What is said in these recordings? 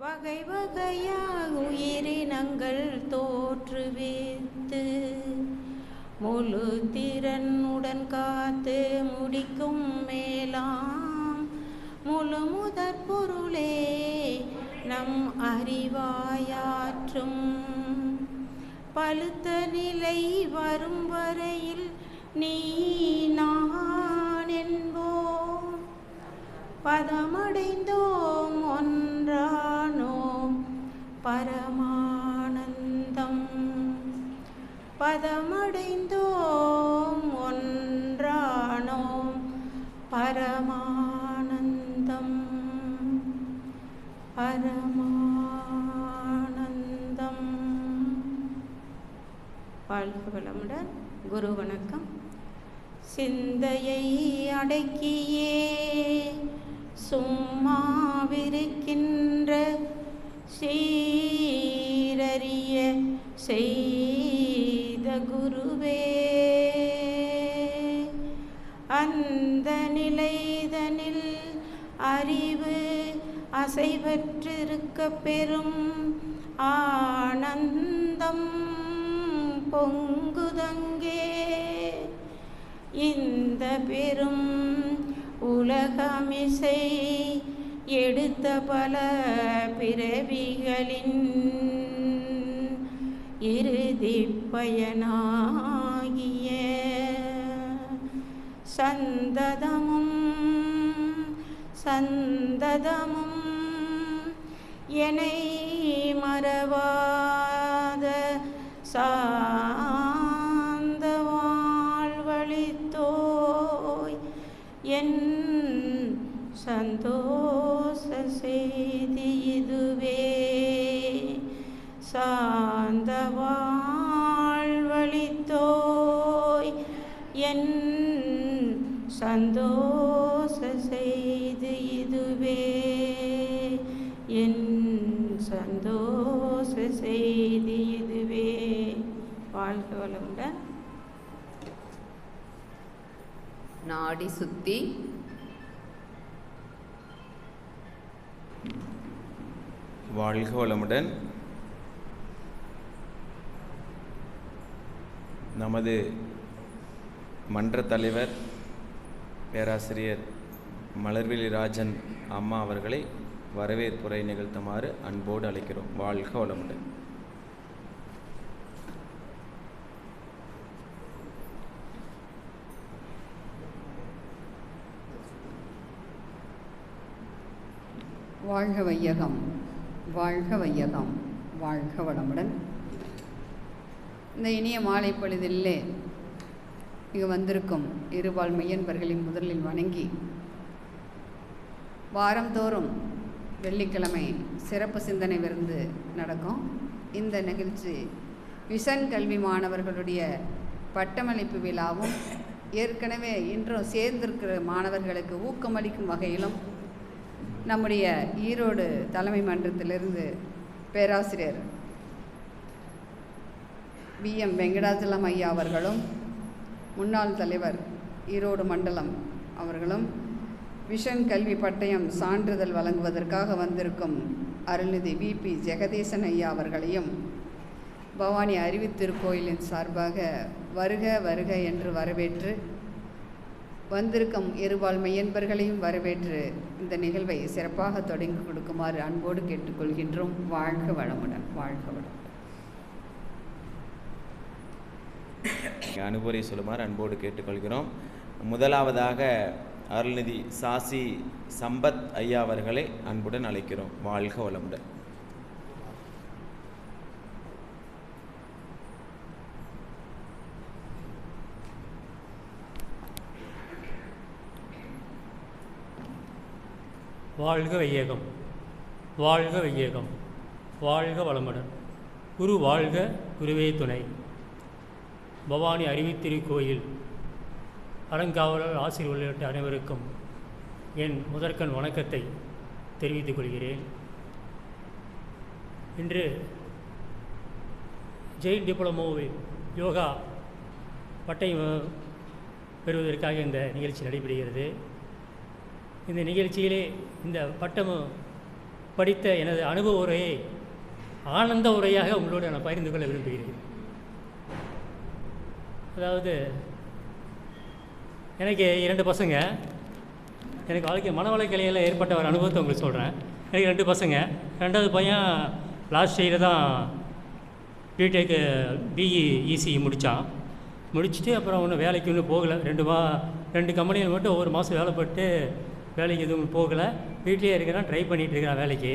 வகை வகையாக உயிரினங்கள் தோற்றுவித்து முழு திறனுடன் காத்து முடிக்கும் மேலாம் முழு முதற் பொருளே நம் அறிவாயாற்றும் பழுத்த நிலை வரும் வரையில் நீ நான் என்போம் பதமடைந்தோம் ஒன்றானோம் பரமானந்தம் பதமடைந்தோம் ஒன்றானோம் பரமானந்தம் பரமானந்தம். வாழ்க வளமுடன். குரு வணக்கம். சிந்தையை அடக்கியே சும்மாவிருக்கின்ற சீரறிய செய்த குருவே, அந்த நிலைதனில் அறிவு அசைவற்றிருக்க பெறும் ஆனந்தம் பொங்குதங்கே. இந்த பெரும் உலகமிசை எடுத்த பல பிறவிகளின் இறுதி பயனாகிய சந்ததமும் சந்ததமும் என்னை மறவாத சாந்த வாழ்வழித்தோய் என் சந்தோஷ செய்தி இதுவே. சாந்த வாழ்வழித்தோய் என் சந்தோஷ செய்தி இதுவே. என் சந்தோஷ செய்தி இதுவே. வாழ்க வளமுடன். நாடி சுத்தி வாழ்க வளமுடன். நமது மன்ற தலைவர் பேராசிரியர் மலர்விழி ராஜன் அம்மா அவர்களை வரவேற்புரை நிகழ்த்துமாறு அன்போடு அழைக்கிறோம். வாழ்க வளமுடன். வாழ்க வையகம், வாழ்க வையகம், வாழ்க வளமுடன். இந்த இனிய மாலை பொழுதிலே இங்கு வந்திருக்கும் இருபால் மெய்யன்பர்களின் முதலில் வணங்கி, வாரந்தோறும் வெள்ளிக்கிழமை சிறப்பு சிந்தனை விருந்து நடக்கும். இந்த நிகழ்ச்சி விஷன் கல்வி மாணவர்களுடைய பட்டமளிப்பு விழாவும், ஏற்கனவே இன்றும் சேர்ந்திருக்கிற மாணவர்களுக்கு ஊக்கமளிக்கும் வகையிலும் நம்முடைய ஈரோடு தலைமை மன்றத்திலிருந்து பேராசிரியர் BM வெங்கடாச்சலம் ஐயா அவர்களும், முன்னாள் தலைவர் ஈரோடு மண்டலம் அவர்களும் விஷன் கல்வி பட்டயம் சான்றிதழ் வழங்குவதற்காக வந்திருக்கும் அருள்நிதி VP ஜெகதீசன் ஐயா அவர்களையும் பவானி அறிவித்திருக்கோயிலின் சார்பாக வருக வருக என்று வரவேற்று, வந்திருக்கும் இருபால் மெய்யன்பர்களையும் வரவேற்று இந்த நிகழ்வை சிறப்பாக தொடங்கி கொடுக்குமாறு அன்போடு கேட்டுக்கொள்கின்றோம். வாழ்க வளமுடன். வாழ்க வளமுடன். அனுபவரை சொல்லுமாறு அன்போடு கேட்டுக்கொள்கிறோம். முதலாவதாக அருள்நிதி சாசி சம்பத் ஐயா அவர்களை அன்புடன் அழைக்கிறோம். வாழ்க வளமுடன். வாழ்க வையகம், வாழ்க வையகம், வாழ்க வளமுடன். குரு வாழ்க, குருவே துணை. பவானி அறிவித்திருக்கோயில் அறங்காவலர் ஆசிரியர் உள்ளிட்ட அனைவருக்கும் என் முதற்கண் வணக்கத்தை தெரிவித்துக் கொள்கிறேன். இன்று ஜெயின் டிப்ளமோவில் யோகா பட்டயம் பெறுவதற்காக இந்த நிகழ்ச்சி நடைபெறுகிறது. இந்த நிகழ்ச்சியிலே இந்த பட்டம் படித்த எனது அனுபவ உரையை ஆனந்த உரையாக உங்களோடு நான் பகிர்ந்து கொள்ள விரும்புகிறேன். அதாவது எனக்கு 2 பசங்க. எனக்கு வாழ்க்கை மனவளக்கலையில் ஏற்பட்ட ஒரு அனுபவத்தை உங்களுக்கு சொல்கிறேன். எனக்கு 2 பசங்க. 2வது பையன் லாஸ்ட் இயர் தான் பிடெக்கு பிஇ இசிஇ முடித்தான். முடிச்சுட்டு அப்புறம் ஒன்றும் வேலைக்கு இன்னும் போகலை. 2 கம்பெனியில் மட்டும் ஒவ்வொரு மாதம் வேலைப்பட்டு வேலைக்கு எதுவும் போகலை. வீட்டிலே இருக்கிறான், ட்ரை பண்ணிகிட்டு இருக்கிறான் வேலைக்கு.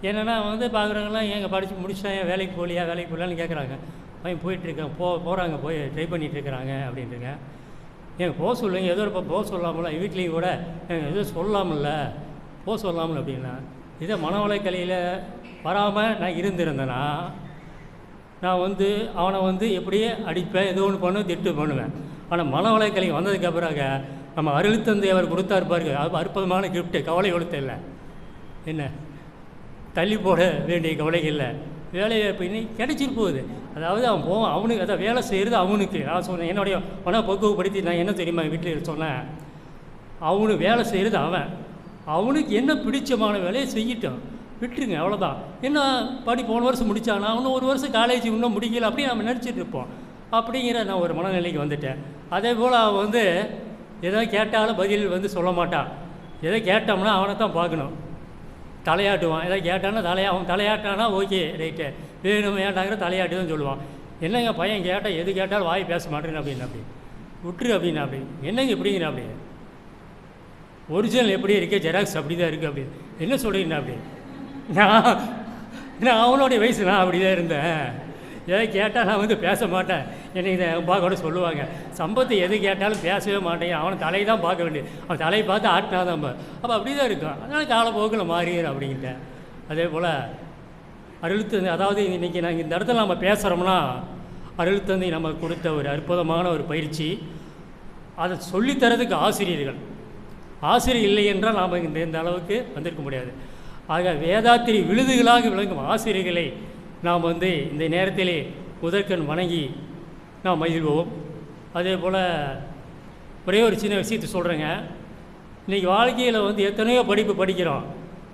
என்னென்னா வந்து பார்க்குறவங்களாம் ஏங்க படித்து முடிச்சுட்டேன், ஏன் வேலைக்கு போகலையான்னு கேட்குறாங்க. பையன் போயிட்டுருக்கேன், போகிறாங்க, போய் ட்ரை பண்ணிகிட்ருக்கிறாங்க அப்படின்ட்டுங்க. ஏங்க போக சொல்லுங்க, ஏதோ போக சொல்லாமல, வீட்லேயும் கூட எதுவும் சொல்லாமல்ல, போக சொல்லாமல் அப்படின்னா. இதே மனவளக்கலையில் வராமல் நான் இருந்திருந்தேன்னா நான் வந்து அவனை வந்து எப்படியே அடிப்பேன், ஏதோ ஒன்று பண்ணுவேன், திட்டு பண்ணுவேன். ஆனால் மனவளக்கலை வந்ததுக்கு பிறகு நம்ம அருள்தந்தை அவர் கொடுத்தா இருப்பாரு, அது அற்புதமான கிஃப்ட்டு. கவலை கொடுத்த இல்லை, என்ன தள்ளி போட வேண்டிய கவலைகள் இல்லை, வேலைவாய்ப்பு இன்னைக்கு கிடைச்சிட்டு போகுது. அதாவது அவன் போவான், அவனுக்கு அதான் வேலை செய்கிறது அவனுக்கு. நான் சொன்னேன் என்னுடைய பக்குவப்படுத்தி நான் என்ன தெரியுமா வீட்டில் சொன்னேன், அவனுக்கு வேலை செய்கிறது அவனுக்கு என்ன பிடிச்சமான வேலையை செய்யட்டும், விட்டுருங்க, அவ்வளோதான். என்ன போன வருஷம் முடித்தானா, இன்னும் 1 வருஷம் காலேஜ் இன்னும் முடிக்கல, அப்படியே நம்ம நினச்சிட்டு இருப்போம். அப்படிங்கிற நான் ஒரு மனநிலைக்கு வந்துட்டேன். அதே போல் அவன் வந்து எதோ கேட்டாலும் பதில் வந்து சொல்ல மாட்டான். எதை கேட்டோம்னா அவனை தான் பார்க்கணும், தலையாட்டுவான். எதை கேட்டான்னா அவன் தலையாட்டானா ஓகே ரைட்டு, வேணும் வேண்டாங்கிற தலையாட்டு தான் சொல்லுவான். என்னங்க பையன் கேட்டால் எது கேட்டாலும் வாய் பேச மாட்டேன்னு அப்படின்னு அப்படி விட்டுரு அப்படின்னு அப்படி. என்னங்க இப்படிங்கிற அப்படி, ஒரிஜினல் எப்படி இருக்கே, ஜெராக்ஸ் அப்படி தான் இருக்குது அப்படி. என்ன சொல்கிறீங்கண்ணா அப்படி, நான் அவனுடைய வயசு நான் அப்படி தான் இருந்தேன். எதை கேட்டால் நான் வந்து பேச மாட்டேன். என்னை இதை அப்பா கூட சொல்லுவாங்க, சம்பத்து எது கேட்டாலும் பேசவே மாட்டேங்க, அவனை தலையை தான் பார்க்க வேண்டியது, அவன் தலையை பார்த்து ஆட்டினா தான். அப்போ அப்படி தான் இருக்கும். அதனால் காலப்போக்கில் மாறிடும் அப்படின்ட்டேன். அதே போல் அருள்தந்தை, அதாவது இன்றைக்கி நாங்கள் இந்த இடத்துல நம்ம பேசுகிறோம்னா அருள்தந்தை நமக்கு கொடுத்த ஒரு அற்புதமான ஒரு பயிற்சி. அதை சொல்லித்தரதுக்கு ஆசிரியர் இல்லை என்றால் நாம் இந்த அளவுக்கு வந்திருக்க முடியாது. ஆக வேதாத்திரி விழுதுகளாக விளங்கும் ஆசிரியர்களை நாம் வந்து இந்த நேரத்திலே முதற்கண் வணங்கி நாம் மகிழ்வோம். அதே போல் ஒரே ஒரு சின்ன விஷயத்தை சொல்கிறேங்க. இன்றைக்கி வாழ்க்கையில் வந்து எத்தனையோ படிப்பு படிக்கிறோம்.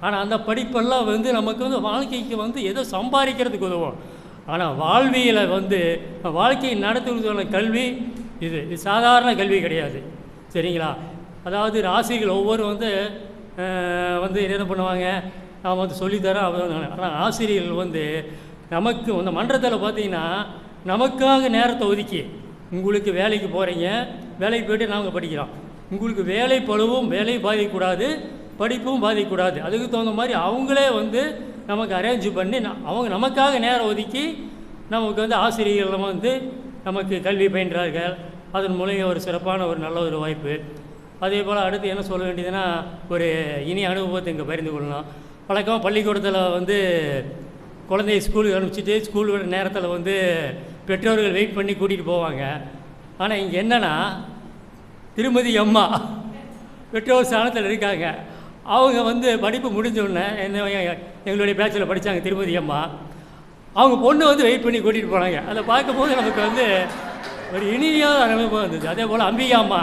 ஆனால் அந்த படிப்பெல்லாம் வந்து நமக்கு வந்து வாழ்க்கைக்கு வந்து ஏதோ சம்பாதிக்கிறதுக்கு உதவும். ஆனால் வாழ்வியலை வந்து வாழ்க்கையை நடத்துவதற்கான கல்வி இது சாதாரண கல்வி கிடையாது, சரிங்களா? அதாவது ஆசிரியர்கள் ஒவ்வொரு வந்து என்ன பண்ணுவாங்க, நாம் வந்து சொல்லித்தரோம். ஆனால் ஆசிரியர்கள் வந்து நமக்கு இந்த மன்றத்தில் பார்த்திங்கன்னா நமக்காக நேரத்தை ஒதுக்கி, உங்களுக்கு வேலைக்கு போகிறீங்க, வேலைக்கு போய்ட்டு நாங்கள் படிக்கிறோம், உங்களுக்கு வேலை பழுவும் வேலை பாதிக்கக்கூடாது, படிப்பும் பாதிக்கக்கூடாது, அதுக்கு தகுந்த மாதிரி அவங்களே வந்து நமக்கு அரேஞ்ச் பண்ணி அவங்க நமக்காக நேரம் ஒதுக்கி நமக்கு வந்து ஆசிரியர்கள் வந்து நமக்கு கல்வி பயின்றார்கள். அதன் மூலம் ஒரு சிறப்பான ஒரு நல்ல ஒரு வாய்ப்பு. அதே போல் அடுத்து என்ன சொல்ல வேண்டியதுன்னா, ஒரு இனி அனுபவத்தை இங்கே பகிர்ந்து கொள்ளலாம். வழக்கமாக பள்ளிக்கூடத்தில் வந்து குழந்தைய ஸ்கூலுக்கு அனுப்பிச்சிட்டு ஸ்கூல் விட நேரத்தில் வந்து பெற்றோர்கள் வெயிட் பண்ணி கூட்டிகிட்டு போவாங்க. ஆனால் இங்கே என்னென்னா, திருமதி அம்மா பெற்றோர் ஸ்தானத்தில் இருக்காங்க. அவங்க வந்து படிப்பு முடிஞ்சோடனே எங்களுடைய பேச்சில் படித்தாங்க திருமதி அம்மா. அவங்க பொண்ணு வந்து வெயிட் பண்ணி கூட்டிகிட்டு போனாங்க. அதை பார்க்கும்போது நமக்கு வந்து ஒரு இனிமையான அனுபவம் இருந்தது. அதே போல் அம்பிகா அம்மா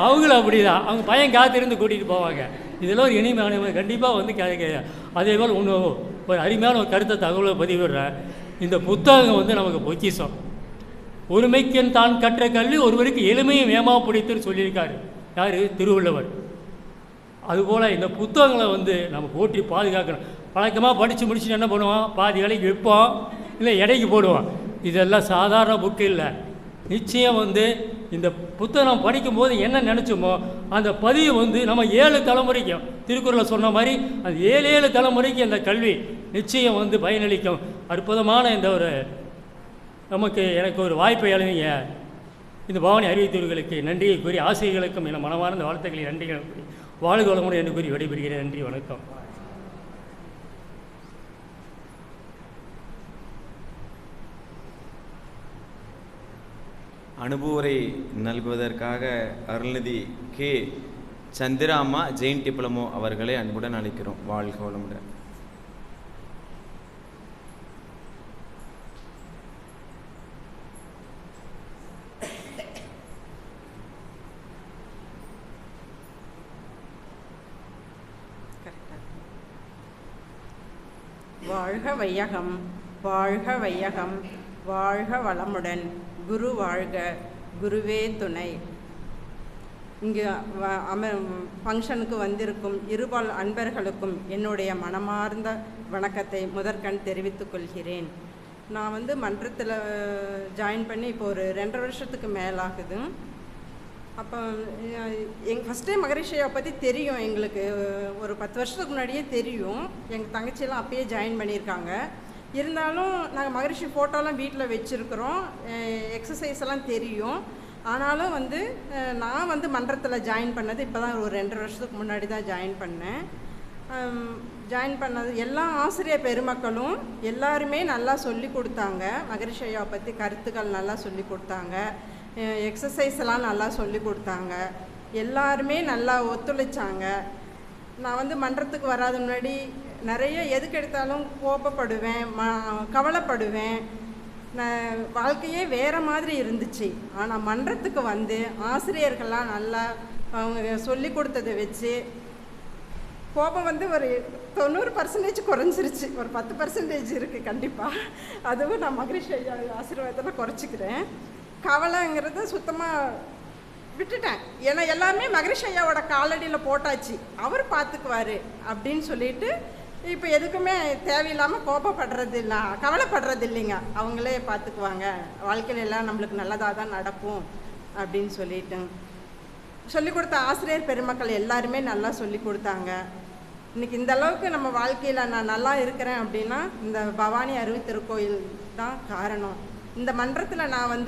அவங்களும் அப்படி தான், அவங்க பையன் காத்திருந்து கூட்டிகிட்டு போவாங்க. இதெல்லாம் ஒரு இனிமையான அனுபவம் கண்டிப்பாக வந்து அதே போல் இன்னும் ஒரு அருமையான ஒரு கருத்தை தகவலை பதிவிடுறேன். இந்த புத்தகம் வந்து நமக்கு பொக்கிஷம். ஒருமைக்கன் தான் கற்ற கல்வி ஒருவருக்கு எளிமையும் வேமாக பிடித்துன்னு சொல்லியிருக்காரு யார், திருவள்ளுவர். அதுபோல் இந்த புத்தகங்களை வந்து நம்ம போற்றி பாதுகாக்கணும். வழக்கமாக படித்து முடிச்சுட்டு என்ன பண்ணுவோம், பாதி வேலைக்கு வைப்போம், இல்லை எடைக்கு போடுவோம். இதெல்லாம் சாதாரண புக்கு இல்லை. நிச்சயம் வந்து இந்த புத்தகம் நம்ம படிக்கும்போது என்ன நினச்சோமோ அந்த பதிவு வந்து நம்ம 7 தலைமுறைக்கும், திருக்குறளில் சொன்ன மாதிரி அந்த 7 தலைமுறைக்கு அந்த கல்வி நிச்சயம் வந்து பயனளிக்கும். அற்புதமான இந்த ஒரு எனக்கு ஒரு வாய்ப்பை அளிங்க. இந்த பவானி அறிவித்தவர்களுக்கு நன்றியை கூறி, ஆசிரியர்களுக்கும் என மனமார்ந்த வாழ்த்துக்களை நன்றிகளை கூறி வாழ்க வளமுடன் என்று கூறி விடைபெறுகிறேன். நன்றி, வணக்கம். அனுபவரை நல்குவதற்காக அருள்நிதி கே சந்திராமா ஜெயின் டிப்ளமோ அவர்களை அன்புடன் அழைக்கிறோம். வாழ்க வளமுடன். வாழ்க வையகம், வாழ்க வையகம், வாழ்க வளமுடன். குரு வாழ்க, குருவே துணை. இங்கு ஃபங்க்ஷனுக்கு வந்திருக்கும் இருபால் அன்பர்களுக்கும் என்னுடைய மனமார்ந்த வணக்கத்தை முதற்கண் தெரிவித்துக் கொள்கிறேன். நான் மன்றத்தில் ஜாயின் பண்ணி இப்போ ஒரு 2.5 வருஷத்துக்கு மேலாகுது. அப்போ ஃபஸ்ட்டே மகரிஷியை பற்றி தெரியும், எங்களுக்கு ஒரு 10 வருஷத்துக்கு முன்னாடியே தெரியும். எங்கள் தங்கச்சியெல்லாம் அப்பயே ஜாயின் பண்ணியிருக்காங்க. இருந்தாலும் நாங்கள் மகரிஷி ஃபோட்டோலாம் வீட்டில் வச்சுருக்குறோம், எக்ஸசைஸ் எல்லாம் தெரியும். ஆனாலும் நான் மன்றத்தில் ஜாயின் பண்ணது இப்போ தான் ஒரு 2.5 வருஷத்துக்கு முன்னாடி தான் ஜாயின் பண்ணேன். ஜாயின் பண்ணது எல்லா ஆசிரியர் பெருமக்களும் எல்லாருமே நல்லா சொல்லி கொடுத்தாங்க. மகரிஷி ஐயாவை பற்றி கருத்துக்கள் நல்லா சொல்லி கொடுத்தாங்க, எக்ஸசைஸ் எல்லாம் நல்லா சொல்லி கொடுத்தாங்க. எல்லாருமே நல்லா ஒத்துழைச்சாங்க. நான் மன்றத்துக்கு வராத முன்னாடி நிறைய எதுக்கு எடுத்தாலும் கோபப்படுவேன், கவலைப்படுவேன். வாழ்க்கையே வேறு மாதிரி இருந்துச்சு. ஆனால் மன்றத்துக்கு ஆசிரியர்கள்லாம் நல்லா அவங்க சொல்லி கொடுத்ததை வச்சு கோபம் ஒரு 90% குறைஞ்சிருச்சு. ஒரு 10% இருக்குது கண்டிப்பாக. அதுவும் நான் மகரிஷி ஐயா ஆசீர்வாதத்தில் குறைச்சிக்கிறேன். கவலைங்கிறத சுத்தமாக விட்டுட்டேன். ஏன்னா எல்லாமே மகரிஷி ஐயாவோட காலடியில் போட்டாச்சு, அவர் பார்த்துக்குவார் அப்படின்னு சொல்லிட்டு இப்போ எதுக்குமே தேவையில்லாமல் கோபப்படுறது இல்லை, கவலைப்படுறது இல்லைங்க. அவங்களே பார்த்துக்குவாங்க, வாழ்க்கையில் எல்லாம் நம்மளுக்கு நல்லதாக தான் நடக்கும் அப்படின்னு சொல்லிட்டு சொல்லிக் கொடுத்த ஆசிரியர் பெருமக்கள் எல்லாருமே நல்லா சொல்லி கொடுத்தாங்க. இன்றைக்கி இந்த அளவுக்கு நம்ம வாழ்க்கையில் நான் நல்லா இருக்கிறேன் அப்படின்னா இந்த பவானி அருவி திருக்கோயில் தான் காரணம். இந்த மன்றத்தில் நான்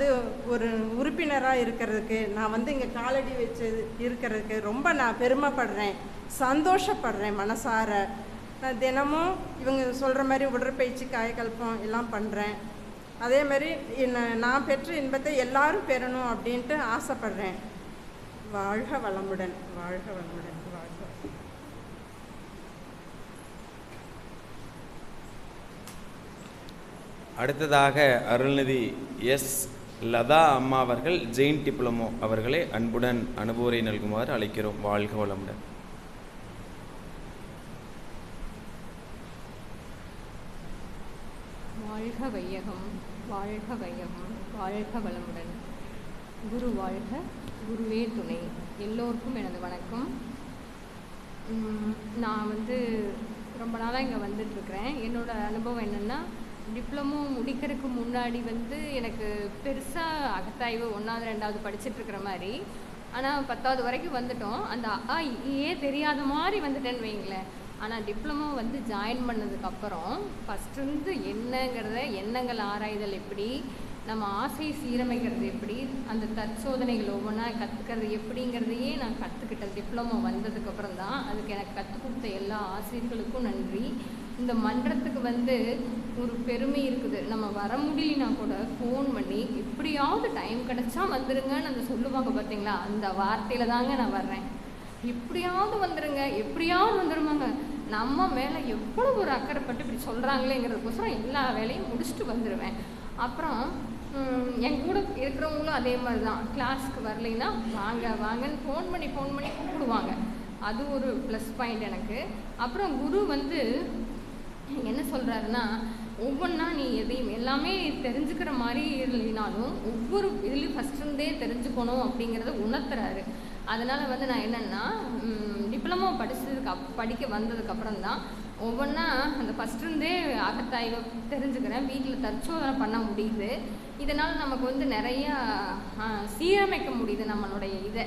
ஒரு உறுப்பினராக இருக்கிறதுக்கு, நான் இங்கே காலடி வச்சு இருக்கிறதுக்கு ரொம்ப நான் பெருமைப்படுறேன், சந்தோஷப்படுறேன் மனசார. நான் தினமும் இவங்க சொல்கிற மாதிரி உடற்பயிற்சி, காயக்கல்பம் எல்லாம் பண்ணுறேன். அதே மாதிரி நான் பெற்ற இன்பத்தை எல்லாரும் பெறணும் அப்படின்ட்டு ஆசைப்படுறேன். வாழ்க வளமுடன், வாழ்க வளமுடன், வாழ்க. அடுத்ததாக அருள்நிதி எஸ் லதா அம்மா அவர்கள் ஜெயின் டிப்ளமோ அவர்களை அன்புடன் அனுபவரை நல்குமாறு அழைக்கிறோம். வாழ்க வளமுடன். வாழ்க வையகம், வாழ்க வையகம், வாழ்க வளமுடன். குரு வாழ்க, குருவே துணை. எல்லோருக்கும் எனது வணக்கம். நான் ரொம்ப நாளாக இங்கே வந்துட்டுருக்கிறேன். என்னோடய அனுபவம் என்னென்னா, டிப்ளமோ முடிக்கிறதுக்கு முன்னாடி எனக்கு பெருசாக அகத்தாய்வு 1வது 2வது படிச்சுட்ருக்கிற மாதிரி, ஆனால் 10வது வரைக்கும் வந்துட்டோம். அந்த ஏ தெரியாத மாதிரி வந்துட்டேன்னு வைங்களேன். ஆனால் டிப்ளமோ ஜாயின் பண்ணதுக்கப்புறம் ஃபஸ்ட்டு என்னங்கிறத, எண்ணங்கள் ஆராய்தல் எப்படி, நம்ம ஆசையை சீரமைக்கிறது எப்படி, அந்த தற்சோதனைகள் ஒவ்வொன்றா கற்றுக்கிறது எப்படிங்கிறதையே நான் கற்றுக்கிட்டேன். டிப்ளமோ வந்ததுக்கப்புறம் தான். அதுக்கு எனக்கு கற்றுக் கொடுத்த எல்லா ஆசிரியர்களுக்கும் நன்றி. இந்த மன்றத்துக்கு ஒரு பெருமை இருக்குது. நம்ம வர முடியலனா கூட ஃபோன் பண்ணி எப்படியாவது டைம் கிடச்சா வந்துடுங்கன்னு அந்த சொல்லுவாங்க பார்த்தீங்களா, அந்த வார்த்தையில் தாங்க நான் வர்றேன். எப்படியாவது வந்துடுங்க, எப்படியாவது வந்துடுவாங்க. நம்ம மேலே எவ்வளோ ஒரு அக்கறைப்பட்டு இப்படி சொல்கிறாங்களேங்கிறதுக்கோசரம் எல்லா வேலையும் முடிச்சுட்டு வந்துடுவேன். அப்புறம் என் கூட இருக்கிறவங்களும் அதே மாதிரி தான். கிளாஸ்க்கு வரலைன்னா வாங்க வாங்கன்னு ஃபோன் பண்ணி கூப்பிடுவாங்க. அது ஒரு ப்ளஸ் பாயிண்ட் எனக்கு. அப்புறம் குரு என்ன சொல்கிறாருன்னா, ஒவ்வொன்றா நீ எதையும் எல்லாமே தெரிஞ்சுக்கிற மாதிரி இல்லைனாலும் ஒவ்வொரு இதுலேயும் ஃபஸ்ட்டுருந்தே தெரிஞ்சுக்கணும் அப்படிங்கிறத உணர்த்துறாரு. அதனால் நான் என்னென்னா, டிப்ளமோ படிக்க வந்ததுக்கப்புறம் தான் ஒவ்வொன்றா அந்த ஃபஸ்ட்டுருந்தே அகத்தாய்வை தெரிஞ்சுக்கிறேன். வீட்டில் தற்சோதனை பண்ண முடியுது. இதனால் நமக்கு நிறையா சீரமைக்க முடியுது நம்மளுடைய இதை,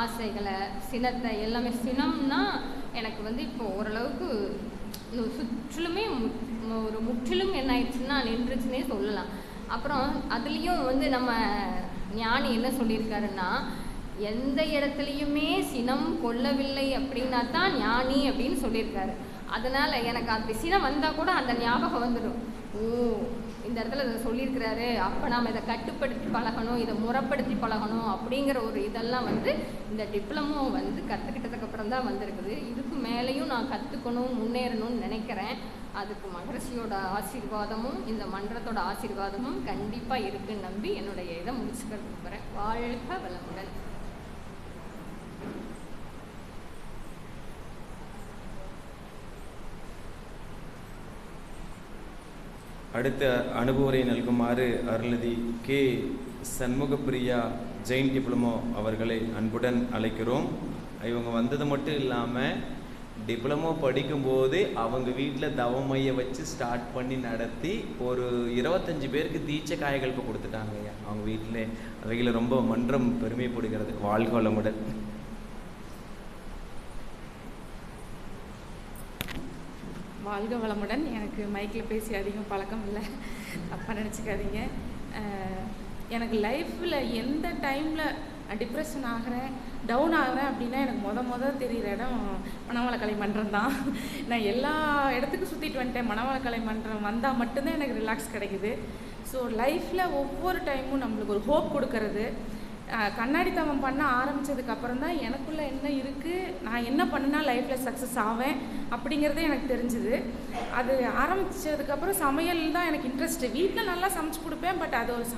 ஆசைகளை, சினத்தை எல்லாமே. சினம்னா எனக்கு இப்போ ஓரளவுக்கு சுற்றிலுமே ஒரு முற்றிலும் என்ன ஆயிடுச்சுன்னா நின்றுச்சுன்னே சொல்லலாம். அப்புறம் அதுலேயும் நம்ம ஞானி என்ன சொல்லியிருக்காருன்னா, எந்த இடத்துலையுமே சினம் கொள்ளவில்லை அப்படின்னா தான் ஞானி அப்படின்னு சொல்லியிருக்காரு. அதனால் எனக்கு அப்படி சினம் வந்தால் கூட அந்த ஞாபகம் வந்துடும். ஓ, இந்த இடத்துல இதை சொல்லியிருக்கிறாரு, அப்போ நாம் இதை கட்டுப்படுத்தி பழகணும், இதை முறைப்படுத்தி பழகணும் அப்படிங்கிற ஒரு இதெல்லாம் இந்த டிப்ளமோ கற்றுக்கிட்டதுக்கப்புறம் தான் வந்திருக்குது. இதுக்கு மேலேயும் நான் கற்றுக்கணும், முன்னேறணும்னு நினைக்கிறேன். அதுக்கு மகரிஷியோட ஆசீர்வாதமும் இந்த மன்றத்தோட ஆசீர்வாதமும் கண்டிப்பாக இருக்குன்னு நம்பி என்னுடைய இதை முடிச்சுக்கிறது விரும்புகிறேன். வாழ்க வளமுடன். அடுத்த அனுபவரை நல்குமாறு அருள்நிதி கே சண்முகப்பிரியா ஜெயின் டிப்ளமோ அவர்களை அன்புடன் அழைக்கிறோம். இவங்க வந்தது மட்டும் இல்லாமல் டிப்ளமோ படிக்கும்போது அவங்க வீட்டில் தவமையை வச்சு ஸ்டார்ட் பண்ணி நடத்தி ஒரு 25 பேருக்கு தீட்சை காய்கள் இப்போ கொடுத்துட்டாங்க அவங்க வீட்டில். அவையில் ரொம்ப மன்றம் பெருமைப்படுகிறது. வாழ்க வளமுடன். வாழ்க வளமுடன். எனக்கு மைக்கில் பேசி அதிகம் பழக்கம் இல்லை, தப்பாக நினச்சிக்காதீங்க. எனக்கு லைஃப்பில் எந்த டைமில் டிப்ரெஷன் ஆகிறேன், டவுன் ஆகிறேன் அப்படின்னா எனக்கு முதல் தெரிகிற இடம் மணவாள கலை மன்றம் தான். நான் எல்லா இடத்துக்கும் சுற்றிட்டு வந்துட்டேன். மணவாள கலை மன்றம் வந்தால் மட்டும்தான் எனக்கு ரிலாக்ஸ் கிடைக்குது. ஸோ லைஃப்பில் ஒவ்வொரு டைமும் நம்மளுக்கு ஒரு ஹோப் கொடுக்கறது. கண்ணாடி தவம் பண்ண ஆரம்பித்ததுக்கப்புறம் தான் எனக்குள்ளே என்ன இருக்குது, நான் என்ன பண்ணினா லைஃப்பில் சக்ஸஸ் ஆவேன் அப்படிங்கிறதே எனக்கு தெரிஞ்சுது. அது ஆரம்பித்ததுக்கப்புறம் சமையல் தான் எனக்கு இன்ட்ரெஸ்ட்டு. வீட்டில் நல்லா சமைச்சு கொடுப்பேன், பட் அது ஒரு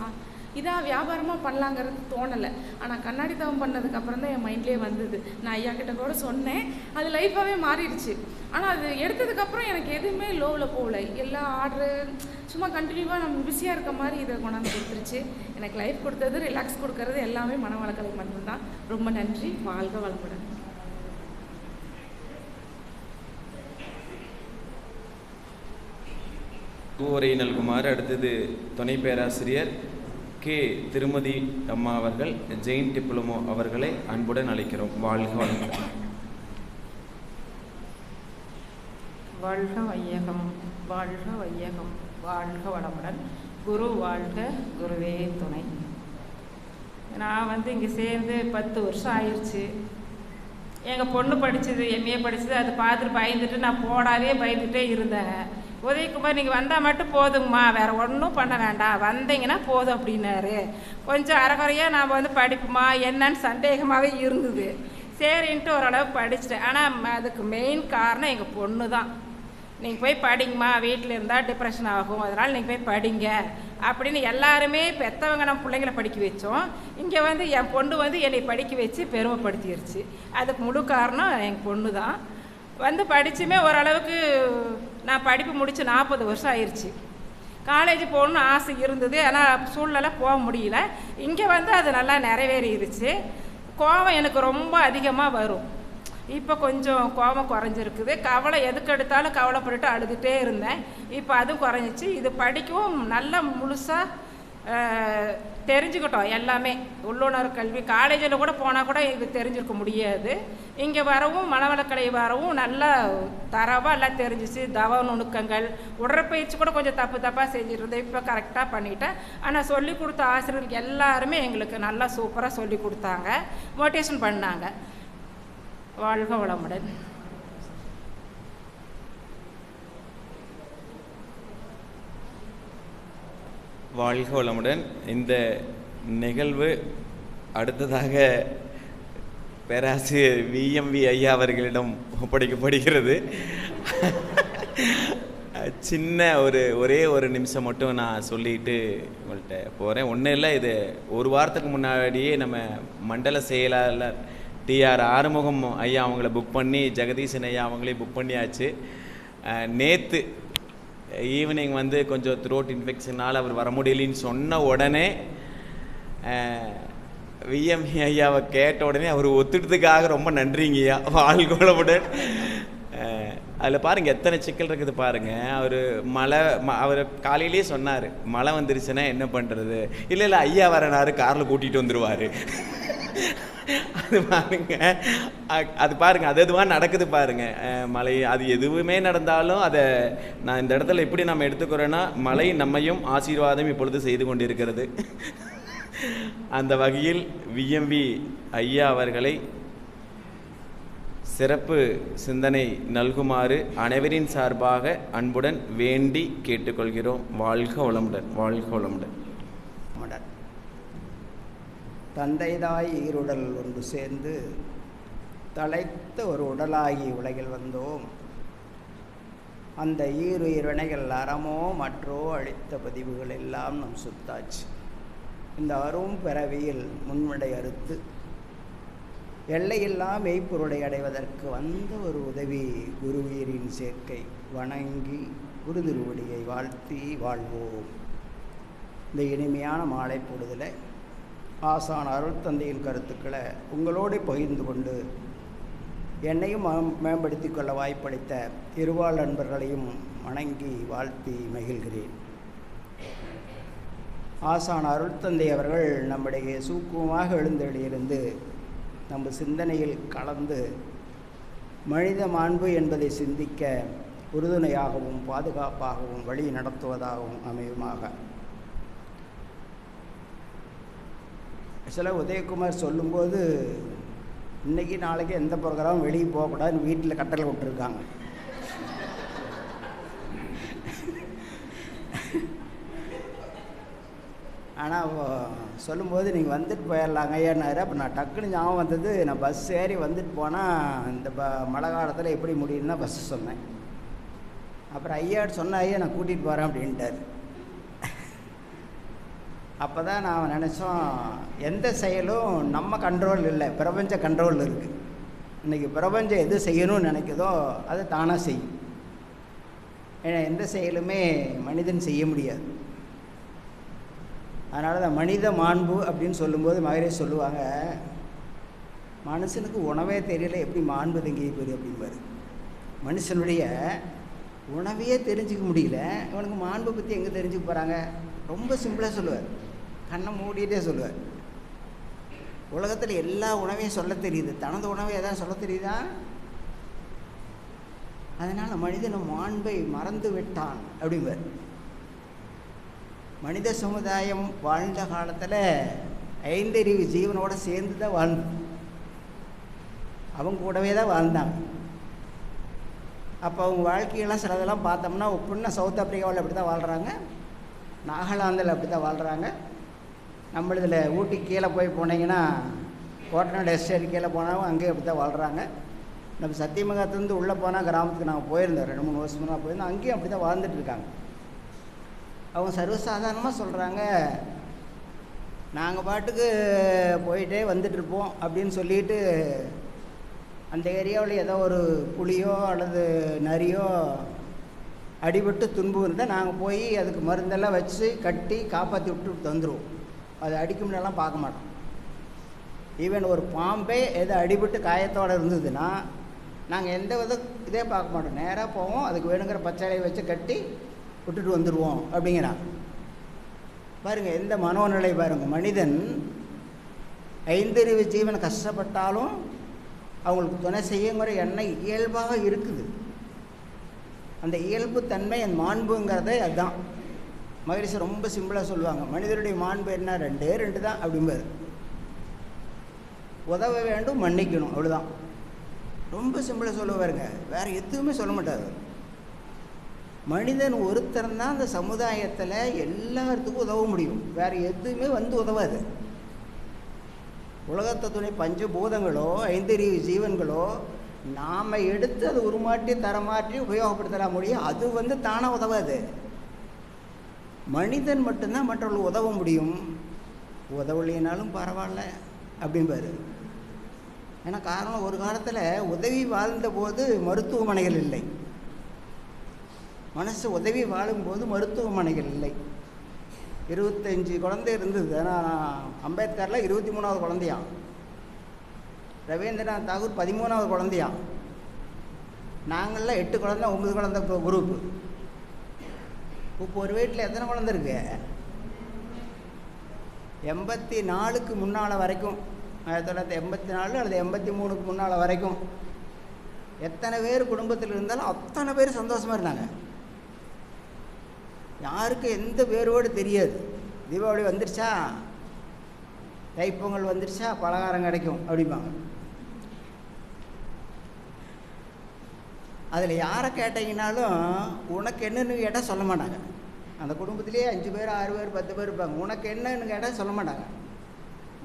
இதாக வியாபாரமாக பண்ணலாங்கிறது தோணலை. ஆனால் கண்ணாடி தவம் பண்ணதுக்கப்புறம் தான் என் மைண்ட்லேயே வந்தது. நான் ஐயா கிட்ட கூட சொன்னேன், அது லைஃபாகவே மாறிடுச்சு. ஆனால் அது எடுத்ததுக்கப்புறம் எனக்கு எதுவுமே லோவில் போகல. எல்லா ஆர்டரு சும்மா கண்டினியூவாக நம்ம பிஸியாக இருக்க மாதிரி இதை கொண்டாந்து கொடுத்துருச்சு. எனக்கு லைஃப் கொடுத்தது, ரிலாக்ஸ் கொடுக்கறது எல்லாமே மணவாள கலை மன்றம் தான். ரொம்ப நன்றி. வாழ்க வளமுடன். உரை நல்குமாறு அடுத்தது துணை பேராசிரியர் கே திருமதி அம்மா அவர்கள் ஜெயின் டிப்ளமோ அவர்களை அன்புடன் அழைக்கிறோம். வாழ்க வளமுடன். வாழ்க வையகம், வாழ்க வையகம், வாழ்க வளமுடன். குரு வாழ்க, குருவே துணை. நான் இங்கே சேர்ந்து 10 வருஷம் ஆயிடுச்சு. எங்கள் பொண்ணு படித்தது, எம்ஏ படித்தது, அதை பார்த்துட்டு பயந்துட்டு நான் போடாதே பயந்துகிட்டே இருந்தேங்க. உதயகுமார் நீங்கள் வந்தால் மட்டும் போதுங்கம்மா, வேறு ஒன்றும் பண்ண வேண்டாம், வந்தீங்கன்னா போதும் அப்படின்னாரு. கொஞ்சம் அரைகுறையாக நான் படிப்புமா என்னன்னு சந்தேகமாகவே இருந்தது. சரின்ட்டு ஓரளவு படிச்சிட்டேன். ஆனால் அதுக்கு மெயின் காரணம் எங்கள் பொண்ணு தான். நீங்கள் போய் படிங்கம்மா, வீட்டில் இருந்தால் டிப்ரெஷன் ஆகும், அதனால் நீங்கள் போய் படிங்க அப்படின்னு எல்லாருமே பெற்றவங்க நம்ம பிள்ளைங்களை படிக்க வச்சோம். இங்கே என் பொண்ணு என்னை படிக்க வச்சு பெருமைப்படுத்திடுச்சு. அதுக்கு முழு காரணம் எங்கள் பொண்ணு தான். படிச்சுமே ஓரளவுக்கு நான் படிப்பு முடித்து 40 வருஷம் ஆயிடுச்சு. காலேஜ் போகணுன்னு ஆசை இருந்தது, ஆனால் சூழ்நிலை போக முடியல. இங்கே அது நல்லா நிறைவேறிடுச்சு. கோபம் எனக்கு ரொம்ப அதிகமாக வரும். இப்போ கொஞ்சம் கோபம் குறைஞ்சிருக்குது. கவலை எதுக்கு எடுத்தாலும் கவலைப்பட்டுட்டு அழுதுகிட்டே இருந்தேன். இப்போ அதுவும் குறைஞ்சிச்சு. இது படிக்கவும் நல்லா முழுசாக தெரிஞ்சுக்கிட்டோம். எல்லாமே உள்ளுணர் கல்வி. காலேஜில் கூட போனால் கூட இது தெரிஞ்சிருக்க முடியாது. இங்கே வரவும் மனவளக்கலை வரவும் நல்லா தரவாக எல்லாம் தெரிஞ்சிச்சு. தவ நுணுக்கங்கள், உடற்பயிற்சி கூட கொஞ்சம் தப்பாக செஞ்சுட்டு இருந்தேன். இப்போ கரெக்டாக பண்ணிட்டேன். ஆனால் சொல்லி கொடுத்த ஆசிரியர்கள் எல்லாருமே எங்களுக்கு நல்லா சூப்பராக சொல்லி கொடுத்தாங்க, மோட்டிவேஷன் பண்ணாங்க. வாழ்க வளமுடன். வாழ்க வளமுடன். இந்த நிகழ்வு அடுத்ததாக பேராசிரியர் விஎம்வி ஐயா அவர்களிடம் ஒப்படைக்கப்படுகிறது. சின்ன ஒரே ஒரு நிமிஷம் மட்டும் நான் சொல்லிட்டு உங்கள்கிட்ட போகிறேன். ஒன்றும் இல்லை, இது ஒரு வாரத்துக்கு முன்னாடியே நம்ம மண்டல செயலாளர் டிஆர் ஆறுமுகம் ஐயா அவங்கள புக் பண்ணி, ஜெகதீசன் ஐயா அவங்களையும் புக் பண்ணியாச்சு. நேற்று ஈவினிங் கொஞ்சம் த்ரோட் இன்ஃபெக்ஷனால் அவர் வர முடியலன்னு சொன்ன உடனே விஎம்இ ஐயாவை கேட்ட உடனே அவர் ஒத்துட்டதுக்காக ரொம்ப நன்றிங்கய்யா. வாழ்கோளமுடன். அதில் பாருங்கள் எத்தனை சிக்கல் இருக்குது பாருங்கள். அவர் அவர் காலையிலேயே சொன்னார், மழை வந்துருச்சுன்னா என்ன பண்ணுறது. இல்லை ஐயா வரனாரு, காரில் கூட்டிகிட்டு வந்துடுவார். அது பாருங்க, அது எதுவாக நடக்குது பாருங்க. மழை அது எதுவுமே நடந்தாலும் அதை நான் இந்த இடத்துல எப்படி நம்ம எடுத்துக்கிறோன்னா, மழை நம்மையும் ஆசீர்வாதம் இப்பொழுது செய்து கொண்டிருக்கிறது. அந்த வகையில் விஎம்வி ஐயா அவர்களை சிறப்பு சிந்தனை நல்குமாறு அனைவரின் சார்பாக அன்புடன் வேண்டி கேட்டுக்கொள்கிறோம். வாழ்க வளமுடன். வாழ்க வளமுடன். தந்தைதாய் ஈருடல் ஒன்று சேர்ந்து தலைத்த ஒரு உடலாகி உலகில் வந்தோம். அந்த ஈருயிர் வினைகள் அறமோ மற்றோ அளித்த பதிவுகள் எல்லாம் நம் சுத்தாச்சு. இந்த அரும் பிறவியில் முன்விடை அறுத்து எல்லையில்லா மெய்ப்பொருளை அடைவதற்கு வந்த ஒரு உதவி குருவீரின் சேர்க்கை. வணங்கி குரு திருவடியை வாழ்த்தி வாழ்வோம். இந்த இனிமையான மாலை பொழுதில் ஆசான் அருள் தந்தையின் கருத்துக்களை உங்களோடு பகிர்ந்து கொண்டு என்னையும் மேம்படுத்தி கொள்ள வாய்ப்பளித்த இருவாழ் நண்பர்களையும் வணங்கி வாழ்த்தி மகிழ்கிறேன். ஆசான் அருள் தந்தை அவர்கள் நம்முடைய சூக்குமமாக எழுந்தெளியிருந்து நம்ம சிந்தனையில் கலந்து மனித மாண்பு என்பதை சிந்திக்க உறுதுணையாகவும் பாதுகாப்பாகவும் வழி நடத்துவதாகவும் அமையுமாக. சில உதயகுமார் சொல்லும்போது இன்றைக்கி நாளைக்கு எந்த ப்ரோக்ராமும் வெளியே போகக்கூடாதுன்னு வீட்டில் கட்டளை விட்டுருக்காங்க. ஆனால் சொல்லும்போது நீங்கள் வந்துட்டு போயிடலாங்க ஐயானாரு. அப்போ நான் டக்குன்னு ஞாபகம் வந்தது, நான் பஸ் ஏறி வந்துட்டு போனால் இந்த மழை காலத்தில் எப்படி முடியும்னு தான் பஸ்ஸு சொன்னேன். அப்புறம் ஐயாட்டு சொன்ன ஐயா நான் கூட்டிகிட்டு போகிறேன் அப்படின்ட்டார். அப்போ தான் நான் நினச்சோம், எந்த செயலும் நம்ம கண்ட்ரோல் இல்லை, பிரபஞ்ச கண்ட்ரோல் இருக்குது. இன்றைக்கி பிரபஞ்சம் எது செய்யணும்னு நினைக்குதோ அது தானாக செய்யும். ஏன்னா எந்த செயலுமே மனிதன் செய்ய முடியாது. அதனால தான் மனித மாண்பு அப்படின்னு சொல்லும்போது மகரேஷ் சொல்லுவாங்க, மனுஷனுக்கு உணவே தெரியல எப்படி மாண்பு தங்கிய போகுது அப்படிம்பாரு. மனுஷனுடைய உணவையே தெரிஞ்சுக்க முடியல, இவனுக்கு மாண்பை பற்றி எங்கே தெரிஞ்சுக்க போகிறாங்க? ரொம்ப சிம்பிளாக சொல்லுவார், கண்ணை மூடிட்டே சொல்லுவார். உலகத்தில் எல்லா உணவையும் சொல்ல தெரியுது, தனது உணவை எதாவது சொல்ல தெரியுதா? அதனால் மனிதன் மாண்பை மறந்து விட்டான் அப்படிம்பார். மனித சமுதாயம் வாழ்ந்த காலத்தில் 5 அறிவு ஜீவனோடு சேர்ந்து தான் வாழ்ந்து, அவங்க கூடவே தான் வாழ்ந்தாங்க. அப்போ அவங்க வாழ்க்கையெல்லாம் சிலதெல்லாம் பார்த்தோம்னா, ஒப்புன்னா சவுத் ஆப்பிரிக்காவில் அப்படி தான் வாழ்கிறாங்க, நாகாலாந்தில் அப்படி தான் வாழ்கிறாங்க. நம்மளதில் ஊட்டி கீழே போய் போனீங்கன்னா கோட்டநாடு எஸ்டேட் கீழே போனாலும் அங்கேயும் அப்படி தான் வாழ்கிறாங்க. நம்ம சத்தியமங்கலத்துலேருந்து உள்ளே போனால் கிராமத்துக்கு நாங்கள் போயிருந்தோம், 2-3 வருஷமாக போயிருந்தோம், அங்கேயும் அப்படி தான் வாழ்ந்துட்டுருக்காங்க. அவங்க சர்வசாதாரணமாக சொல்கிறாங்க, நாங்கள் பாட்டுக்கு போயிட்டே வந்துட்டுருப்போம் அப்படின்னு சொல்லிட்டு அந்த ஏரியாவில் ஏதோ ஒரு புலியோ அல்லது நரியோ அடிபட்டு துன்பு இருந்தால் நாங்கள் போய் அதுக்கு மருந்தெல்லாம் வச்சு கட்டி காப்பாற்றி விட்டு வந்துடுவோம். அது அடிக்கும்னெல்லாம் பார்க்க மாட்டோம். ஈவன் ஒரு பாம்பே எதோ அடிபட்டு காயத்தோடு இருந்ததுன்னா நாங்கள் எந்த வித இதே பார்க்க மாட்டோம், நேராக போவோம், அதுக்கு வேணுங்கிற பச்சாலையை வச்சு கட்டி விட்டுட்டு வந்துடுவோம் அப்படிங்கிறான். பாருங்கள் எந்த மனோநிலை பாருங்கள். மனிதன் 5 அறிவு ஜீவன் கஷ்டப்பட்டாலும் அவங்களுக்கு துணை செய்யுங்கிற எண்ணம் இயல்பாக இருக்குது. அந்த இயல்பு தன்மை அந்த மாண்புங்கிறதே அதுதான். மகரிஷி ரொம்ப சிம்பிளாக சொல்லுவாங்க, மனிதனுடைய மாண்பு என்ன? 2 தான் அப்படிம்பாரு. உதவ வேண்டும், மன்னிக்கணும், அவ்வளோதான். ரொம்ப சிம்பிளாக சொல்லுவாருங்க, வேறு எதுவுமே சொல்ல மாட்டார். மனிதன் ஒருத்தர் தான் அந்த சமுதாயத்தில் எல்லாத்துக்கும் உதவ முடியும், வேறு எதுவுமே வந்து உதவாது. உலகத்தை துணை பஞ்சபூதங்களோ 5 அறிவு ஜீவன்களோ நாம் எடுத்து அதை உருமாற்றி தரமாற்றி உபயோகப்படுத்தலாம் முடியும், அது வந்து தானாக உதவாது. மனிதன் மட்டும்தான் மற்றவர்களுக்கு உதவ முடியும். உதவலைனாலும் பரவாயில்ல அப்படிம்பாரு. ஏன்னா காரணம், ஒரு காலத்தில் உதவி வாழ்ந்த போது மருத்துவமனைகள் இல்லை, மனசு உதவி வாழும்போது மருத்துவமனைகள் இல்லை. 25 குழந்தை இருந்தது. ஆனால் அம்பேத்கரில் 23வது குழந்தையாம், ரவீந்திரநாத் தாகூர் 13வது குழந்தையாம், நாங்கள்லாம் 8 குழந்தை 9 குழந்தை குரூப்பு. இப்போ ஒரு வீட்டில் எத்தனை குழந்தை இருக்கு? 84க்கு முன்னால் வரைக்கும், 1984 அல்லது 83க்கு முன்னால் வரைக்கும் எத்தனை பேர் குடும்பத்தில் இருந்தாலும் அத்தனை பேர் சந்தோஷமாக இருந்தாங்க. யாருக்கு எந்த வேறுபாடு தெரியாது. தீபாவளி வந்துருச்சா, தைப்பொங்கல் வந்துருச்சா, பலகாரம் கிடைக்கும் அப்படிம்பாங்க. அதில் யாரை கேட்டீங்கன்னாலும் உனக்கு என்னன்னு கேட்டால் சொல்ல மாட்டாங்க. அந்த குடும்பத்திலேயே 5 பேர் 6 பேர் 10 பேர் இருப்பாங்க. உனக்கு என்னன்னு கேட்டால் சொல்ல மாட்டாங்க.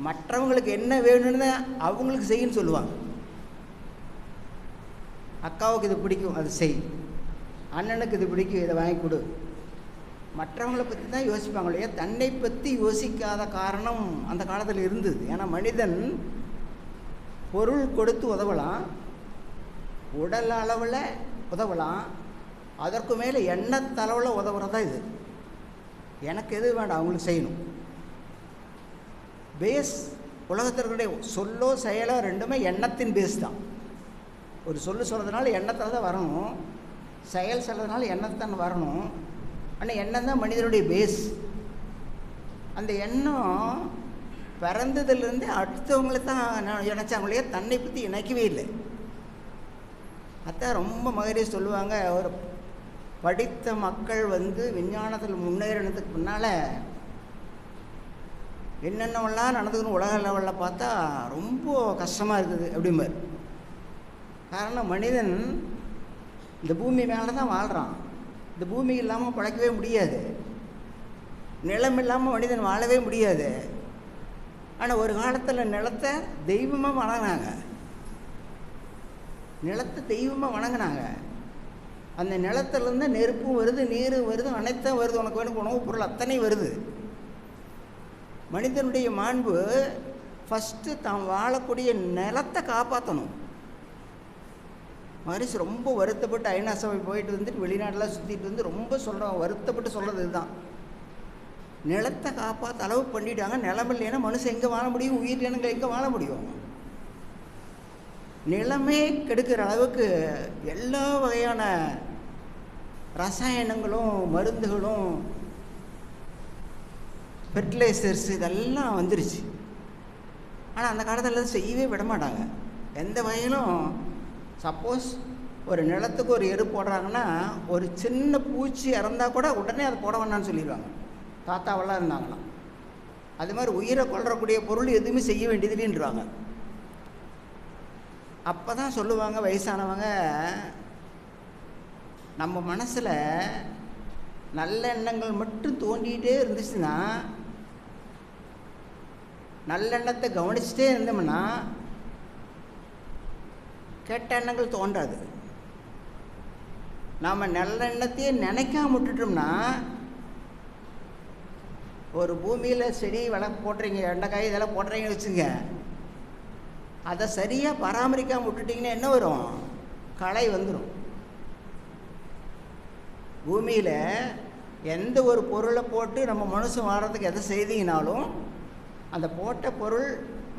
மற்றவங்களுக்கு என்ன வேணும்னு அவங்களுக்கு செய்யுன்னு சொல்லுவாங்க. அக்காவுக்கு இது பிடிக்கும், அது செய். அண்ணனுக்கு இது பிடிக்கும், இதை வாங்கி கொடு. மற்றவங்களை பற்றி தான் யோசிப்பாங்க இல்லையா, தன்னை பற்றி யோசிக்காத காரணம் அந்த காலத்தில் இருந்தது. ஏன்னா மனிதன் பொருள் கொடுத்து உதவலாம், உடல் அளவில் உதவலாம், அதற்கு மேலே எண்ணத்தளவில் உதவுறதா இது. எனக்கு எது வேண்டாம், அவங்களுக்கு செய்யணும். பேஸ் உலகத்திற்குடைய சொல்லோ செயலோ ரெண்டுமே எண்ணத்தின் பேஸ் தான். ஒரு சொல்லு சொல்கிறதுனால எண்ணத்தில் தான் வரணும், செயல் சொல்கிறதுனால எண்ணத்தான் வரணும். ஆனால் எண்ணம் தான் மனிதனுடைய பேஸ். அந்த எண்ணம் பிறந்ததுலேருந்து அடுத்தவங்களை தான் நினச்சாங்களே, தன்னை பற்றி இணைக்கவே இல்லை. அதான் ரொம்ப மகிழ்ச்சி சொல்லுவாங்க, ஒரு படித்த மக்கள் விஞ்ஞானத்தில் முன்னேறினதுக்கு முன்னால் என்னென்னவெல்லாம் நடந்துக்கணும் உலக லெவலில் பார்த்தா ரொம்ப கஷ்டமாக இருக்குது அப்படிம்பார். காரணம், மனிதன் இந்த பூமி மேலே தான் வாழ்கிறான். இந்த பூமி இல்லாமல் பழைக்கவே முடியாது, நிலம் இல்லாமல் மனிதன் வாழவே முடியாது. ஆனால் ஒரு காலத்தில் நிலத்தை தெய்வமாக வணங்கினாங்க, நிலத்தை தெய்வமாக வணங்கினாங்க. அந்த நிலத்திலேருந்து நெருப்பும் வருது, நீரும் வருது, அனைத்தும் வருது, உனக்கு வேணும் உணவுப் பொருள் அத்தனை வருது. மனிதனுடைய மாண்பு ஃபஸ்ட்டு தான் வாழக்கூடிய நிலத்தை காப்பாற்றணும். மகரிஷி ரொம்ப வருத்தப்பட்டு ஐநா சபை போயிட்டு வந்துட்டு வெளிநாட்டெலாம் சுற்றிட்டு ரொம்ப வருத்தப்பட்டு சொல்கிறது இதுதான். நிலத்தை காப்பாற்ற அளவு பண்ணிட்டாங்க. நிலம் இல்லைன்னா மனுஷன் எங்கே வாழ முடியும், உயிரினங்கள் எங்கே வாழ முடியும்? நிலமே கெடுக்கிற அளவுக்கு எல்லா வகையான ரசாயனங்களும் மருந்துகளும் ஃபெர்டிலைசர்ஸ் இதெல்லாம் வந்துருச்சு. ஆனால் அந்த காலத்தில் செய்யவே விட மாட்டாங்க எந்த வகையிலும். சப்போஸ் ஒரு நிலத்துக்கு ஒரு எரு போடுறாங்கன்னா ஒரு சின்ன பூச்சி இறந்தால் கூட உடனே அதை போட வேணான்னு சொல்லிடுவாங்க. தாத்தாவெல்லாம் இருந்தாங்களாம். அது மாதிரி உயிரை கொள்றக்கூடிய பொருள் எதுவுமே செய்ய வேண்டியதுன்றாங்க. அப்போ தான் சொல்லுவாங்க வயசானவங்க, நம்ம மனசில் நல்ல எண்ணங்கள் மட்டும் தோண்டிகிட்டே இருந்துச்சுன்னா, நல்லெண்ணத்தை கவனிச்சுட்டே இருந்தோம்னா கெட்ட எண்ணங்கள் தோன்றாது. நாம் நல்லெண்ணத்தையே நினைக்காம விட்டுட்டோம்னா, ஒரு பூமியில் செடி போடுறீங்க, வெண்டைக்காய் இதெல்லாம் போடுறீங்கன்னு வச்சுங்க, அதை சரியாக பராமரிக்காமல் விட்டுட்டிங்கன்னா என்ன வரும்? களை வந்துடும். பூமியில் எந்த ஒரு பொருளை போட்டு நம்ம மனுஷன் வாடுறதுக்கு எதை செய்தீங்கனாலும் அந்த போட்ட பொருள்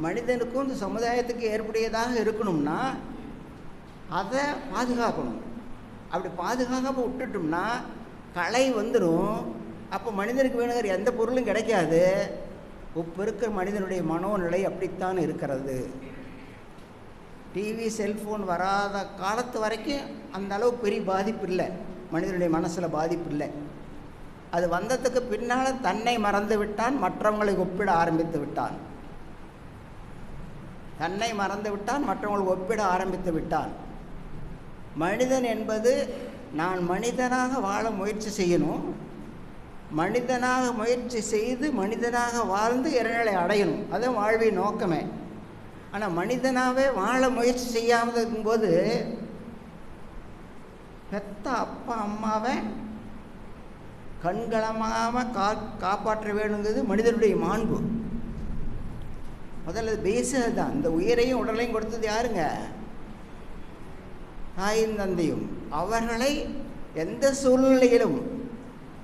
மனிதனுக்கும் இந்த சமுதாயத்துக்கு ஏற்புடையதாக இருக்கணும்னா அதை பாதுகாக்கணும். அப்படி பாதுகாக்காமல் விட்டுட்டோம்னா களை வந்துடும். அப்போ மனிதனுக்கு வேணுங்கிற எந்த பொருளும் கிடைக்காது. இப்போ இருக்கிற மனிதனுடைய மனோநிலை அப்படித்தான் இருக்கிறது. டிவி செல்ஃபோன் வராத காலத்து வரைக்கும் அந்த அளவு பெரிய பாதிப்பு இல்லை, மனிதனுடைய மனசில் பாதிப்பு இல்லை. அது வந்ததுக்கு பின்னால் தன்னை மறந்து விட்டான், மற்றவங்களை ஒப்பிட ஆரம்பித்து விட்டான். தன்னை மறந்து விட்டான், மற்றவங்களை ஒப்பிட ஆரம்பித்து விட்டான். மனிதன் என்பது நான் மனிதனாக வாழ முயற்சி செய்யணும், மனிதனாக முயற்சி செய்து மனிதனாக வாழ்ந்து இறைநிலை அடையணும். அதுதான் வாழ்வின் நோக்கமே. ஆனால் மனிதனாகவே வாழ முயற்சி செய்யாமல் இருக்கும்போது பெத்த அப்பா அம்மாவை கண்களமாமல் காப்பாற்ற வேணுங்கிறது மனிதனுடைய மாண்பு. முதல்ல பேசு தான். இந்த உயிரையும் உடலையும் கொடுத்தது யாருங்க? தாயும் தந்தையும். அவர்களை எந்த சூழ்நிலையிலும்,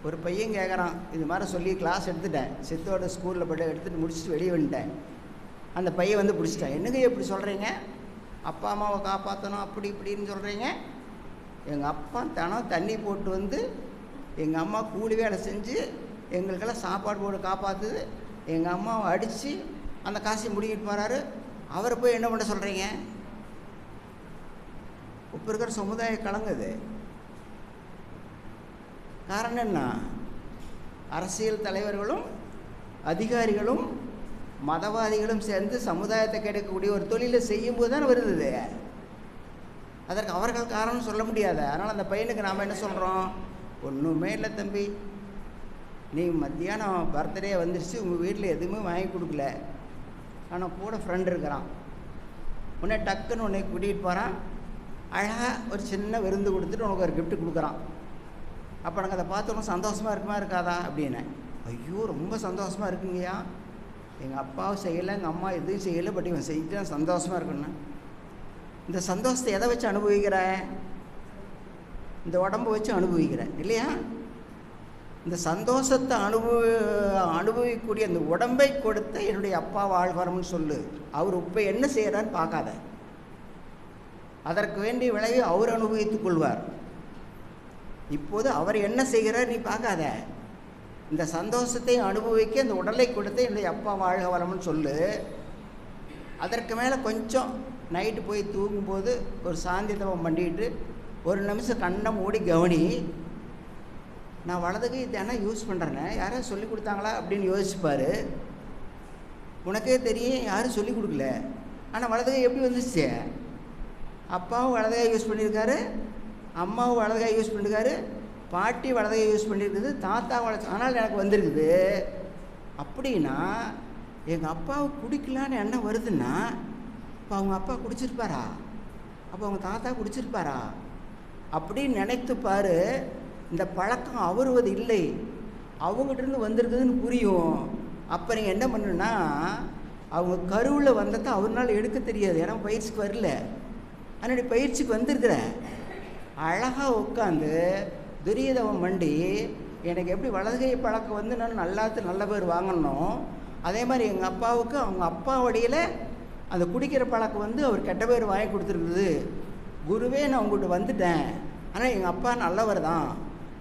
ஒரு பையன் கேட்குறான், இது மாதிரி சொல்லி கிளாஸ் எடுத்துட்டேன், சித்தோட ஸ்கூலில் போய்ட்டு எடுத்துகிட்டு முடிச்சுட்டு வெளியே வந்துட்டேன். அந்த பையன் பிடிச்சிட்டேன். என்னங்க எப்படி சொல்கிறீங்க, அப்பா அம்மாவை காப்பாற்றணும் அப்படி இப்படின்னு சொல்கிறீங்க? எங்கள் அப்பா தினம் தண்ணி போட்டு எங்கள் அம்மா கூலி வேலை செஞ்சு எங்களுக்கெல்லாம் சாப்பாடு போட்டு காப்பாற்றுது, எங்கள் அம்மாவை அடித்து அந்த காசை முடிக்கிட்டு போகிறாரு, அவரை போய் என்ன பண்ண சொல்கிறீங்க? இப்போ இருக்கிற சமுதாயம் கலங்குது. காரணம் என்ன? அரசியல் தலைவர்களும் அதிகாரிகளும் மதவாதிகளும் சேர்ந்து சமுதாயத்தை கிடைக்கக்கூடிய ஒரு தொழிலை செய்யும்போது தான் வருது. அதற்கு அவர்கள் காரணம் சொல்ல முடியாது. அதனால் அந்த பையனுக்கு நாம் என்ன சொல்கிறோம்? ஒன்றுமே இல்லை தம்பி, நீ மத்தியானம் பர்த்டே வந்துருச்சு, உங்கள் வீட்டில் எதுவுமே வாங்கி கொடுக்கல, ஆனால் கூட ஃப்ரெண்ட் இருக்கிறான், உன்னை டக்குன்னு உன்னை கூட்டிகிட்டு போகிறான், அழகாக ஒரு சின்ன விருந்து கொடுத்துட்டு உனக்கு ஒரு கிஃப்ட்டு கொடுக்குறான். அப்போ எனக்கு அதை பார்த்து உனக்கு சந்தோஷமாக இருக்குமா இருக்காதா அப்படின்னு. ஐயோ ரொம்ப சந்தோஷமாக இருக்குங்கய்யா, எங்கள் அப்பாவும் செய்யலை, எங்கள் அம்மா எதுவும் செய்யலை, பட் இவன் செஞ்சுட்டு சந்தோஷமாக இருக்குன்னு. இந்த சந்தோஷத்தை எதை வச்சு அனுபவிக்கிற? இந்த உடம்பை வச்சு அனுபவிக்கிறேன் இல்லையா? இந்த சந்தோஷத்தை அனுபவிக்கக்கூடிய அந்த உடம்பை கொடுத்த என்னுடைய அப்பா வாழ்வாரம்னு சொல்லு. அவர் இப்போ என்ன செய்கிறான்னு பார்க்காத, அதற்கு வேண்டிய விளைவை அவர் அனுபவித்துக் கொள்வார். இப்போது அவர் என்ன செய்கிறார் நீ பார்க்காத, இந்த சந்தோஷத்தை அனுபவிக்க இந்த உடலை கொடுத்த என்னுடைய அப்பா வாழ்க வளம்னு சொல்லு. அதற்கு மேலே கொஞ்சம் நைட்டு போய் தூங்கும்போது ஒரு சாந்தி தவம் பண்ணிட்டு ஒரு நிமிஷம் கண்ணை மூடி கவனி. நான் வலதுகை தினம் யூஸ் பண்ணுறேன்னு யாராவது சொல்லி கொடுத்தாங்களா அப்படின்னு யோசிச்சுப்பார். உனக்கே தெரியும் யாரும் சொல்லி கொடுக்கல, ஆனால் வலதுகை எப்படி வந்துச்சு? அப்பாவும் வலதுகை யூஸ் பண்ணியிருக்காரு, அம்மாவும் வலதுகை யூஸ் பண்ணியிருக்காரு, பாட்டி வலதுகை யூஸ் பண்ணியிருக்குது, தாத்தா ஆனால் எனக்கு வந்திருக்குது. அப்படின்னா எங்கள் அப்பாவை குடிக்கலான்னு என்ன வருதுன்னா, இப்போ அவங்க அப்பா குடிச்சிருப்பாரா, அப்போ அவங்க தாத்தா குடிச்சிருப்பாரா அப்படின்னு நினைத்துப்பார். இந்த பழக்கம் அவருவது இல்லை, அவங்ககிட்டருந்து வந்திருக்குதுன்னு புரியும். அப்போ நீங்கள் என்ன பண்ணுன்னா, அவங்க கருவில் வந்ததை அவரால் எடுக்க தெரியாது, ஏன்னா பயிற்சிக்கு வரல. அதனுடைய பயிற்சிக்கு வந்திருக்கிற அழகாக உட்காந்து துரியதவம் மண்டி எனக்கு எப்படி வலதுகை பழக்கம் வந்து நான் நல்ல பேர் வாங்கணும், அதே மாதிரி எங்கள் அப்பாவுக்கு அவங்க அப்பா வழியில் அந்த குடிக்கிற பழக்கம் வந்து அவர் கெட்ட பேர் வாங்கி கொடுத்துருக்குது. குருவே நான் உங்கள்கிட்ட வந்துட்டேன், ஆனால் எங்கள் அப்பா நல்லவர் தான்,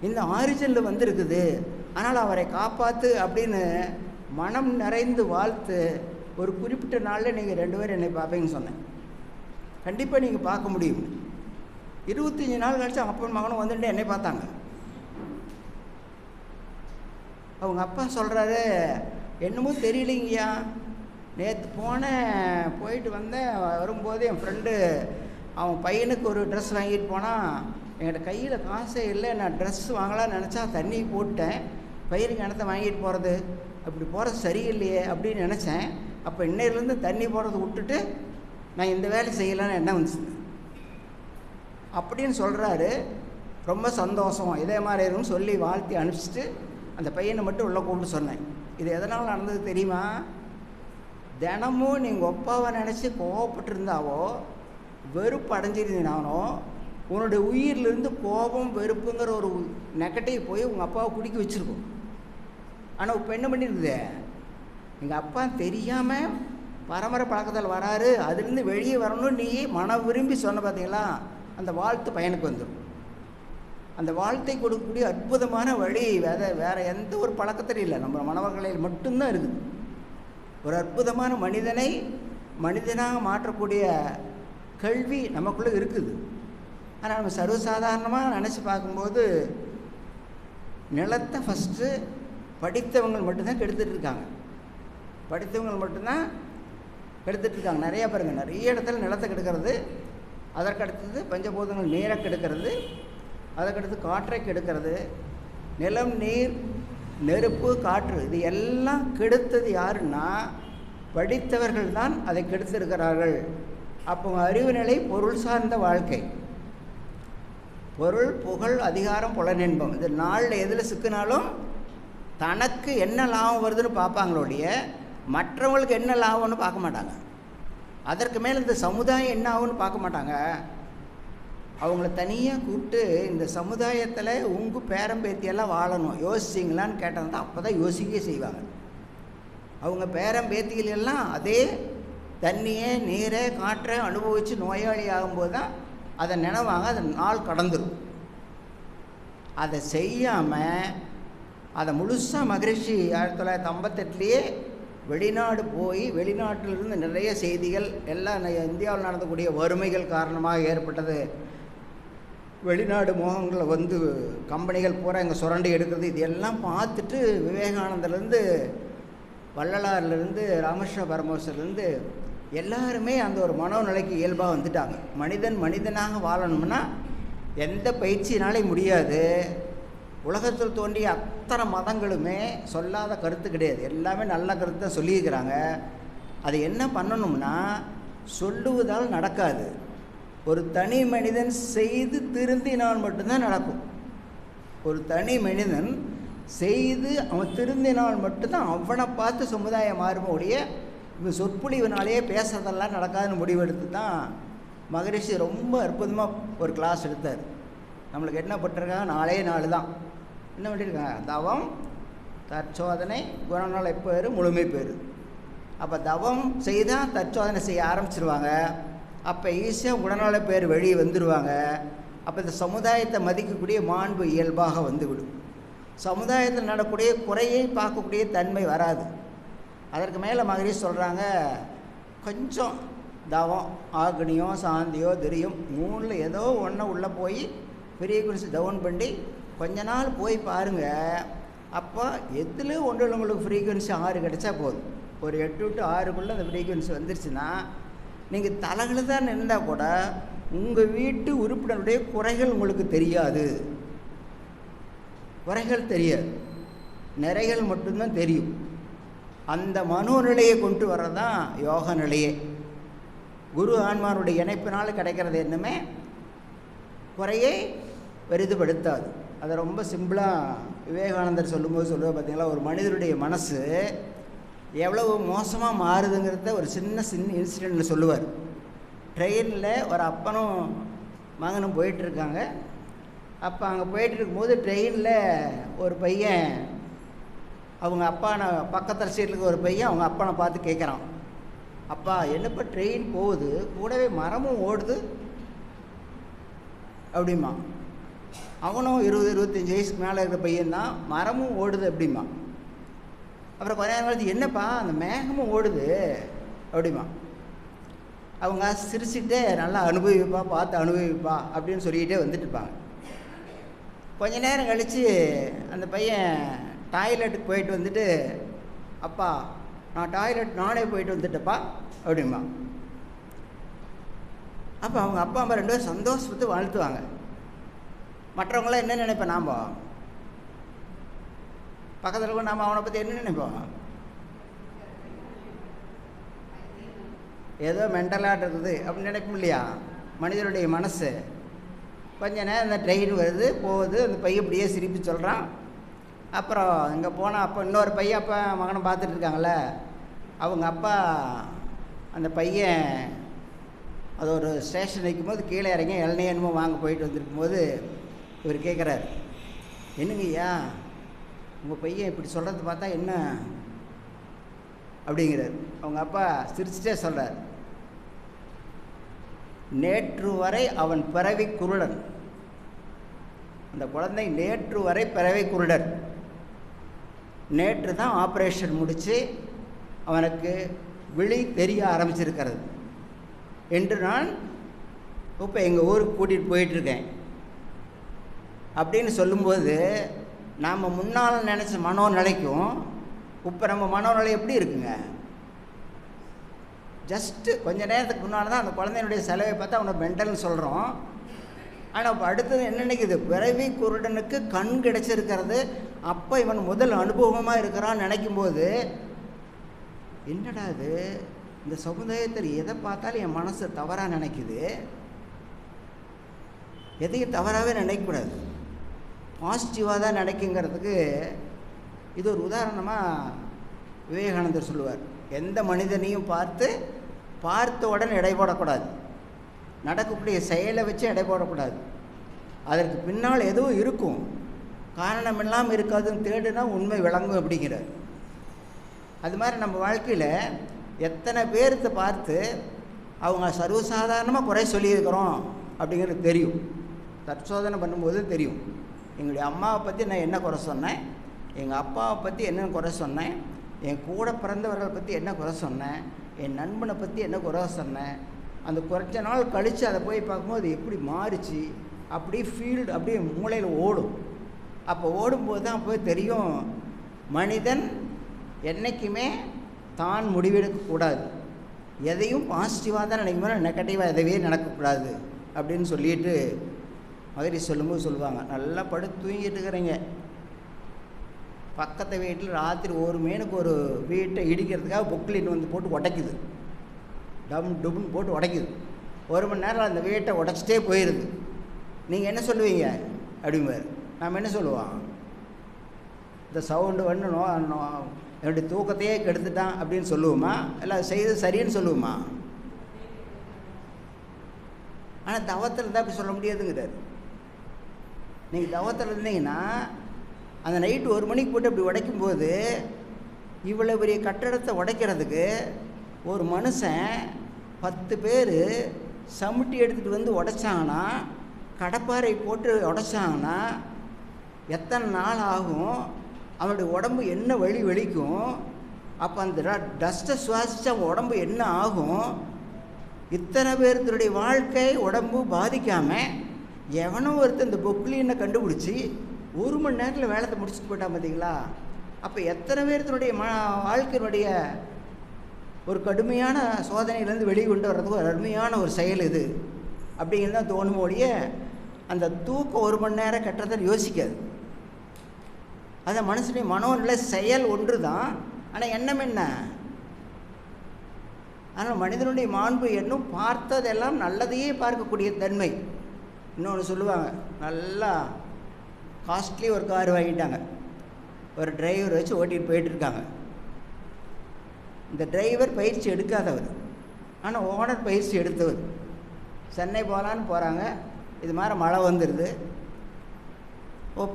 இந்த ஆரிஜினில் வந்துருக்குது, ஆனால் அவரை காப்பாற்று அப்படின்னு மனம் நிறைந்து வாழ்த்து. ஒரு குறிப்பிட்ட நாளில் நீங்கள் 2 பேரும் என்னை பார்ப்பீங்கன்னு சொன்னேன். கண்டிப்பாக நீங்கள் பார்க்க முடியும். 25 நாள் கழிச்சு அப்பன் மகனும் வந்துட்டு என்னை பார்த்தாங்க. அவங்க அப்பா சொல்கிறாரு, என்னமோ தெரியலைங்கய்யா, நேற்று போயிட்டு வந்தேன், வரும்போது என் ஃப்ரெண்டு அவன் பையனுக்கு ஒரு ட்ரெஸ் வாங்கிட்டு போனான், என்கிட்ட கையில் காசே இல்லை, நான் ட்ரெஸ் வாங்கலாம்னு நினச்சா தண்ணி போட்டேன், பையனுக்கு இடத்த வாங்கிட்டு போகிறது, அப்படி போகிறது சரியில்லையே அப்படின்னு நினச்சேன். அப்போ இன்னையிலேருந்து தண்ணி போடுறதை விட்டுட்டு நான் இந்த வேலை செய்யலான்னு என்ன வந்துச்சு அப்படின்னு சொல்கிறாரு. ரொம்ப சந்தோஷம், இதே மாதிரி இருக்குன்னு சொல்லி வாழ்த்தி அனுப்பிச்சிட்டு அந்த பையனை மட்டும் உள்ளே கூப்பிட்டு சொன்னேன். இது எதனால் நடந்தது தெரியுமா? தினமும் நீங்கள் அப்பாவை நினச்சி கோவப்பட்டிருந்தாவோ வெறுப்பு அடைஞ்சிருந்தீனானோ உன்னுடைய உயிரிலிருந்து கோபம் வெறுப்புங்கிற ஒரு நெகட்டிவ் போய் உங்கள் அப்பாவை குடிக்க வச்சுருக்கும். ஆனால் இப்போ என்ன பண்ணியிருக்குது, எங்கள் அப்பா தெரியாமல் பரம்பரை பழக்கத்தில் வராரு, அதுலேருந்து வெளியே வரணும்னு நீ மன விரும்பி சொன்ன பார்த்தீங்களா, அந்த வாழ்த்து பையனுக்கு வந்துடும். அந்த வாழ்த்தை கொடுக்கக்கூடிய அற்புதமான வழி வேறு எந்த ஒரு பழக்கத்திலும் இல்லை, நம்ம மனவர்களில் மட்டும்தான் இருக்குது. ஒரு அற்புதமான மனிதனை மனிதனாக மாற்றக்கூடிய கல்வி நமக்குள்ளே இருக்குது. ஆனால் நம்ம சர்வசாதாரணமாக நினச்சி பார்க்கும்போது நிலத்தை ஃபஸ்ட்டு படித்தவங்க மட்டும்தான் கெடுத்துட்ருக்காங்க, படித்தவங்க மட்டும்தான் கெடுத்துட்ருக்காங்க. நிறையா பாருங்க, நிறைய இடத்துல நிலத்தை கெடுக்கிறது, அதற்கடுத்தது பஞ்சபூதங்கள் நீரை கெடுக்கிறது, அதற்கடுத்து காற்றை கெடுக்கிறது. நிலம், நீர், நெருப்பு, காற்று இது எல்லாம் கெடுத்தது யாருன்னா படித்தவர்கள் தான் அதை கெடுத்திருக்கிறார்கள். அப்போ அறிவு நிலை பொருள் சார்ந்த வாழ்க்கை, பொருள், புகழ், அதிகாரம், புலனின்பம், இது நாளில் எதில் சிக்கினாலும் தனக்கு என்ன லாபம் வருதுன்னு பார்ப்பாங்களோடைய மற்றவங்களுக்கு என்ன லாபம்னு பார்க்க மாட்டாங்க. அதற்கு மேலே இந்த சமுதாயம் என்ன ஆகும்னு பார்க்க மாட்டாங்க. அவங்கள தனியாக கூப்பிட்டு இந்த சமுதாயத்தில் உங்கள் பேரம்பேத்தியெல்லாம் வாழணும் யோசிச்சிங்களான்னு கேட்டால் அப்போ தான் யோசிக்கவே செய்வாங்க. அவங்க பேரம்பேத்திகள் எல்லாம் அதே தண்ணியை, நீரை, காற்றை அனுபவித்து நோயாளி ஆகும்போது தான் அதை நினைவாங்க. அது நாள் கடந்துடும். அதை செய்யாமல் அதை முழுசாக மகரிஷி 1958 வெளிநாடு போய் வெளிநாட்டிலிருந்து நிறைய செய்திகள் எல்லாம் இந்தியாவில் நடந்தக்கூடிய வறுமைகள் காரணமாக ஏற்பட்டது, வெளிநாடு மோகங்களில் வந்து கம்பெனிகள் பூரா இங்கே சுரண்டி எடுக்கிறது, இது எல்லாம் பார்த்துட்டு விவேகானந்தர்லேருந்து வள்ளலார்லேருந்து ராமகிருஷ்ண பரமஹம்சர்லேருந்து எல்லாருமே அந்த ஒரு மனோநிலைக்கு இயல்பாக வந்துட்டாங்க. மனிதன் மனிதனாக வாழணும்னா எந்த பயிற்சினாலே முடியாது. உலகத்தில் தோன்றிய அத்தனை மதங்களுமே சொல்லாத கருத்து கிடையாது, எல்லாமே நல்ல கருத்து தான் சொல்லியிருக்கிறாங்க. அது என்ன பண்ணணும்னா சொல்லுவதால் நடக்காது, ஒரு தனி மனிதன் செய்து திருந்தினால் மட்டும்தான் நடக்கும். ஒரு தனி மனிதன் செய்து அவன் திருந்தினால் மட்டும்தான் அவனை பார்த்து சமுதாயம் மாறும்போடைய இவன் சொற்பொழிவினாலேயே பேசுறதெல்லாம் நடக்காதுன்னு முடிவெடுத்து தான் மகரிஷி ரொம்ப அற்புதமாக ஒரு கிளாஸ் எடுத்தார். நம்மளுக்கு என்ன பட்டிருக்காங்க? 4 நாள் தான். என்ன பண்ணியிருக்காங்க? தவம், தற்சோதனை, குணநல பேர், முழுமை பேர். அப்போ தவம் செய்தால் தற்சோதனை செய்ய ஆரம்பிச்சிருவாங்க. அப்போ ஈஸியாக குணநல பேர் வெளியே வந்துடுவாங்க. அப்போ இந்த சமுதாயத்தை மதிக்கக்கூடிய மாண்பு இயல்பாக வந்துவிடும். சமுதாயத்தில் நடக்கூடிய குறையை பார்க்கக்கூடிய தன்மை வராது. அதற்கு மேலே மகரிஷி சொல்கிறாங்க, கொஞ்சம் தவம், ஆக்னியோ சாந்தியோ திரியம் 3ல் ஏதோ ஒன்று உள்ளே போய் ஃப்ரீக்வன்சி டவுன் பண்ணி கொஞ்ச நாள் போய் பாருங்கள். அப்போ எதில் ஒன்றில் உங்களுக்கு ஃப்ரீக்வன்சி 6 கிடச்சா போதும். ஒரு 8 to 6க்குள்ளே அந்த ஃப்ரீக்வன்சி வந்துருச்சுன்னா நீங்கள் தலைகள் தான் இருந்தால் கூட உங்கள் வீட்டு உறுப்பினருடைய குறைகள் உங்களுக்கு தெரியாது. குறைகள் தெரியாது, நிறைகள் மட்டும்தான் தெரியும். அந்த மனோநிலையை கொண்டு வர்றதான் யோக நிலையே. குரு ஆன்மானுடைய இணைப்பினால் கிடைக்கிறது என்னமே குறையை பெரிதுபடுத்தாது. அதை ரொம்ப சிம்பிளாக விவேகானந்தர் சொல்லும்போது சொல்லுவது பார்த்தீங்களா, ஒரு மனிதனுடைய மனசு எவ்வளவு மோசமாக மாறுதுங்கிறத ஒரு சின்ன இன்சிடெண்ட்டில் சொல்லுவார். ட்ரெயினில் ஒரு அப்பனும் மகனும் போயிட்டுருக்காங்க. அப்போ அங்கே போயிட்டு இருக்கும்போது ட்ரெயினில் ஒரு பையன் அவங்க அப்பானை பக்கத்தில் சீட்டுக்கு ஒரு பையன் அவங்க அப்பனை பார்த்து கேட்குறான், அப்பா என்னப்பா ட்ரெயின் போகுது, கூடவே மரமும் ஓடுது அப்படிமா. அவனும் 20-25 வயசுக்கு மேலே இருக்கிற பையன்தான், மரமும் ஓடுது அப்படிமா. அப்புறம் கொஞ்ச நேரம் கழிச்சு, என்னப்பா அந்த மேகமும் ஓடுது அப்படிமா. அவங்க சிரிச்சுட்டே நல்லா அனுபவிப்பா, பார்த்து அனுபவிப்பா அப்படின்னு சொல்லிக்கிட்டே வந்துட்டுருப்பாங்க. கொஞ்ச நேரம் கழித்து அந்த பையன் டாய்லெட்டுக்கு போயிட்டு வந்துட்டு, அப்பா நான் டாய்லெட் நானே போயிட்டு வந்துட்டப்பா அப்படிமா. அப்போ அவங்க அப்பா அம்மா 2 பேரும் சந்தோஷப்பட்டு வாழ்த்துவாங்க. மற்றவங்களாம் என்ன நினைப்பேன்? நாம் பக்கத்தில் கூட நாம் அவனை பற்றி என்ன நினைப்போம்? ஏதோ மென்டலாக இருக்குது அப்படின்னு நினைப்போம் இல்லையா? மனிதனுடைய மனசு. கொஞ்ச நேரம் அந்த ட்ரெயின் வருது போகுது, அந்த பையன் இப்படியே சிரிப்பு சொல்கிறான். அப்புறம் இங்கே போனால் அப்போ இன்னொரு பையன் அப்போ மகனை பார்த்துட்டு இருக்காங்கள, அவங்க அப்பா அந்த பையன் அது ஒரு ஸ்டேஷன் வைக்கும்போது கீழே இறங்கி இளநீயனமோ வாங்க போயிட்டு வந்திருக்கும்போது இவர் கேட்குறாரு, என்னங்கய்யா உங்கள் பையன் இப்படி சொல்கிறது பார்த்தா என்ன அப்படிங்கிறார். அவங்க அப்பா சிரிச்சுட்டே சொல்கிறார், நேற்று வரை அவன் பிறவி குருடன். அந்த குழந்தை நேற்று வரை பிறவி குருடன். நேற்று தான் ஆப்ரேஷன் முடித்து அவனுக்கு விழி தெரிய ஆரம்பிச்சிருக்கிறது என்று நான் இப்போ எங்கள் ஊருக்கு கூட்டிகிட்டு போயிட்டுருக்கேன் அப்படின்னு சொல்லும்போது, நாம் முன்னால் நினச்ச மனோநிலைக்கும் இப்போ நம்ம மனோநிலை எப்படி இருக்குங்க? ஜஸ்ட்டு கொஞ்சம் நேரத்துக்கு முன்னால் தான் அந்த குழந்தையினுடைய செலவை பார்த்தா அவனை மென்டல்னு சொல்கிறோம். ஆனால் இப்போ அடுத்தது என்ன நினைக்குது? பிறவி குருடனுக்கு கண் கிடைச்சிருக்கிறது. அப்போ இவன் முதல் அனுபவமாக இருக்கிறான்னு நினைக்கும்போது, என்னடா இது, இந்த சமுதாயத்தில் எதை பார்த்தாலும் என் மனசு தவறாக நினைக்குது. எதையும் தவறாகவே நினைக்கக்கூடாது, பாசிட்டிவாக தான் நினைக்குங்கிறதுக்கு இது ஒரு உதாரணமாக விவேகானந்தர் சொல்லுவார். எந்த மனிதனையும் பார்த்த உடனே எடை போடக்கூடாது, நடக்கக்கூடிய செயலை வச்சு எடை போடக்கூடாது. அதற்கு பின்னால் எதுவும் இருக்கும், காரணம் இல்லாமல் இருக்காதுன்னு தேடுனா உண்மை விளங்கும் அப்படிங்கிறார். அது மாதிரி நம்ம வாழ்க்கையில் எத்தனை பேர்த்த பார்த்து அவங்க சர்வசாதாரணமாக குறை சொல்லியிருக்கிறோம் அப்படிங்கிறது தெரியும். தற்சோதனை பண்ணும்போது தெரியும். எங்களுடைய அம்மாவை பற்றி நான் என்ன குறை சொன்னேன், எங்கள் அப்பாவை பற்றி என்ன குறை சொன்னேன், என் கூட பிறந்தவர்களை பற்றி என்ன குறை சொன்னேன், என் நண்பனை பற்றி என்ன குறை சொன்னேன். அந்த குறைச்ச நாள் கழித்து அதை போய் பார்க்கும்போது எப்படி மாறிச்சு, அப்படியே ஃபீல்டு அப்படியே மூளையில் ஓடும். அப்போ ஓடும்போது தான் போய் தெரியும், மனிதன் என்றைக்குமே தான் முடிவெடுக்கக்கூடாது, எதையும் பாசிட்டிவாக தான் நினைக்கணும், நெகட்டிவாக எதவே நடக்கக்கூடாது அப்படின்னு சொல்லிட்டு மகரிஷி சொல்லும்போது சொல்லுவாங்க, நல்லா படுத்து தூங்கிட்டு இருக்கிறீங்க, பக்கத்து வீட்டில் ராத்திரி 1 மணிக்கு ஒரு வீட்டை இடிக்கிறதுக்காக பொக்லின் வந்து போட்டு உடைக்குது, டம் டும்னு போட்டு உடைக்குது. 1 மணி நேரம் அந்த வீட்டை உடைச்சிட்டே போயிடுது. நீங்கள் என்ன சொல்லுவீங்க அப்படிம்பாரு. நாம் என்ன சொல்லுவோம், இந்த சவுண்டு வந்து என்னுடைய தூக்கத்தையே கெடுத்துட்டான் அப்படின்னு சொல்லுவோமா, இல்லை செய்து சரின்னு சொல்லுவோமா? ஆனால் தவத்தில் தான் அப்படி சொல்ல முடியாதுங்கிறார். நீங்கள் தவத்தில் இருந்தீங்கன்னா அந்த நைட்டு 1 மணிக்கு போட்டு அப்படி உடைக்கும்போது இவ்வளோ பெரிய கட்டடத்தை உடைக்கிறதுக்கு ஒரு மனுஷன் 10 பேர் சமுட்டி எடுத்துகிட்டு வந்து உடைச்சாங்கன்னா, கடப்பாறை போட்டு உடைச்சாங்கன்னா எத்தனை நாள் ஆகும்? அவனுடைய உடம்பு என்ன வெளிக்கும்? அப்போ அந்த டஸ்ட்டை சுவாசித்து அவன் உடம்பு என்ன ஆகும்? இத்தனை பேருடைய வாழ்க்கை உடம்பு பாதிக்காமல் எவனோ ஒருத்தர் இந்த பொக்லீனை கண்டுபிடிச்சி 1 மணி நேரத்தில் வேலையை முடிச்சுட்டு போயிட்டான் பார்த்தீங்களா? அப்போ எத்தனை பேருடைய வாழ்க்கையினுடைய ஒரு கடுமையான சோதனையிலேருந்து வெளியே கொண்டு வர்றதுக்கு ஒரு அருமையான ஒரு செயல் இது அப்படிங்கிறது தான் தோணும் ஒழிய அந்த தூக்கம் 1 மணி நேரம் கட்டுறதை யோசிக்காது. அதை மனுஷனுடைய மனோநிலை செயல் ஒன்று தான், ஆனால் எண்ணம் என்ன? ஆனால் மனிதனுடைய மாண்பு என்னும் பார்த்ததெல்லாம் நல்லதையே பார்க்கக்கூடிய தன்மை. இன்னொன்று சொல்லுவாங்க, நல்லா காஸ்ட்லி ஒரு கார் வாங்கிட்டாங்க, ஒரு டிரைவர் வச்சு ஓட்டிகிட்டு போயிட்டுருக்காங்க. இந்த டிரைவர் பயிற்சி எடுக்காதவர், ஆனால் ஓனர் பயிற்சி எடுத்தவர். சென்னை போகலான்னு போகிறாங்க, இது மாதிரி மழை வந்துடுது.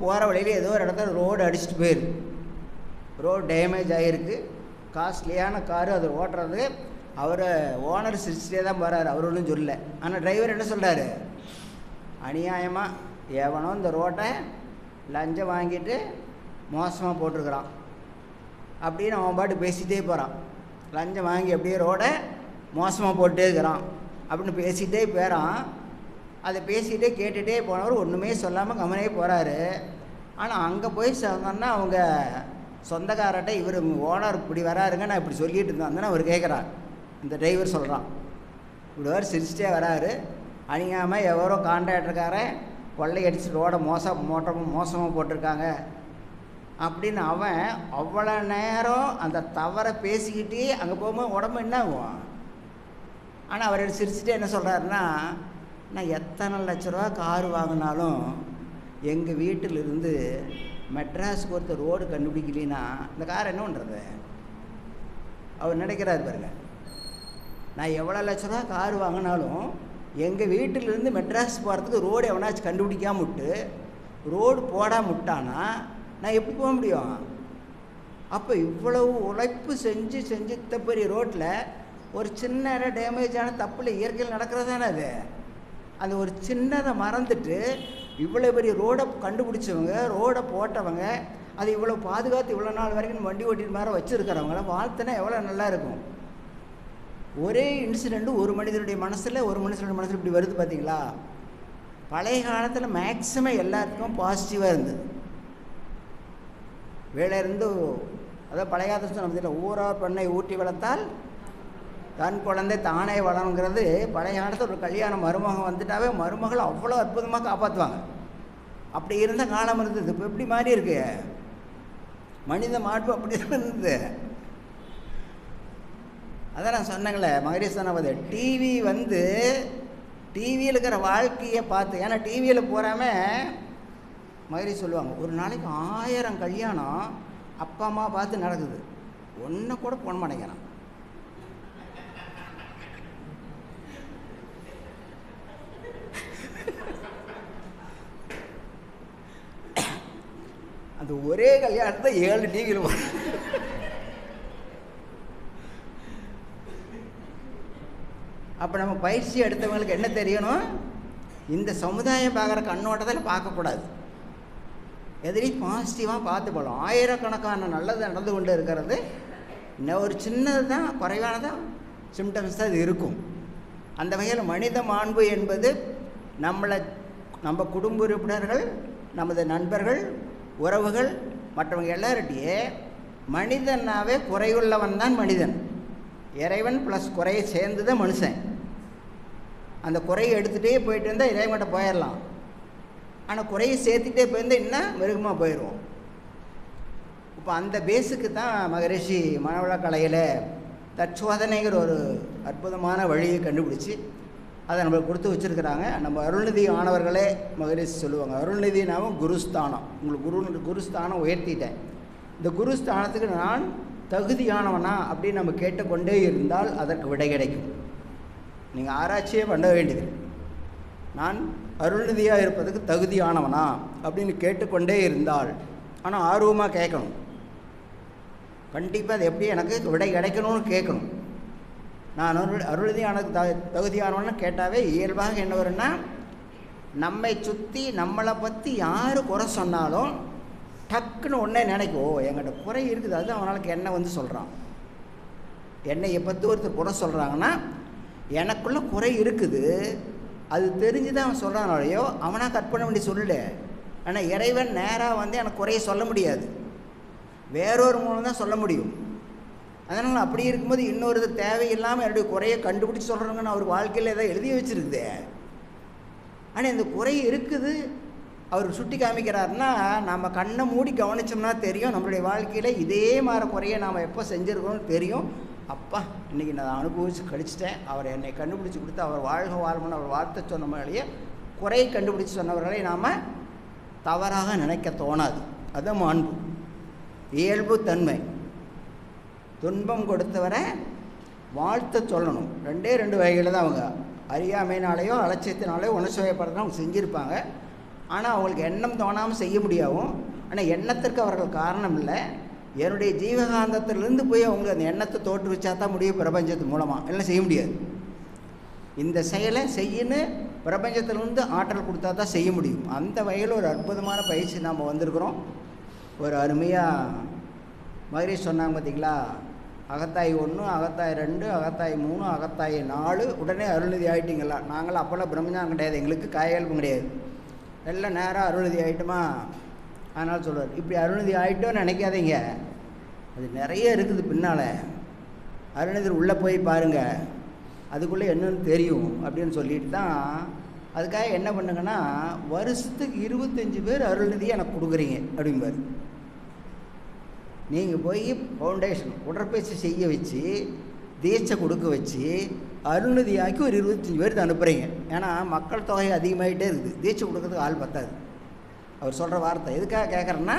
போகிற வழியில் ஏதோ ஒரு இடத்துல ரோடு அடிச்சுட்டு போயிடுது, ரோடு டேமேஜ் ஆகிருக்கு. காஸ்ட்லியான காரு, அது ஓட்டுறது அவர் ஓனர் சிரிச்சிட்டே தான் போகிறாரு, அவர் ஒன்றும் சொல்லலை. ஆனால் டிரைவர் என்ன சொல்கிறாரு? அநியாயமாக எவனோ இந்த ரோட்டை லஞ்சம் வாங்கிட்டு மோசமாக போட்டிருக்கிறான் அப்படின்னு அவன் பாட்டு பேசிகிட்டே போகிறான். லஞ்சம் வாங்கி அப்படியே ரோடை மோசமாக போட்டே இருக்கிறான் அப்படின்னு பேசிகிட்டே போகிறான். அதை பேசிகிட்டே கேட்டுகிட்டே போனவர் ஒன்றுமே சொல்லாமல் கவனே போகிறாரு. ஆனால் அங்கே போய் சொன்னோன்னா அவங்க சொந்தக்காரர்கிட்ட இவர் ஓனர் இப்படி வராருங்க, நான் இப்படி சொல்லிகிட்டு இருந்தேன் அவர் கேட்குறான். இந்த டிரைவர் சொல்கிறான், இப்படி வர சிரிச்சிட்டே வராரு, அணியாமல் எவரோ கான்ட்ராக்டருக்காரன் கொள்ளையடிச்சு ரோடை மோசமாக போட்டிருக்காங்க அப்படின்னு அவன் அவ்வளோ நேரம் அந்த தவறை பேசிக்கிட்டே அங்கே போகும்போது உடம்பு என்ன ஆகும்? ஆனால் அவர் சிரிச்சுட்டே என்ன சொல்கிறாருன்னா, நான் எத்தனை லட்ச ரூபா கார் வாங்கினாலும் எங்கள் வீட்டிலிருந்து மெட்ராஸுக்கு ஒருத்தர் ரோடு கண்டுபிடிக்கலின்னா இந்த கார் என்ன பண்ணுறது? அவர் நினைக்கிறார் பாருங்க, நான் எவ்வளோ லட்ச ரூபா கார் வாங்கினாலும் எங்கள் வீட்டிலிருந்து மெட்ராஸ் போகிறதுக்கு ரோடு எவனாச்சும் கண்டுபிடிக்காம விட்டு ரோடு போடாம விட்டானா நான் எப்படி போக முடியும்? அப்போ இவ்வளவு உழைப்பு செஞ்சு பெரிய ரோட்டில் ஒரு சின்ன டேமேஜான தப்பில் இயற்கையில் நடக்கிறது தானே அது. அந்த ஒரு சின்னதை மறந்துட்டு இவ்வளோ பெரிய ரோடை கண்டுபிடிச்சவங்க, ரோடை போட்டவங்க, அது இவ்வளோ பாதுகாத்து இவ்வளோ நாள் வரைக்கும் வண்டி ஓட்டிட்டு மாதிரி வச்சுருக்கிறவங்கள வாழ்த்துனா எவ்வளோ நல்லா இருக்கும். ஒரே இன்சிடெண்ட்டு ஒரு மனிதனுடைய மனசில் இப்படி வருது பார்த்தீங்களா? பழைய காலத்தில் மேக்ஸிமம் எல்லாத்துக்கும் பாசிட்டிவாக இருந்தது. வேலை இருந்து அதாவது பழைய காலத்தில் சொன்ன ஊரா பெண்ணை ஊட்டி வளர்த்தால் தன் குழந்தை தானே வளருங்கிறது பழைய காலத்தில் ஒரு கல்யாண மருமகன் வந்துட்டாவே மருமகள் அவ்வளோ அற்புதமாக காப்பாற்றுவாங்க. அப்படி இருந்த காலம் இருந்தது. இப்போ எப்படி மாறி இருக்கு? மனித மாண்பு அப்படி இருந்தது. அதான் நான் சொன்னேங்களே மகரிசனாவது, டிவி டிவியில் இருக்கிற வாழ்க்கையை பார்த்து, ஏன்னா டிவியில் போகாம மகரி சொல்லுவாங்க, ஒரு நாளைக்கு 1000 கல்யாணம் அப்பா அம்மா பார்த்து நடக்குது, ஒன்று கூட போன மாட்டேங்கிறான். அந்த ஒரே கல்யாணத்தை 7 டிவியில் போகிறேன். அப்போ நம்ம பயிற்சி எடுத்தவங்களுக்கு என்ன தெரியணும்? இந்த சமுதாயம் பார்க்குற கண்ணோட்டத்தில் பார்க்கக்கூடாது, எதிரையும் பாசிட்டிவாக பார்த்து போகலாம். ஆயிரக்கணக்கான நல்லது நடந்து கொண்டு இருக்கிறது, இன்னும் ஒரு சின்னது தான் குறைவானதான் சிம்டம்ஸ் தான் இது இருக்கும். அந்த வகையில் மனித மாண்பு என்பது நம்ம குடும்ப உறுப்பினர்கள், நமது நண்பர்கள், உறவுகள், மற்றவங்க எல்லார்கிட்டையே மனிதனாவே குறையுள்ளவன் தான் மனிதன். இறைவன் ப்ளஸ் குறையை சேர்ந்து தான் மனுஷன். அந்த குறையை எடுத்துகிட்டே போயிட்டு இருந்தால் இறைவன்கிட்ட போயிடலாம். ஆனால் குறையை சேர்த்துட்டே போயிருந்தால் இன்னும் மிருகமாக போயிடுவோம். இப்போ அந்த பேஸுக்கு தான் மகரிஷி மனவள கலையில் தற்சோதனைங்கிற ஒரு அற்புதமான வழியை கண்டுபிடிச்சி அதை நம்மளுக்கு கொடுத்து வச்சுருக்கிறாங்க. நம்ம அருள்நிதி ஆனவர்களே மகரிஷி சொல்லுவாங்க, அருள்நிதினாவும் குருஸ்தானம். உங்களுக்கு குருஸ்தானம் உயர்த்திட்டேன், இந்த குருஸ்தானத்துக்கு நான் தகுதியானவனா அப்படின்னு நம்ம கேட்டுக்கொண்டே இருந்தால் அதற்கு விடை கிடைக்கும். நீங்கள் ஆராய்ச்சியே பண்ண வேண்டியது. நான் அருள்நிதியாக இருப்பதுக்கு தகுதியானவனா அப்படின்னு கேட்டுக்கொண்டே இருந்தால், ஆனால் ஆர்வமாக கேட்கணும். கண்டிப்பாக அது எப்படி எனக்கு விடை கிடைக்கணும்னு கேட்கணும். நான் அருள்நிதியானதுக்கு தகுதியானவன்னு கேட்டாவே இயல்பாக என்ன வரும்னா, நம்மை சுற்றி நம்மளை பற்றி யார் குறை சொன்னாலும் டக்குன்னு உடனே நினைக்கும், ஓ என்கிட்ட குறை இருக்குது, அது அவனாலுக்கு என்ன வந்து சொல்கிறான். என்னை பற்றி ஒருத்தர் குறை சொல்கிறாங்கன்னா எனக்குள்ளே குறை இருக்குது, அது தெரிஞ்சு தான் அவன் சொல்கிறானாலையோ அவனாக கட் பண்ண வேண்டிய சொல்லல. ஆனால் இறைவன் நேராக வந்து எனக்கு குறைய சொல்ல முடியாது, வேறொரு மூலம் தான் சொல்ல முடியும். அதனால் அப்படி இருக்கும்போது இன்னொரு தேவையில்லாமல் என்னுடைய குறையை கண்டுபிடிச்சி சொல்கிறாங்கன்னு அவர் வாழ்க்கையில் ஏதோ எழுதி வச்சுருக்குது. ஆனால் இந்த குறை இருக்குது அவர் சுட்டி காமிக்கிறாருன்னா நம்ம கண்ணை மூடி கவனித்தோம்னா தெரியும், நம்மளுடைய வாழ்க்கையில் இதே மாதிரி குறையை நாம் எப்போ செஞ்சுருக்கோம்னு தெரியும். அப்பா இன்றைக்கி நான் அனுபவித்து கழிச்சிட்டேன், அவர் என்னை கண்டுபிடிச்சி கொடுத்து அவர் வாழ்க வாழ்மன்னு அவர் வார்த்தை சொன்ன மாதிரியே குறையை கண்டுபிடிச்சி சொன்னவர்களை நாம் தவறாக நினைக்க தோணாது. அதுதான் அன்பு, இயல்பு தன்மை. துன்பம் கொடுத்தவரை வாழ்த்த சொல்லணும். ரெண்டு வகையில் தான் அவங்க அறியாமையினாலேயோ அலட்சியத்தினாலேயோ உணர்ச்சிவயப்படுறதுனா அவங்க செஞ்சுருப்பாங்க. ஆனால் அவங்களுக்கு எண்ணம் தோணாமல் செய்ய முடியாவும். ஆனால் எண்ணத்திற்கு அவர்கள் காரணம் இல்லை, என்னுடைய ஜீவகாந்தத்திலிருந்து போய் அவங்க அந்த எண்ணத்தை தோற்றுவிச்சா தான் முடியும் பிரபஞ்சத்து மூலமாக, எல்லாம் செய்ய முடியாது. இந்த செயலை செய்யன்னு பிரபஞ்சத்திலிருந்து ஆற்றல் கொடுத்தா தான் செய்ய முடியும். அந்த வகையில் ஒரு அற்புதமான பயிற்சி நாம் வந்திருக்கிறோம். ஒரு அருமையாக மாதிரி சொன்னாங்க பார்த்தீங்களா, அகத்தாய் 1, அகத்தாய் 2, அகத்தாய் 3, அகத்தாய் 4, உடனே அருள்நிதி ஆகிட்டிங்களா. நாங்களாம் அப்போல்லாம் பிரம்மஞானம் கிடையாது, எங்களுக்கு காயல்பம் கிடையாது, எல்லாம் நேராக அருள்நிதி ஆகிட்டோமா. அதனால் சொல்கிறார், இப்படி அருள்நிதி ஆகிட்டோன்னு நினைக்காதீங்க, அது நிறைய இருக்குது பின்னால். அருள்நிதி உள்ளே போய் பாருங்கள், அதுக்குள்ளே என்னன்னு தெரியும் அப்படின்னு சொல்லிட்டு தான். அதுக்காக என்ன பண்ணுங்கன்னா, வருஷத்துக்கு 25 பேர் அருள்நிதியை எனக்கு கொடுக்குறீங்க அப்படிம்பாரு. நீங்கள் போய் ஃபவுண்டேஷன் உடற்பயிற்சி செய்ய வச்சு தீட்சை கொடுக்க வச்சு அருள்நிதியாக்கி ஒரு 25 பேருக்கு அனுப்புகிறீங்க. ஏன்னா மக்கள் தொகை அதிகமாகிட்டே இருக்குது, தீட்சை கொடுக்கறதுக்கு ஆள் பத்தாது. அவர் சொல்கிற வார்த்தை எதுக்காக கேட்குறேன்னா,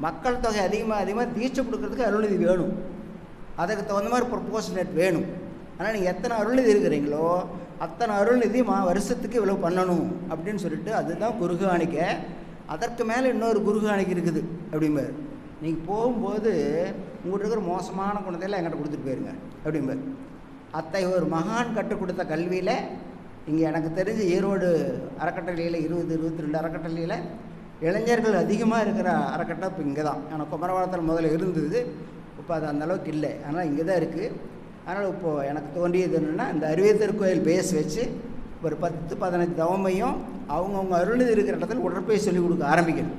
மக்கள் தொகை அதிகமாக தீட்சை கொடுக்கறதுக்கு அருள்நிதி வேணும், அதுக்கு தகுந்த மாதிரி ப்ரொபோஷனேட் வேணும். ஆனால் நீங்கள் எத்தனை அருள்நிதி இருக்கிறீங்களோ அத்தனை அருள்நிதி வருஷத்துக்கு இவ்வளோ பண்ணணும் அப்படின்னு சொல்லிட்டு, அதுதான் குருகாணிக்க. அதற்கு மேலே இன்னொரு குருகாணிக்கு இருக்குது அப்படிம்பார். நீங்கள் போகும்போது உங்கள்கிட்ட இருக்கிற மோசமான குணத்தையெல்லாம் என்கிட்ட கொடுத்துட்டு போயிருங்க அப்படிம்பார். அத்தை ஒரு மகான் கற்றுக் கொடுத்த கல்வியில் இங்கே எனக்கு தெரிஞ்ச ஈரோடு அறக்கட்டளையில் 20-22 அறக்கட்டளையில் இளைஞர்கள் அதிகமாக இருக்கிற அறக்கட்டளை இப்போ இங்கே தான். ஆனால் குமரவாளத்தில் முதல்ல இருந்தது, இப்போ அது அந்தளவுக்கு இல்லை, அதனால் இங்கே தான் இருக்குது. அதனால் இப்போது எனக்கு தோன்றியது என்னென்னா, இந்த அருவே திருக்கோயில் பேஸ் வச்சு ஒரு 10-15 தவமையும் அவங்கவுங்க அருள்நிதி இருக்கிற இடத்துல உடற்பயிற்சி சொல்லிக் கொடுக்க ஆரம்பிக்கணும்.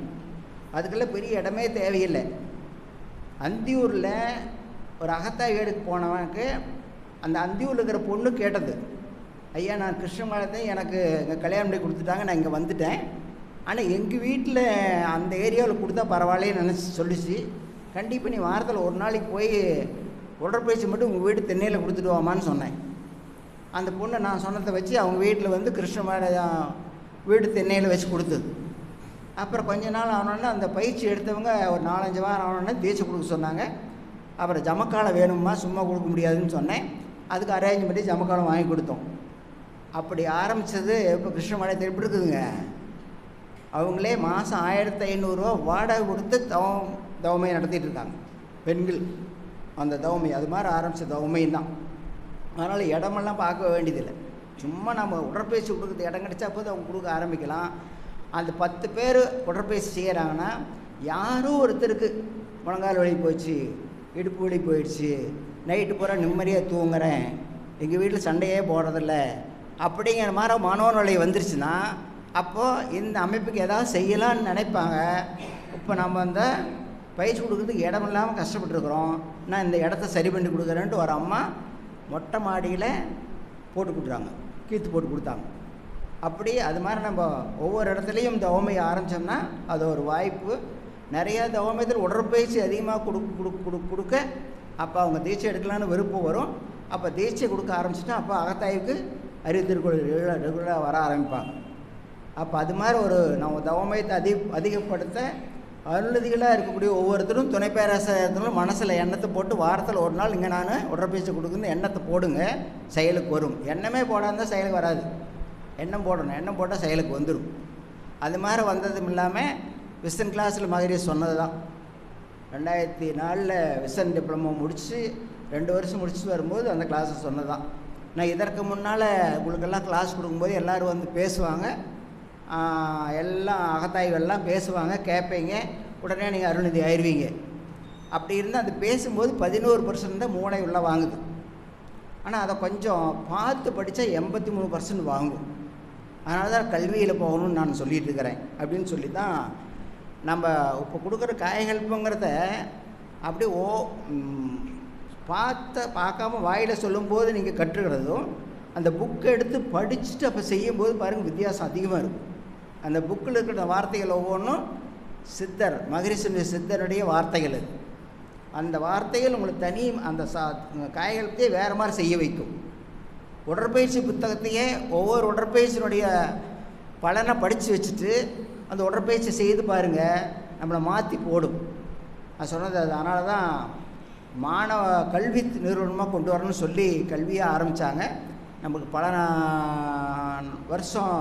அதுக்கெல்லாம் பெரிய இடமே தேவையில்லை. அந்தியூரில் ஒரு அகத்தாய் வீடுக்கு போனவனுக்கு அந்த அந்தியூரில் இருக்கிற பொண்ணு கேட்டது, ஐயா நான் கிருஷ்ணமலத்தை எனக்கு இங்கே கல்யாணம் பண்ணி கொடுத்துட்டாங்க, நான் இங்கே வந்துட்டேன், ஆனால் எங்கள் வீட்டில் அந்த ஏரியாவில் கொடுத்தா பரவாயில்லைன்னு நினச்சி சொல்லிச்சு. கண்டிப்பாக நீ வாரத்தில் ஒரு நாளைக்கு போய் உடற்பயிற்சி மட்டும் உங்கள் வீடு தென்னையில் கொடுத்துட்டு வாமான்னு சொன்னேன். அந்த பொண்ணை நான் சொன்னதை வச்சு அவங்க வீட்டில் வந்து கிருஷ்ணமலை வீடு தென்னையில் வச்சு கொடுத்தது. அப்புறம் கொஞ்ச நாள் ஆனோடனே அந்த பயிற்சி எடுத்தவங்க ஒரு 4-5 வாரம் ஆனோடனே தீட்சை கொடுக்க சொன்னாங்க. அப்புறம் ஜமக்காலம் வேணுமா, சும்மா கொடுக்க முடியாதுன்னு சொன்னேன். அதுக்கு அரேஞ்ச் பண்ணி ஜமக்காலம் வாங்கி கொடுத்தோம். அப்படி ஆரம்பித்தது இப்போ கிருஷ்ணமலை திருப்பி இருக்குதுங்க. அவங்களே மாதம் 1500 ரூபா வாடகை கொடுத்து தவமை நடத்திட்டு இருக்காங்க பெண்கள். அந்த தவமை அது மாதிரி ஆரம்பித்த தவமையும் தான். அதனால் இடமெல்லாம் பார்க்க வேண்டியதில்லை, சும்மா நம்ம உடற்பயிற்சி கொடுக்குறது இடம் கிடச்சா போது அவங்க கொடுக்க ஆரம்பிக்கலாம். அந்த 10 பேர் உடற்பயிற்சி செய்கிறாங்கன்னா யாரோ ஒருத்தருக்கு முழங்கால் வலி போயிடுச்சு, இடுப்பு வலி போயிடுச்சு, நைட்டு பூரா நிம்மதியாக தூங்குறேன், எங்கள் வீட்டில் சண்டையே போடுறதில்ல அப்படிங்கிற மாதிரி மனோநிலை வந்துருச்சுன்னா அப்போது இந்த அமைப்புக்கு ஏதாவது செய்யலான்னு நினைப்பாங்க. இப்போ நம்ம அந்த பயிற்சி கொடுக்குறதுக்கு இடம் இல்லாமல் கஷ்டப்பட்டுருக்குறோம், நான் இந்த இடத்த சரி பண்ணி கொடுக்குறேன்ட்டு ஒரு அம்மா மொட்டை மாடியில் போட்டு கொடுக்குறாங்க, கீத்து போட்டு கொடுத்தாங்க. அப்படி அது மாதிரி நம்ம ஒவ்வொரு இடத்துலையும் தவமையை ஆரம்பித்தோம்னா அது ஒரு வாய்ப்பு. நிறையா தவமையத்தில் உடற்பயிற்சி அதிகமாக கொடுக்க அப்போ அவங்க தீட்சை எடுக்கலான்னு விருப்பம் வரும். அப்போ தீட்சை கொடுக்க ஆரம்பிச்சிட்டா அப்போ அகத்தாய்வுக்கு அறிவுத்திருக்கோள் ரெகுலராக வர ஆரம்பிப்பாங்க. அப்போ அது மாதிரி ஒரு நம்ம தவமையத்தை அதிகப்படுத்த அருள்நிதிகளாக இருக்கக்கூடிய ஒவ்வொருத்தரும் துணை பேராசிரியர்களும் மனசில் எண்ணத்தை போட்டு வாரத்தில் ஒரு நாள் இங்கே நான் உடற்பயிற்சி கொடுக்குன்னு எண்ணத்தை போடுங்க, செயலுக்கு வரும். எண்ணமே போடாமல் செயலுக்கு வராது. எண்ணம் போடணும், எண்ணம் போட்டால் செயலுக்கு வந்துடும். அது மாதிரி வந்ததும் இல்லாமல் விசன் கிளாஸில் மகரிஷி சொன்னது தான். 2004 விசன் டிப்ளமோ முடித்து 2 வருஷம் முடிச்சுட்டு வரும்போது அந்த கிளாஸை சொன்னது தான். நான் இதற்கு முன்னால் உங்களுக்கெல்லாம் கிளாஸ் கொடுக்கும்போது எல்லோரும் வந்து பேசுவாங்க, எல்லாம் அகத்தாய்வெல்லாம் பேசுவாங்க, கேட்பீங்க, உடனே நீங்கள் அருள்நிதி ஆயிடுவீங்க. அப்படி இருந்தால் அது பேசும்போது 11% தான் மூளை உள்ளே வாங்குது. ஆனால் அதை கொஞ்சம் பார்த்து படித்தா 83% வாங்கும். அதனால தான் கல்வியில் போகணும்னு நான் சொல்லிகிட்டு இருக்கிறேன். அப்படின்னு சொல்லி தான் நம்ம இப்போ கொடுக்குற காயகல்பங்கிறத அப்படியே பார்க்காம வாயில் சொல்லும்போது நீங்கள் கற்றுக்கிறதும், அந்த புக்கை எடுத்து படிச்சுட்டு அப்போ செய்யும்போது பாருங்கள் வித்தியாசம் அதிகமாக இருக்கும். அந்த புக்கில் இருக்கிற வார்த்தைகள் ஒவ்வொன்றும் சித்தர் மகரிஷி சித்தருடைய வார்த்தைகள். அது அந்த வார்த்தைகள் உங்களுக்கு தனி அந்த காயகல்பத்தையே வேறு மாதிரி செய்ய வைக்கும். உடற்பயிற்சி புத்தகத்தையே ஒவ்வொரு உடற்பயிற்சியினுடைய பலனை படித்து வச்சுட்டு அந்த உடற்பயிற்சி செய்து பாருங்கள், நம்மளை மாற்றி போடும். நான் சொன்னது அது. அதனால தான் மாணவ கல்வி நிறுவனமாக கொண்டு வரணும்னு சொல்லி கல்வியை ஆரம்பித்தாங்க. நமக்கு பல வருஷம்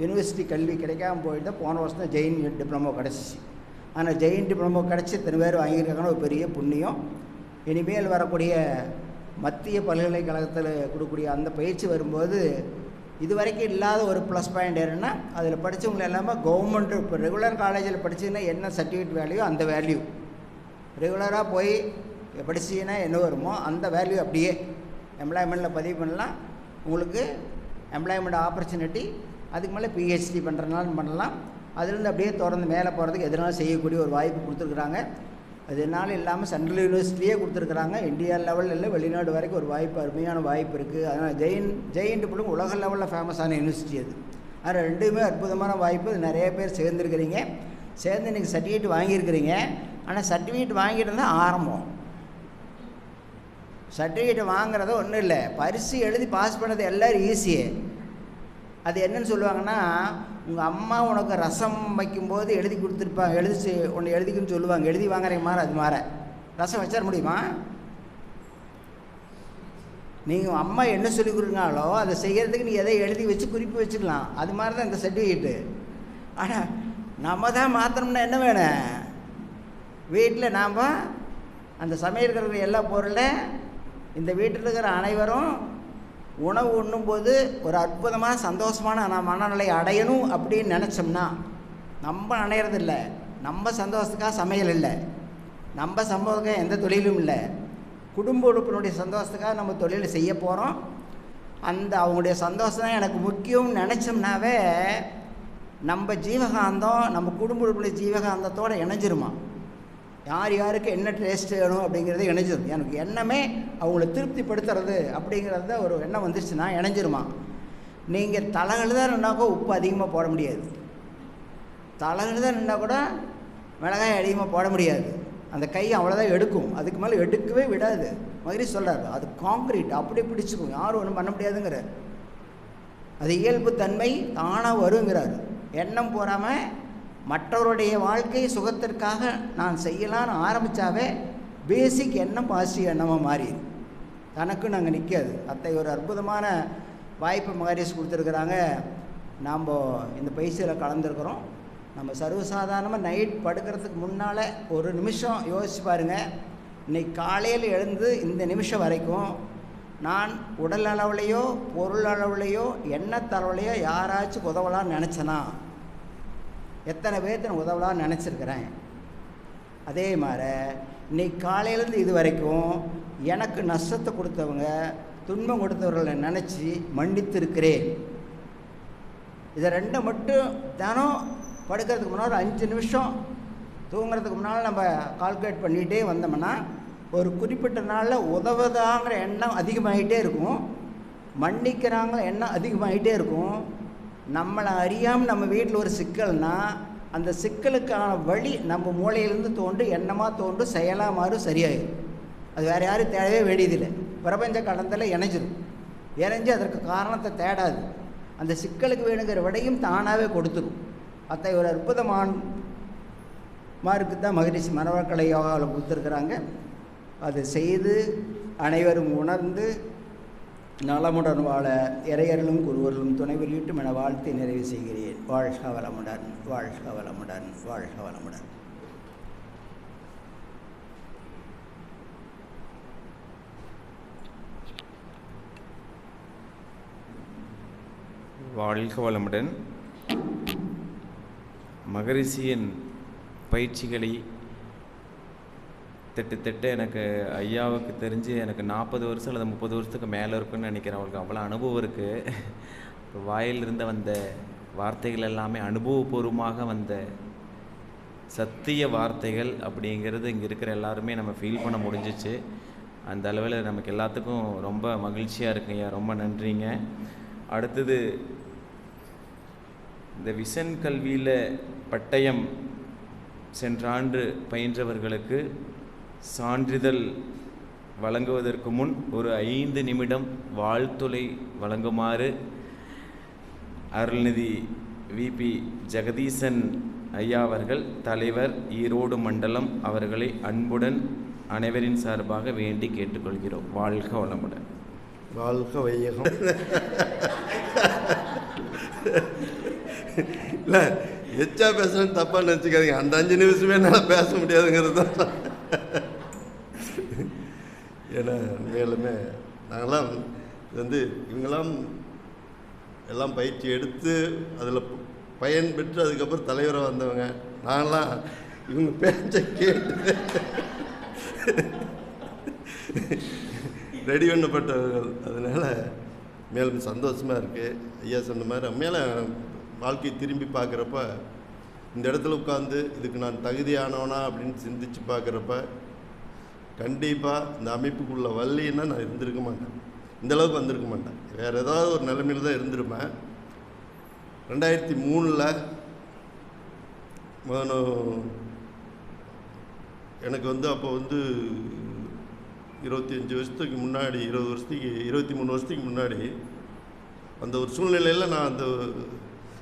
யூனிவர்சிட்டி கல்வி கிடைக்காமல் போயிட்டு போன வருஷம் தான் ஜெயின் டிப்ளமோ கிடச்சிச்சு. ஆனால் ஜெயின் டிப்ளமோ கிடச்சி இத்தனை பேர் வாங்கியிருக்காங்கன்னு ஒரு பெரிய புண்ணியம். இனிமேல் வரக்கூடிய மத்திய பல்கலைக்கழகத்தில் கொடுக்கக்கூடிய அந்த பயிற்சி வரும்போது இதுவரைக்கும் இல்லாத ஒரு ப்ளஸ் பாயிண்ட் என்னென்னா, அதில் படித்தவங்க எல்லாமே கவர்மெண்ட்டு. இப்போ ரெகுலர் காலேஜில் படிச்சிங்கன்னா என்ன சர்டிஃபிகேட் வேல்யூ அந்த வேல்யூ, ரெகுலராக போய் படிச்சிங்கன்னா என்ன வருமோ அந்த வேல்யூ அப்படியே எம்ப்ளாய்மெண்ட்டில் பதிவு பண்ணலாம். உங்களுக்கு எம்ப்ளாய்மெண்ட் ஆப்பர்ச்சுனிட்டி அதுக்கு மேலே பிஹெச்டி பண்ணுறதுனாலும் பண்ணலாம். அதுலேருந்து அப்படியே தொடர்ந்து மேலே போகிறதுக்கு எதனாலும் செய்யக்கூடிய ஒரு வாய்ப்பு கொடுத்துருக்குறாங்க. அதனால இல்லாமல் சென்ட்ரல் யூனிவர்சிட்டியே கொடுத்துருக்குறாங்க. இந்தியா லெவலில் இல்லை, வெளிநாடு வரைக்கும் ஒரு வாய்ப்பு, அருமையான வாய்ப்பு இருக்குது. அதனால் ஜெயின் டிப்ளமோ உலக லெவலில் ஃபேமஸான யூனிவர்சிட்டி அது. ஆனால் ரெண்டுமே அற்புதமான வாய்ப்பு. அது நிறைய பேர் சேர்ந்துருக்கிறீங்க, சேர்ந்து இன்றைக்கி சர்டிஃபிகேட் வாங்கியிருக்கிறீங்க. ஆனால் சர்டிஃபிகேட் வாங்கிட்டு தான் ஆரம்பம். சர்டிஃபிகேட் வாங்குறது ஒன்றும் இல்லை, பரிசு எழுதி பாஸ் பண்ணது எல்லோரும் ஈஸியே. அது என்னன்னு சொல்லுவாங்கன்னா, உங்கள் அம்மா உனக்கு ரசம் வைக்கும்போது எழுதி கொடுத்துருப்பாங்க, ஒன்று எழுதிக்குன்னு சொல்லுவாங்க, எழுதி வாங்குறீங்க மாதிரி. அது மாதிரி ரசம் வச்சிட முடியுமா? நீங்கள் அம்மா என்ன சொல்லி கொடுக்குறாங்களோ அதை செய்கிறதுக்கு நீ எதை எழுதி வச்சு குறிப்பு வச்சுக்கலாம். அது மாதிரி தான் இந்த சர்டிஃபிகேட்டு. ஆனால் நம்ம தான் மாற்றணும்னா என்ன வேணும்? வீட்டில் நாம் அந்த சமையல் இருக்கிற எல்லா பொருளை இந்த வீட்டில் இருக்கிற அனைவரும் உணவு உண்ணும்போது ஒரு அற்புதமான சந்தோஷமான மனநிலை அடையணும் அப்படின்னு நினச்சோம்னா நம்ம அடையிறதில்ல. நம்ம சந்தோஷத்துக்காக சமையல் இல்லை, நம்ம சம்பவத்துக்காக எந்த தொழிலும் இல்லை, குடும்ப உறுப்பினுடைய சந்தோஷத்துக்காக நம்ம தொழிலை செய்ய போகிறோம். அந்த அவங்களுடைய சந்தோஷம் தான் எனக்கு முக்கியம்னு நினச்சோம்னாவே நம்ம ஜீவகாந்தம் நம்ம குடும்ப உறுப்பினுடைய ஜீவகாந்தத்தோடு இணைஞ்சிருமா. யார் யாருக்கு என்ன டேஸ்ட் வேணும் அப்படிங்கிறத இணைஞ்சிடும். எனக்கு எண்ணமே அவங்கள திருப்திப்படுத்துறது அப்படிங்கிறது தான் ஒரு எண்ணம் வந்துருச்சுன்னா இணைஞ்சிருமா. நீங்கள் தலைகழுதான் நின்னாக்கோ உப்பு அதிகமாக போட முடியாது, தலைகழுதான் நின்னா கூட மிளகாய் அதிகமாக போட முடியாது. அந்த கை அவ்வளோதான் எடுக்கும், அதுக்கு மேலே எடுக்கவே விடாது. மகிழ்ச்சி சொல்கிறார், அது காங்க்ரீட் அப்படி பிடிச்சிக்கும், யாரும் ஒன்றும் பண்ண முடியாதுங்கிறார். அது இயல்பு தன்மை தானாக வருங்கிறார். எண்ணம் போகாமல் மற்றவருடைய வாழ்க்கை சுகத்திற்காக நான் செய்யலான்னு ஆரம்பித்தாவே பேசிக் எண்ணம் பாசிட்டிவ் எண்ணமாக மாறிடும், தனக்கு நாங்கள் நிற்காது. அத்தை ஒரு அற்புதமான வாய்ப்பு மகரிஷி கொடுத்துருக்குறாங்க. நாம் இந்த பயிற்சியில் கலந்துருக்குறோம். நம்ம சர்வசாதாரணமாக நைட் படுக்கிறதுக்கு முன்னால் ஒரு நிமிஷம் யோசிச்சு பாருங்கள். இன்றைக்கி காலையில் எழுந்து இந்த நிமிஷம் வரைக்கும் நான் உடல் அளவுலையோ பொருள் அளவுலையோ எண்ணத்தளவுலையோ யாராச்சும் உதவலான்னு நினச்சேனா? எத்தனை பேர்த்து நான் உதவலான்னு நினச்சிருக்கிறேன். அதே மாதிரி இன்றைக்கி காலையிலேருந்து இது வரைக்கும் எனக்கு நஷ்டத்தை கொடுத்தவங்க துன்பம் கொடுத்தவர்களை நினச்சி மன்னித்திருக்கிறேன். இதை ரெண்டை மட்டும் தினம் படுக்கிறதுக்கு முன்னால் ஒரு 5 நிமிஷம் தூங்குறதுக்கு முன்னால் நம்ம கால்குலேட் பண்ணிகிட்டே வந்தோம்னா ஒரு குறிப்பிட்ட நாளில் உதவுதாங்கிற எண்ணம் அதிகமாகிட்டே இருக்கும், மன்னிக்கிறாங்கிற எண்ணம் அதிகமாகிட்டே இருக்கும். நம்மளை அறியாமல் நம்ம வீட்டில் ஒரு சிக்கல்னால் அந்த சிக்கலுக்கான வழி நம்ம மூளையிலேருந்து தோன்று எண்ணமாக தோன்று செயலாக மாறும், சரியாயிடும். அது வேறு யாரும் தேடவே வேண்டியதில்லை. பிரபஞ்ச கடத்தில் இணைஞ்சிடும். இணைஞ்சு அதற்கு காரணத்தை தேடாது. அந்த சிக்கலுக்கு வேணுங்கிற விடையும் தானாகவே கொடுத்துரும். அத்தை ஒரு அற்புதமான மார்க்கு தான் மகரிஷி மனவளக்கலை யோகாவில் கொடுத்துருக்குறாங்க. அது செய்து அனைவரும் உணர்ந்து நலமுடன் வாழ இறையர்களும் குருவர்களும் துணை வெளியிட்டும் என வாழ்த்தி நிறைவு செய்கிறேன். வாழ்க வளமுடன், வாழ்க வளமுடன், வாழ்க வளமுடன். வாழ்க வளமுடன். மகரிஷியின் பயிற்சிகளை திட்ட எனக்கு ஐயாவுக்கு தெரிஞ்சு எனக்கு 40 வருஷம் அல்லது 30 வருஷத்துக்கு மேலே இருக்குன்னு நினைக்கிறேன். அவளுக்கு அவ்வளோ அனுபவம் இருக்குது. வாயிலிருந்து வந்த வார்த்தைகள் எல்லாமே அனுபவபூர்வமாக வந்த சத்திய வார்த்தைகள் அப்படிங்கிறது இங்கே இருக்கிற எல்லாருமே நம்ம ஃபீல் பண்ண முடிஞ்சிச்சு. அந்த அளவில் நமக்கு எல்லாத்துக்கும் ரொம்ப மகிழ்ச்சியாக இருக்குங்க. ரொம்ப நன்றிங்க. அடுத்தது இந்த விஷன் கல்வியில் பட்டயம் சென்ற ஆண்டு பயின்றவர்களுக்கு சான்றிதழ் வழங்குவதற்கு முன் ஒரு 5 நிமிடம் வாழ்த்துளை வழங்குமாறு அருள்நிதி விபி ஜெகதீசன் ஐயா அவர்கள், தலைவர் ஈரோடு மண்டலம் அவர்களை அன்புடன் அனைவரின் சார்பாக வேண்டி கேட்டுக்கொள்கிறோம். வாழ்க வளமுடன். வாழ்க வையகம். இல்லை, எச்சா பேசுகிறேன்னு தப்பாக நினச்சிக்காதீங்க. அந்த 5 நிமிஷமே என்னால் பேச முடியாதுங்கிறது தான். ஏன்னா மேலுமே நாங்களாம் இவங்களாம் எல்லாம் பயிற்சி எடுத்து அதில் பயன் பெற்று அதுக்கப்புறம் தலைவராக வந்தவங்க. நாங்களாம் இவங்க பேச்சை கேட்டு ரெடி பண்ணப்பட்டவர்கள். அதனால் மேலும் சந்தோஷமாக இருக்குது. ஐயா சொன்ன மாதிரி மேலே வாழ்க்கையை திரும்பி பார்க்குறப்ப இந்த இடத்துல உட்காந்து இதுக்கு நான் தகுதியானவனா அப்படின்னு சிந்திச்சு பார்க்குறப்ப கண்டிப்பாக இந்த அமைப்புக்குள்ள வள்ளின்னா நான் இருந்திருக்க மாட்டேன். இந்தளவுக்கு வந்திருக்க மாட்டேன். வேறு ஏதாவது ஒரு நிலைமையில் தான் இருந்திருப்பேன். 2003 எனக்கு அப்போ 25 வருஷத்துக்கு முன்னாடி 23 வருஷத்துக்கு முன்னாடி அந்த ஒரு சூழ்நிலையில் நான் அந்த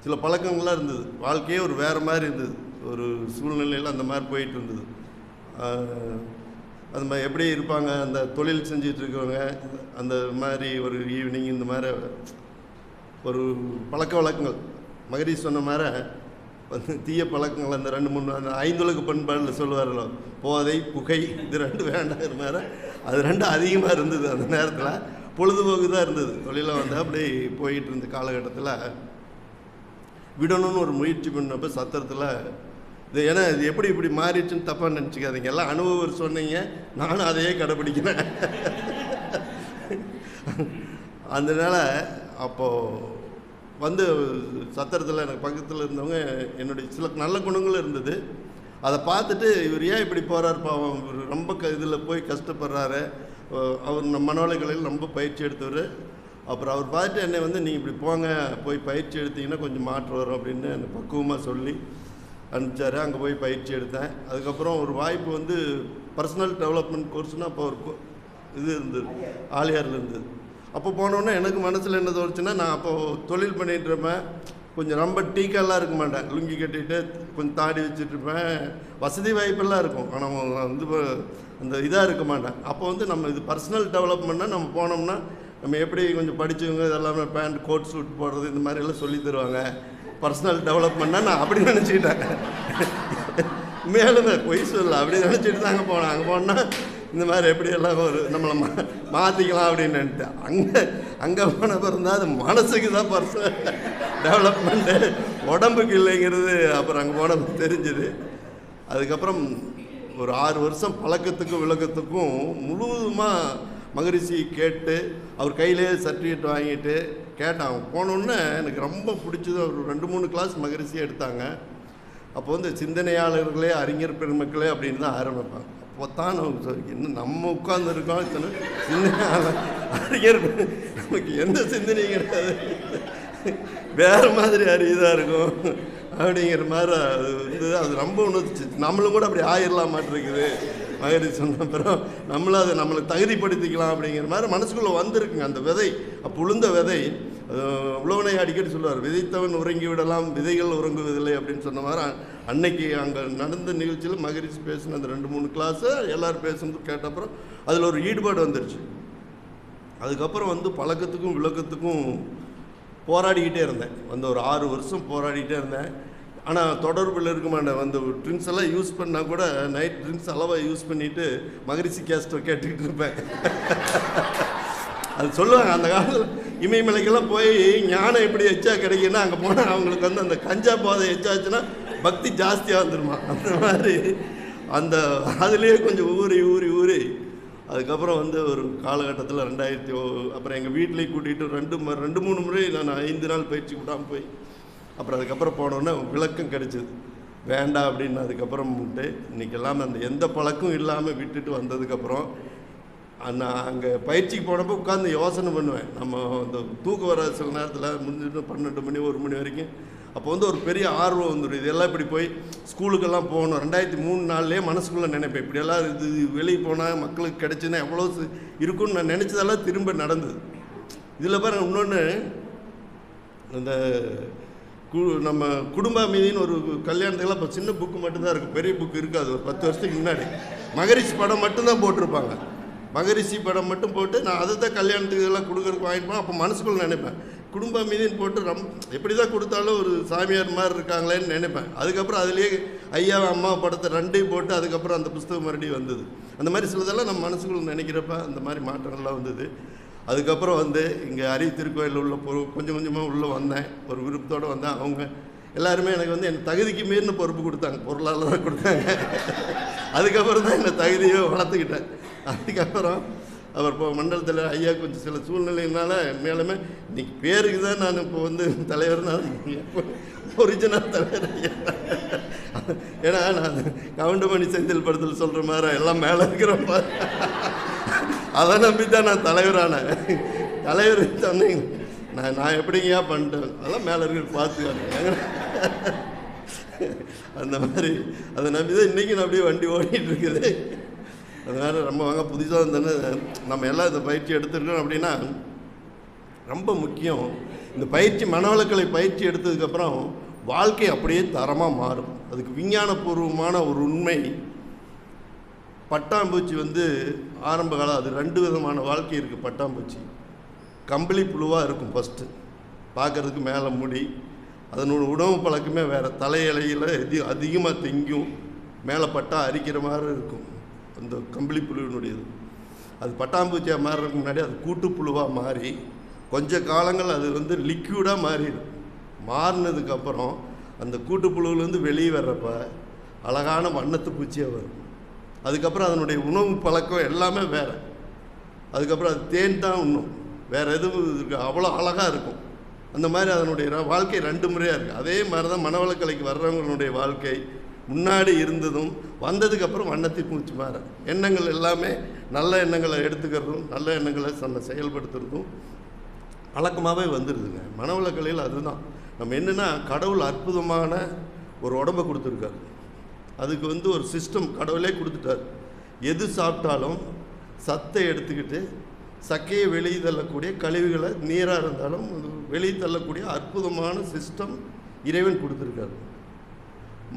சில பழக்கங்கள்லாம் இருந்தது. வாழ்க்கையே ஒரு வேறு மாதிரி இருந்தது. ஒரு சூழ்நிலையில் அந்த மாதிரி போயிட்டு இருந்தது. அது மாதிரி எப்படி இருப்பாங்க அந்த தொழில் செஞ்சிட்ருக்கவங்க, அந்த மாதிரி ஒரு ஈவினிங் இந்த மாதிரி ஒரு பழக்க வழக்கங்கள் மகரிஷி சொன்ன மாதிரி தீய பழக்கங்கள் அந்த 2-3 அந்த 5 உலக பண்பாடில் சொல்லுவார்களோ, போதை புகை இது 2 வேண்டாங்கிற மாதிரி அது 2 அதிகமாக இருந்தது. அந்த நேரத்தில் பொழுதுபோக்கு தான் இருந்தது. தொழிலாக அப்படி போயிட்டு இருந்த காலகட்டத்தில் விடணும்னு ஒரு முயற்சி பண்ணப்போ சத்திரத்தில் இது ஏன்னா இது எப்படி இப்படி மாறிடுச்சுன்னு தப்பாக நினச்சிக்காதீங்க. எல்லாம் அனுபவம் சொன்னீங்க, நானும் அதையே கடைப்பிடிக்கிறேன். அதனால் அப்போது சத்திரத்தில் எனக்கு பக்கத்தில் இருந்தவங்க என்னுடைய சில நல்ல குணங்களும் இருந்தது. அதை பார்த்துட்டு இவர் ஏன் இப்படி போகிறார் பாவம், இவர் ரொம்ப இதில் போய் கஷ்டப்படுறாரு, அவர் நம்ம மனோலைகளில் ரொம்ப பயிற்சி எடுத்தவர். அப்புறம் அவர் பார்த்துட்டு என்னை நீங்கள் இப்படி போங்க, போய் பயிற்சி எடுத்தீங்கன்னா கொஞ்சம் மாற்றம் வரும் அப்படின்னு என்னை பக்குவமாக சொல்லி அனுப்பிச்சார். அங்கே போய் பயிற்சி எடுத்தேன். அதுக்கப்புறம் ஒரு வாய்ப்பு பர்சனல் டெவலப்மெண்ட் கோர்ஸ்னால் அப்போ ஒரு இது இருந்தது, ஆலியாரில் இருந்தது. அப்போ போனோன்னே எனக்கு மனசில் என்ன தோணுச்சுன்னா, நான் அப்போது தொழில் பண்ணிகிட்ருப்பேன். கொஞ்சம் ரொம்ப டீக்கெல்லாம் இருக்க மாட்டேன், லுங்கி கட்டிட்டு கொஞ்சம் தாடி வச்சுட்ருப்பேன். வசதி வாய்ப்பெல்லாம் இருக்கும், ஆனால் அந்த இதாக இருக்க மாட்டேன். அப்போ நம்ம இது பர்சனல் டெவலப்மெண்ட்னால் நம்ம போனோம்னா நம்ம எப்படி கொஞ்சம் படித்தவங்க இதெல்லாமே பேண்ட் கோட் சூட் போடுறது இந்த மாதிரியெல்லாம் சொல்லி தருவாங்க. பர்சனல் டெவலப்மெண்ட்னா நான் அப்படி நினச்சிக்கிட்டேன். மேலும் பொய் சொல்லலாம், அப்படி நினச்சிட்டு தான் அங்கே போனேன். அங்கே போனால் இந்த மாதிரி எப்படியெல்லாம் ஒரு நம்மளை மாற்றிக்கலாம் அப்படின்னு அங்கே போன பிறந்தால் அது மனசுக்கு தான் பர்சனல் டெவலப்மெண்ட்டு, உடம்புக்கு இல்லைங்கிறது அப்புறம் அங்கே போன தெரிஞ்சுது. அதுக்கப்புறம் ஒரு 6 வருஷம் பழக்கத்துக்கும் விளக்கத்துக்கும் முழுவதுமாக மகரிஷி கேட்டு அவர் கையிலே சர்டிஃபிகேட் வாங்கிட்டு கேட்டேன். அவங்க போனோன்னே எனக்கு ரொம்ப பிடிச்சது. ஒரு 2-3 கிளாஸ் மகரிஷி எடுத்தாங்க. அப்போ சிந்தனையாளர்களே அறிஞர் பெருமக்களே அப்படின்னு தான் ஆரம்பிப்பாங்க. அப்போ தான் நமக்கு இன்னும் நம்ம உட்கார்ந்துருக்கோம் சிந்தனையாளர் அறிஞர், நமக்கு எந்த சிந்தனையும் கிடையாது, வேறு மாதிரி அறிவுதான் இருக்கும் அப்படிங்கிற மாதிரி அது ரொம்ப உணர்ச்சி. நம்மளும் கூட அப்படி ஆயிடலாம் மாட்டிருக்குது மகரிஷி சொன்ன அப்புறம் நம்மளும் அதை நம்மளை தகுதிப்படுத்திக்கலாம் அப்படிங்கிற மாதிரி மனசுக்குள்ளே வந்திருக்குங்க. அந்த விதை அப்போ உளுந்த விதை, உழவனை அடிக்கடி சொல்லுவார், விதைத்தவன் உறங்கி விடலாம், விதைகள் உறங்குவதில்லை அப்படின்னு சொன்ன மாதிரி அன்னைக்கு அங்கே நடந்த நிகழ்ச்சியில் மகரிஷி பேசின அந்த 2-3 கிளாஸை எல்லோரும் பேசுனது கேட்ட அப்புறம் அதில் ஒரு ஈடுபாடு வந்துருச்சு. அதுக்கப்புறம் வந்து பழக்கத்துக்கும் விளக்கத்துக்கும் போராடிக்கிட்டே இருந்தேன். வந்து ஒரு 6 வருஷம் போராடிக்கிட்டே இருந்தேன். ஆனால் தொடர்பில் இருக்க மாட்டேன். வந்து ட்ரிங்க்ஸ் எல்லாம் யூஸ் பண்ணால் கூட நைட் ட்ரிங்க்ஸ் அளவாக யூஸ் பண்ணிவிட்டு மகரிஷி கேஸ்ட்டை கேட்டுக்கிட்டு இருப்பேன். அது சொல்லுவாங்க அந்த காலத்தில் இமயமலைக்கெல்லாம் போய் ஞானம் எப்படி எச்சா கிடைக்குன்னா அங்கே போனால் அவங்களுக்கு வந்து அந்த கஞ்சா போதை எச்சாச்சுன்னா பக்தி ஜாஸ்தியாக வந்துடுமா. அந்த மாதிரி அந்த அதுலேயே கொஞ்சம் ஊறி ஊறி ஊறி அதுக்கப்புறம் வந்து ஒரு காலகட்டத்தில் 2000 அப்புறம் எங்கள் வீட்லேயும் கூட்டிகிட்டு 2-3 முறை நான் 5 நாள் பயிற்சி விடாமல் போய் அப்புறம் அதுக்கப்புறம் போனோன்னே விளக்கம் கிடைச்சிது. வேண்டாம் அப்படின்னு அதுக்கப்புறம் விட்டு இன்றைக்கெல்லாம் அந்த எந்த பழக்கம் இல்லாமல் விட்டுட்டு வந்ததுக்கப்புறம் நான் அங்கே பயிற்சிக்கு போனப்போ உட்காந்து யோசனை பண்ணுவேன். நம்ம அந்த தூக்கம் வர சில நேரத்தில் முடிஞ்சுட்டு 12 மணி 1 மணி வரைக்கும் அப்போ வந்து ஒரு பெரிய ஆர்வம் வந்துடும். இதெல்லாம் இப்படி போய் ஸ்கூலுக்கெல்லாம் போகணும். 2003-4 மனசுக்குள்ளே நினைப்பேன் இப்படியெல்லாம் இது வெளியே போனால் மக்களுக்கு கிடைச்சுன்னா எவ்வளோ இருக்குன்னு நான் நினச்சதெல்லாம் திரும்ப நடந்தது. இதில் பாருங்க இன்னொன்று இந்த நம்ம குடும்ப அமைதின்னு ஒரு கல்யாணத்துக்கெல்லாம் இப்போ சின்ன புக்கு மட்டும்தான் இருக்குது, பெரிய புக்கு இருக்காது. ஒரு 10 வருஷத்துக்கு முன்னாடி மகரிஷி படம் மட்டும்தான் போட்டிருப்பாங்க. மகரிஷி படம் மட்டும் போட்டு நான் அதை தான் கல்யாணத்துக்கு இதெல்லாம் கொடுக்குறதுக்கு வாங்கிப்போம். அப்போ மனசுக்குள்ள நினைப்பேன் குடும்ப அமைதின்னு போட்டு எப்படி தான் கொடுத்தாலும் ஒரு சாமியார் மாதிரி இருக்காங்களேன்னு நினைப்பேன். அதுக்கப்புறம் அதுலேயே ஐயா அம்மா படத்தை 2 போட்டு அதுக்கப்புறம் அந்த புஸ்தகம் மறுபடியும் வந்தது. அந்த மாதிரி சிலதெல்லாம் நம்ம மனசுக்குள்ள நினைக்கிறப்ப அந்த மாதிரி மாற்றங்கள்லாம் வந்தது. அதுக்கப்புறம் வந்து இங்கே அரிய திருக்கோயில் உள்ள கொஞ்சம் கொஞ்சமாக உள்ளே வந்தேன். ஒரு விருப்பத்தோடு வந்தேன். அவங்க எல்லாருமே எனக்கு வந்து என் தகுதிக்கு மீறின பொறுப்பு கொடுத்தாங்க, பொருளாளராக கொடுத்தாங்க. அதுக்கப்புறம் தான் என்னை தகுதியை வளர்த்துக்கிட்டேன். அதுக்கப்புறம் அவர் இப்போ மண்டலத்தில் ஐயா கொஞ்சம் சில சூழ்நிலையினால மேலுமே இன்னைக்கு பேருக்கு தான் நான் இப்போ வந்து தலைவர், நான் ஒரிஜினல் தலைவர் ஐயா. ஏன்னா நான் கவுண்டமணி செந்தில் படத்தில் சொல்கிற மாதிரி எல்லாம் மேலே இருக்கிறப்ப அதை நம்பி தான் நான் தலைவரானேன். தலைவர் சொன்னீங்க நான் எப்படிங்கயா பண்ணிட்டேன், அதெல்லாம் மேலே இருக்கிற பார்த்துக்காங்க. அந்த மாதிரி அதை நம்பி தான் இன்றைக்கி நான் அப்படியே வண்டி ஓடிட்டு இருக்குது. அதனால் ரொம்ப வாங்க புதுசாக இருந்தேன்னு நம்ம எல்லாம் இந்த பயிற்சி எடுத்துருக்கோம். அப்படின்னா ரொம்ப முக்கியம் இந்த பயிற்சி, மனவளக்கலை பயிற்சி எடுத்ததுக்கப்புறம் வாழ்க்கை அப்படியே தரமாக மாறும். அதுக்கு விஞ்ஞானபூர்வமான ஒரு உண்மை. பட்டாம்பூச்சி வந்து ஆரம்ப காலம் அது 2 விதமான வாழ்க்கை இருக்குது. பட்டாம்பூச்சி கம்பளி புழுவாக இருக்கும். ஃபஸ்ட்டு பார்க்குறதுக்கு மேலே முடி, அதனோட உணவு பழக்கமே வேறு. தலையிலையில் அதிகமாக திங்கும், மேலே பட்டா அரிக்கிற மாதிரி இருக்கும் அந்த கம்பளி புழுவினுடையது. அது பட்டாம்பூச்சியாக மாறுறதுக்கு முன்னாடி அது கூட்டுப்புழுவாக மாறி கொஞ்ச காலங்கள் அது வந்து லிக்யூடாக மாறிடும். மாறினதுக்கப்புறம் அந்த கூட்டுப்புழுவிலேருந்து வெளியே வர்றப்ப அழகான வண்ணத்து பூச்சியாக வரும். அதுக்கப்புறம் அதனுடைய உணவு பழக்கம் எல்லாமே வேறு. அதுக்கப்புறம் அது தேன் தான் உண்ணும், வேறு எதுவும் இருக்குது. அவ்வளோ அழகாக இருக்கும். அந்த மாதிரி அதனுடைய வாழ்க்கை 2 முறையாக இருக்குது. அதே மாதிரி தான் மனவளக்கலைக்கு வர்றவங்களுடைய வாழ்க்கை முன்னாடி இருந்ததும் வந்ததுக்கப்புறம் வண்ணத்தை பூச்சி மாற எண்ணங்கள் எல்லாமே நல்ல எண்ணங்களை எடுத்துக்கிறதும் நல்ல எண்ணங்களை செயல்படுத்துறதும் வழக்கமாகவே வந்துடுதுங்க. மனவளக்கலையில் அதுதான் நம்ம என்னென்னா கடவுள் அற்புதமான ஒரு உடம்பை கொடுத்துருக்காரு. அதுக்கு வந்து ஒரு சிஸ்டம் கடவுளே கொடுத்துட்டார். எது சாப்பிட்டாலும் சத்தை எடுத்துக்கிட்டு சக்கையை வெளியே தள்ளக்கூடிய கழிவுகளை நீராக இருந்தாலும் வெளியே தள்ளக்கூடிய அற்புதமான சிஸ்டம் இறைவன் கொடுத்துருக்காரு.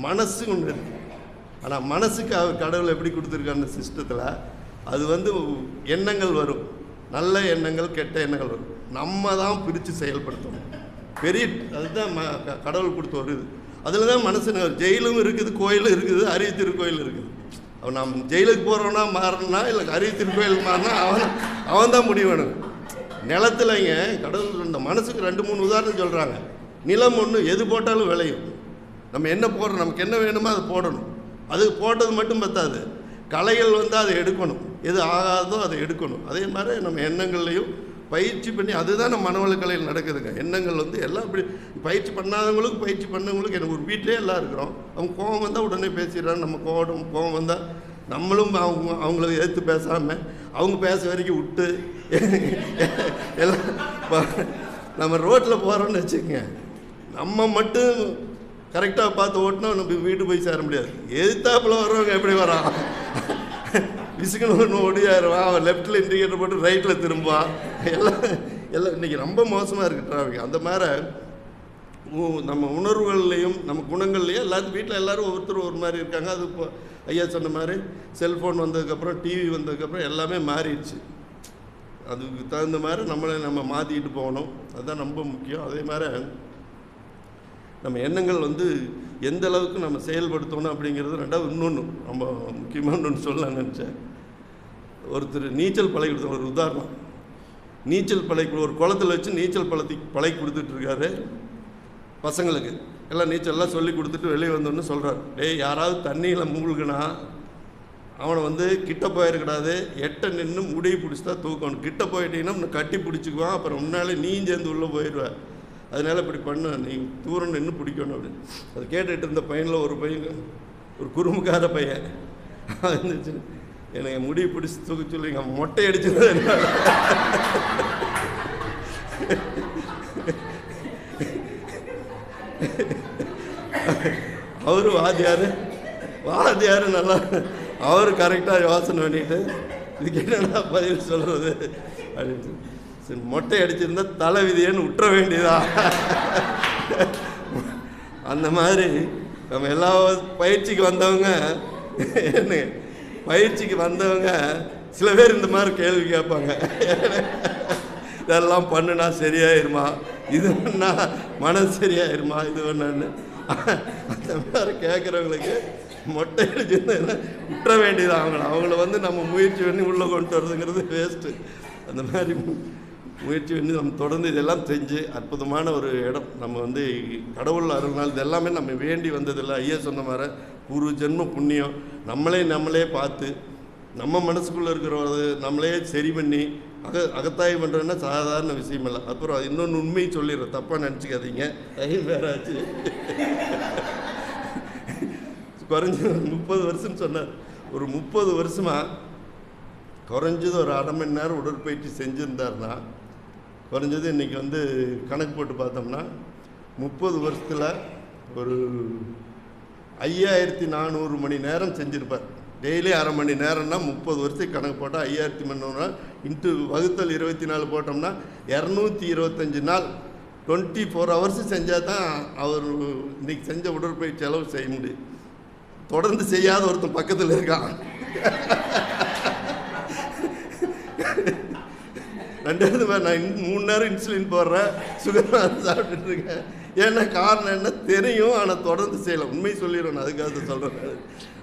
மனசு ஒன்று இருக்குது. ஆனால் மனசுக்கு அவர் கடவுள் எப்படி கொடுத்துருக்காருன்னு சிஸ்டத்தில் அது வந்து எண்ணங்கள் வரும், நல்ல எண்ணங்கள் கெட்ட எண்ணங்கள் வரும். நம்ம தான் பிரித்து செயல்படுத்தணும். பெரிய அதுதான் கடவுள் கொடுத்த ஒரு இது. அதில் தான் மனசு ஜெயிலும் இருக்குது, கோயிலும் இருக்குது, அரிய திருக்கோயில் இருக்குது. அவன் நாம் ஜெயிலுக்கு போகிறோன்னா மாறணும்னா இல்லை அரிய திருக்கோயிலுக்கு மாறினா அவன் தான் முடிவணும். நிலத்துலங்க கடவுள் இந்த மனசுக்கு 2-3 உதாரணம் சொல்கிறாங்க. நிலம் ஒன்று எது போட்டாலும் விளையும். நம்ம என்ன போடுறோம், நமக்கு என்ன வேணுமோ அதை போடணும். அதுக்கு போட்டது மட்டும் பத்தாது, கலைகள் வந்து அதை எடுக்கணும், எது ஆகாதோ அதை எடுக்கணும். அதே மாதிரி நம்ம எண்ணங்கள்லையும் பயிற்சி பண்ணி அதுதான் நம்ம மனவளக்கலையில் நடக்குதுங்க. எண்ணங்கள் வந்து எல்லாம் இப்படி பயிற்சி பண்ணாதவங்களுக்கு பயிற்சி பண்ணவங்களுக்கு எனக்கு ஒரு வீட்டிலே எல்லாம் இருக்கிறோம். அவங்க கோவம் வந்தால் உடனே பேசிடுறாங்க. நம்ம கோவம் வந்தால் நம்மளும் அவங்கள எதிர்த்து பேசாமல் அவங்க பேச வரைக்கும் விட்டு எல்லாம் நம்ம ரோட்டில் போகிறோன்னு வச்சுக்கோங்க, நம்ம மட்டும் கரெக்டாக பார்த்து ஓட்டினா நம்ம வீட்டு போய் சேர முடியாது. எதிர்த்தாப்பில் வர்றவங்க எப்படி வரான், விசுக்குன்னு ஒன்று ஓடியாருவான், அவன் லெஃப்ட்டில் இண்டிகேட்டர் போட்டு ரைட்டில் திரும்புவான். எல்லாம் இன்றைக்கி ரொம்ப மோசமாக இருக்குது டிராஃபிக். அந்த மாதிரி நம்ம உணர்வுகள்லேயும் நம்ம குணங்கள்லேயும் எல்லாத்துக்கும் வீட்டில் எல்லோரும் ஒவ்வொருத்தரும் ஒரு மாதிரி இருக்காங்க. அது இப்போ ஐயா சொன்ன மாதிரி செல்ஃபோன் வந்ததுக்கப்புறம் டிவி வந்ததுக்கப்புறம் எல்லாமே மாறிடுச்சு. அதுக்கு தகுந்த மாதிரி நம்ம மாற்றிக்கிட்டு போகணும். அதுதான் ரொம்ப முக்கியம். அதே மாதிரி நம்ம எண்ணங்கள் எந்த அளவுக்கு நம்ம செயல்படுத்தணும் அப்படிங்கிறது. ரெண்டாவது இன்னொன்று ரொம்ப முக்கியமான ஒன்று சொல்ல நினச்சேன். ஒருத்தர் நீச்சல் பழகி கொடுத்த ஒரு உதாரணம். நீச்சல் பழகி ஒரு குளத்தில் வச்சு நீச்சல் பழகி கொடுத்துட்ருக்காரு பசங்களுக்கு. எல்லாம் நீச்சல்லாம் சொல்லி கொடுத்துட்டு வெளியே வந்தோன்னு சொல்கிறார், டேய் யாராவது தண்ணியில் மூழ்குனா அவனை கிட்ட போயிடக்கூடாது, எட்ட நின்று முடியை பிடிச்சி தான் தூக்கணும். கிட்ட போயிட்டீங்கன்னா உன்னை கட்டி பிடிச்சிக்குவான், அப்புறம் முன்னாலே நீயும் சேர்ந்து உள்ளே போயிடுவேன். அதனால் இப்படி பண்ண, நீ தூரம் நின்று பிடிக்கணும் அப்படின்னு. அது கேட்டுட்டு இருந்த பையனில் ஒரு பையன், ஒரு குறும்புக்கார பையன் இருந்துச்சு, எனக்கு முடியை பிடிச்சி தூக்க சொல்லி எங்கள் மொட்டை அடிச்சது. அவரு வாத்தியார் நல்லா அவர் கரெக்டாக யோசனை பண்ணிட்டு இதுக்கு என்னென்ன பதில் சொல்கிறது அப்படின்னு சரி, மொட்டை அடிச்சிருந்தா தலை விதியன்னு விட்டுற வேண்டியதா. அந்த மாதிரி நம்ம எல்லா பயிற்சிக்கு வந்தவங்க சில பேர் இந்த மாதிரி கேள்வி கேட்பாங்க. இதெல்லாம் பண்ணுனா சரியாயிருமா, இது பண்ணா மனசு சரியாயிருமா, இது பண்ணான்னு. அந்த மாதிரி கேட்குறவங்களுக்கு மொட்டை அடிச்சுன்னா விட்டுற வேண்டியது. அவங்கள நம்ம முயற்சி பண்ணி உள்ளே கொண்டு வர்றதுங்கிறது வேஸ்ட்டு. அந்த மாதிரி முயற்சி பண்ணி நம்ம தொடர்ந்து இதெல்லாம் செஞ்சு அற்புதமான ஒரு இடம். நம்ம கடவுள் அருள்நாள் இது எல்லாமே நம்ம வேண்டி வந்ததில்லை. ஐயா சொன்ன மாதிரி பூர்வ ஜென்ம புண்ணியம். நம்மளே பார்த்து நம்ம மனசுக்குள்ளே இருக்கிறது நம்மளே சரி பண்ணி அகத்தாய்வு பண்ணுறதுன்னா சாதாரண விஷயம் இல்லை. அப்புறம் இன்னொன்று உண்மையை சொல்லிடுறேன், தப்பாக நினச்சிக்காதீங்க. டைம் வேறாச்சு. குறைஞ்சது 30 வருஷம்னு சொன்னார். ஒரு 30 வருஷமாக குறைஞ்சது ஒரு அரை மணி நேரம் உடற்பயிற்சி செஞ்சுருந்தாருன்னா, குறைஞ்சது இன்றைக்கி கணக்கு போட்டு பார்த்தோம்னா 30 வருஷத்தில் ஒரு 5400 மணி நேரம் செஞ்சுருப்பார். டெய்லி அரை மணி நேரம்னா 30 வருஷத்துக்கு கணக்கு போட்டால் 5000 மணி நேரம் இன்ட்டு வகுத்தல் 24 போட்டோம்னா 225 நாள் 24 ஹவர்ஸ் செஞ்சால் தான் அவர் இன்றைக்கி செஞ்ச உடற்பயிற்சி அளவு செய்ய முடியும். தொடர்ந்து செய்யாத ஒருத்தன் பக்கத்தில் இருக்கான். 2வது நான் 3 நேரம் இன்சுலின் போடுறேன், சுகர் சாப்பிட்டுட்டு இருக்கேன். ஏன்னா காரணம் என்ன தெரியும், ஆனால் தொடர்ந்து செய்யலாம். உண்மை சொல்லிடுவேன், அதுக்காக சொல்கிறேன்.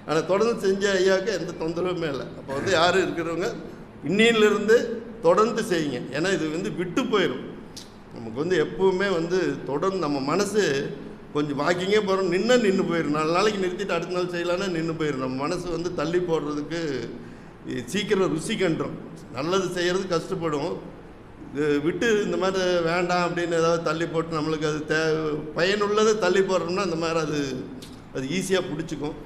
ஆனால் தொடர்ந்து செஞ்ச ஐயாவுக்கு எந்த தொந்தரவுமே இல்லை. அப்போ யார் இருக்கிறவங்க இன்னிலிருந்து தொடர்ந்து செய்யுங்க. ஏன்னா இது விட்டு போயிடும். நமக்கு எப்பவுமே தொடர்ந்து நம்ம மனசு கொஞ்சம் வாக்கிங்கே போகிறோம், நின்று போயிடும். 4 நாளைக்கு நிறுத்திட்டு அடுத்த நாள் செய்யலான்னா நின்று போயிடும். நம்ம மனசு தள்ளி போடுறதுக்கு சீக்கிரம் ருசி கண்டுரும். நல்லது செய்கிறது கஷ்டப்படும். விட்டு இந்த மாதிரி வேண்டாம் அப்படின்னு ஏதாவது தள்ளி போட்டு நம்மளுக்கு அது பயனுள்ளதை தள்ளி போடுறோம்னா அந்த மாதிரி அது ஈஸியாக பிடிச்சிக்கும்.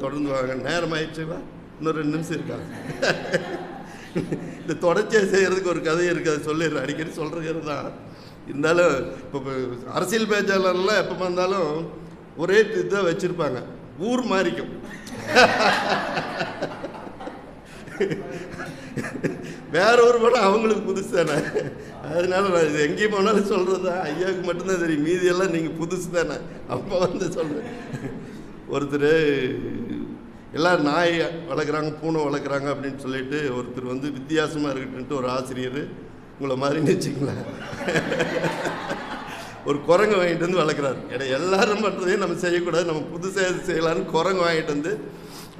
தொடர்ந்து வாங்க. நேரம் ஆயிடுச்சுவா, இன்னும் 2 நிமிஷம் இருக்காங்க. இந்த தொடர்ச்சியாக செய்கிறதுக்கு ஒரு கதை இருக்குது, அது சொல்லிடுறேன். அடிக்கடி சொல்கிறது தான். இருந்தாலும் இப்போ அரசியல் பேச்சாளர்லாம் எப்போ வந்தாலும் ஒரே இதாக வச்சுருப்பாங்க, ஊர் மாறிக்கும். வேற ஒரு படம் அவங்களுக்கு புதுசு தானே. அதனால நான் இது எங்கேயும் போனாலும் சொல்கிறது தான், ஐயாவுக்கு மட்டும்தான் தெரியும், மீதியெல்லாம் நீங்கள் புதுசு தானே. அப்போ சொல்கிறேன், ஒருத்தர் எல்லாம் நாய் வளர்க்குறாங்க, பூனை வளர்க்குறாங்க அப்படின்னு சொல்லிட்டு ஒருத்தர் வித்தியாசமாக இருக்கட்டுன்ட்டு ஒரு ஆசிரியர் உங்களை மாதிரின்னு வச்சுக்கலாம் ஒரு குரங்கு வாங்கிட்டு வளர்க்குறாரு. ஏன்னா எல்லாரும் பண்ணுறதையும் நம்ம செய்யக்கூடாது, நம்ம புதுசாக செய்யலான்னு குரங்கு வாங்கிட்டு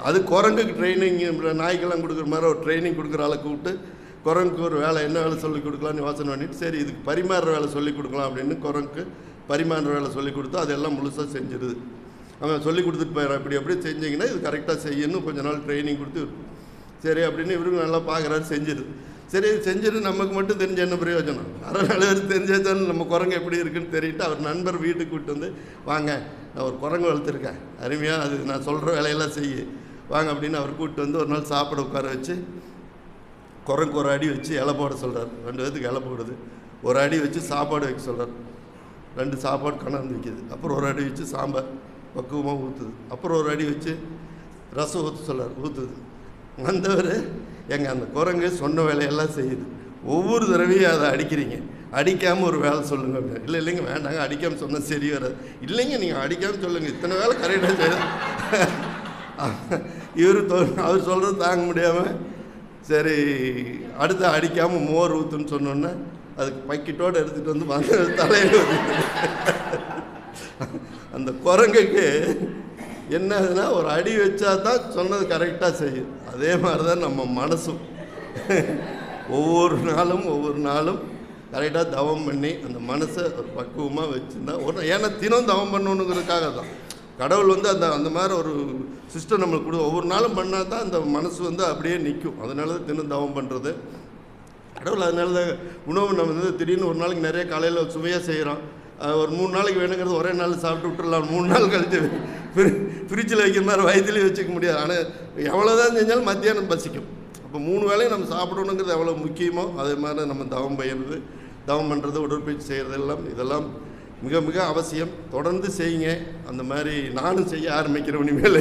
அது குரங்குக்கு ட்ரைனிங், நாய்க்கெல்லாம் கொடுக்குற மாதிரி ஒரு ட்ரைனிங் கொடுக்குற ஆளை கூப்பிட்டு குரங்குக்கு ஒரு வேலை, என்ன வேலை சொல்லிக் கொடுக்கலான்னு யோசனை பண்ணிட்டு, சரி இதுக்கு பரிமாறுற வேலை சொல்லிக் கொடுக்கலாம் அப்படின்னு குரங்குக்கு பரிமாறுற வேலை சொல்லிக் கொடுத்து அதெல்லாம் முழுசாக செஞ்சிருது. அவன் சொல்லி கொடுத்துட்டு போயிடறான், இப்படி எப்படி செஞ்சிங்கன்னா இது கரெக்டாக செய்யணும், கொஞ்ச நாள் ட்ரைனிங் கொடுத்து சரி அப்படின்னு இவருக்கு நல்லா பார்க்குறாரு, செஞ்சிருது. சரி செஞ்சுட்டு நமக்கு மட்டும் தெரிஞ்ச என்ன பிரயோஜனம், 4 பேர் தெரிஞ்சாலும் நம்ம குரங்கு எப்படி இருக்குன்னு தெரியிட்டு அவர் நண்பர் வீட்டுக்கு கூப்பிட்டு வாங்க நான் ஒரு குரங்கு வளர்த்துருக்கேன், அருமையாக அது நான் சொல்கிற வேலையெல்லாம் செய்ய வாங்க அப்படின்னு அவர் கூப்பிட்டு ஒரு நாள் சாப்பிட உட்கார வச்சு குரங்கு ஒரு அடி வச்சு இலை போட சொல்கிறார். 2 பேத்துக்கு இலை போடுது. ஒரு அடி வச்சு சாப்பாடு வைக்க சொல்கிறார். 2 சாப்பாடு கணந்து வைக்கிது. அப்புறம் ஒரு அடி வச்சு சாம்பார் பக்குவமாக ஊற்றுது. அப்புறம் ஒரு அடி வச்சு ரசம் ஊற்ற சொல்கிறார், ஊற்றுது. வந்தவர் எங்கள் அந்த குரங்கு சொன்ன வேலையெல்லாம் செய்யுது, ஒவ்வொரு தடவையும் அதை அடிக்கிறீங்க, அடிக்காமல் ஒரு வேலை சொல்லுங்கள் அப்படின்னு. இல்லை இல்லைங்க வேண்டாங்க, அடிக்காமல் சொன்னால் சரி வராது. இல்லைங்க நீங்கள் அடிக்காமல் சொல்லுங்கள், இத்தனை வேலை கரெக்டாக செய்ய அவர் சொல்கிறது தாங்க முடியாமல் சரி அடுத்து அடிக்காமல் மோர் ஊற்றுன்னு சொன்னோன்னே அதுக்கு பக்கெட்டோடு எடுத்துகிட்டு வந்து வந்து தலையில் அந்த குரங்குக்கு என்னதுன்னா ஒரு அடி வச்சா தான் சொன்னது கரெக்டாக செய்யும். அதே மாதிரி தான் நம்ம மனசும் ஒவ்வொரு நாளும் கரெக்டாக தவம் பண்ணி அந்த மனசை ஒரு பக்குவமாக வச்சுருந்தா ஏன்னா தினம் தவம் பண்ணணுங்கிறதுக்காக தான் கடவுள் வந்து அந்த மாதிரி ஒரு சிஸ்டம் நம்மளுக்கு ஒவ்வொரு நாளும் பண்ணால் தான் அந்த மனசு வந்து அப்படியே நிற்கும். அதனால தான் தினம் தவம் பண்ணுறது கடவுள். அதனால தான் உணவு நம்ம வந்து திடீர்னு ஒரு நாளைக்கு நிறைய காலையில் சுவையாக செய்கிறோம். ஒரு 3 நாளைக்கு வேணுங்கிறது ஒரே நாள் சாப்பிட்டு விட்டுடலாம். 3 நாள் கழித்து ஃப்ரிட்ஜில் வைக்கிற மாதிரி வயிற்றுலேயும் வச்சுக்க முடியாது. ஆனால் எவ்வளோதான் செஞ்சாலும் மத்தியானம் பசிக்கும். அப்போ 3 வேளையும் நம்ம சாப்பிடணுங்கிறது எவ்வளோ முக்கியமோ அதே மாதிரி நம்ம தவம் பயிர்றது, தவம் பண்ணுறது, உடற்பயிற்சி செய்கிறது இதெல்லாம் மிக மிக அவசியம். தொடர்ந்து செய்யுங்க. அந்த மாதிரி நானும் செய்ய ஆரம்பிக்கிறேன் இனிமேல்.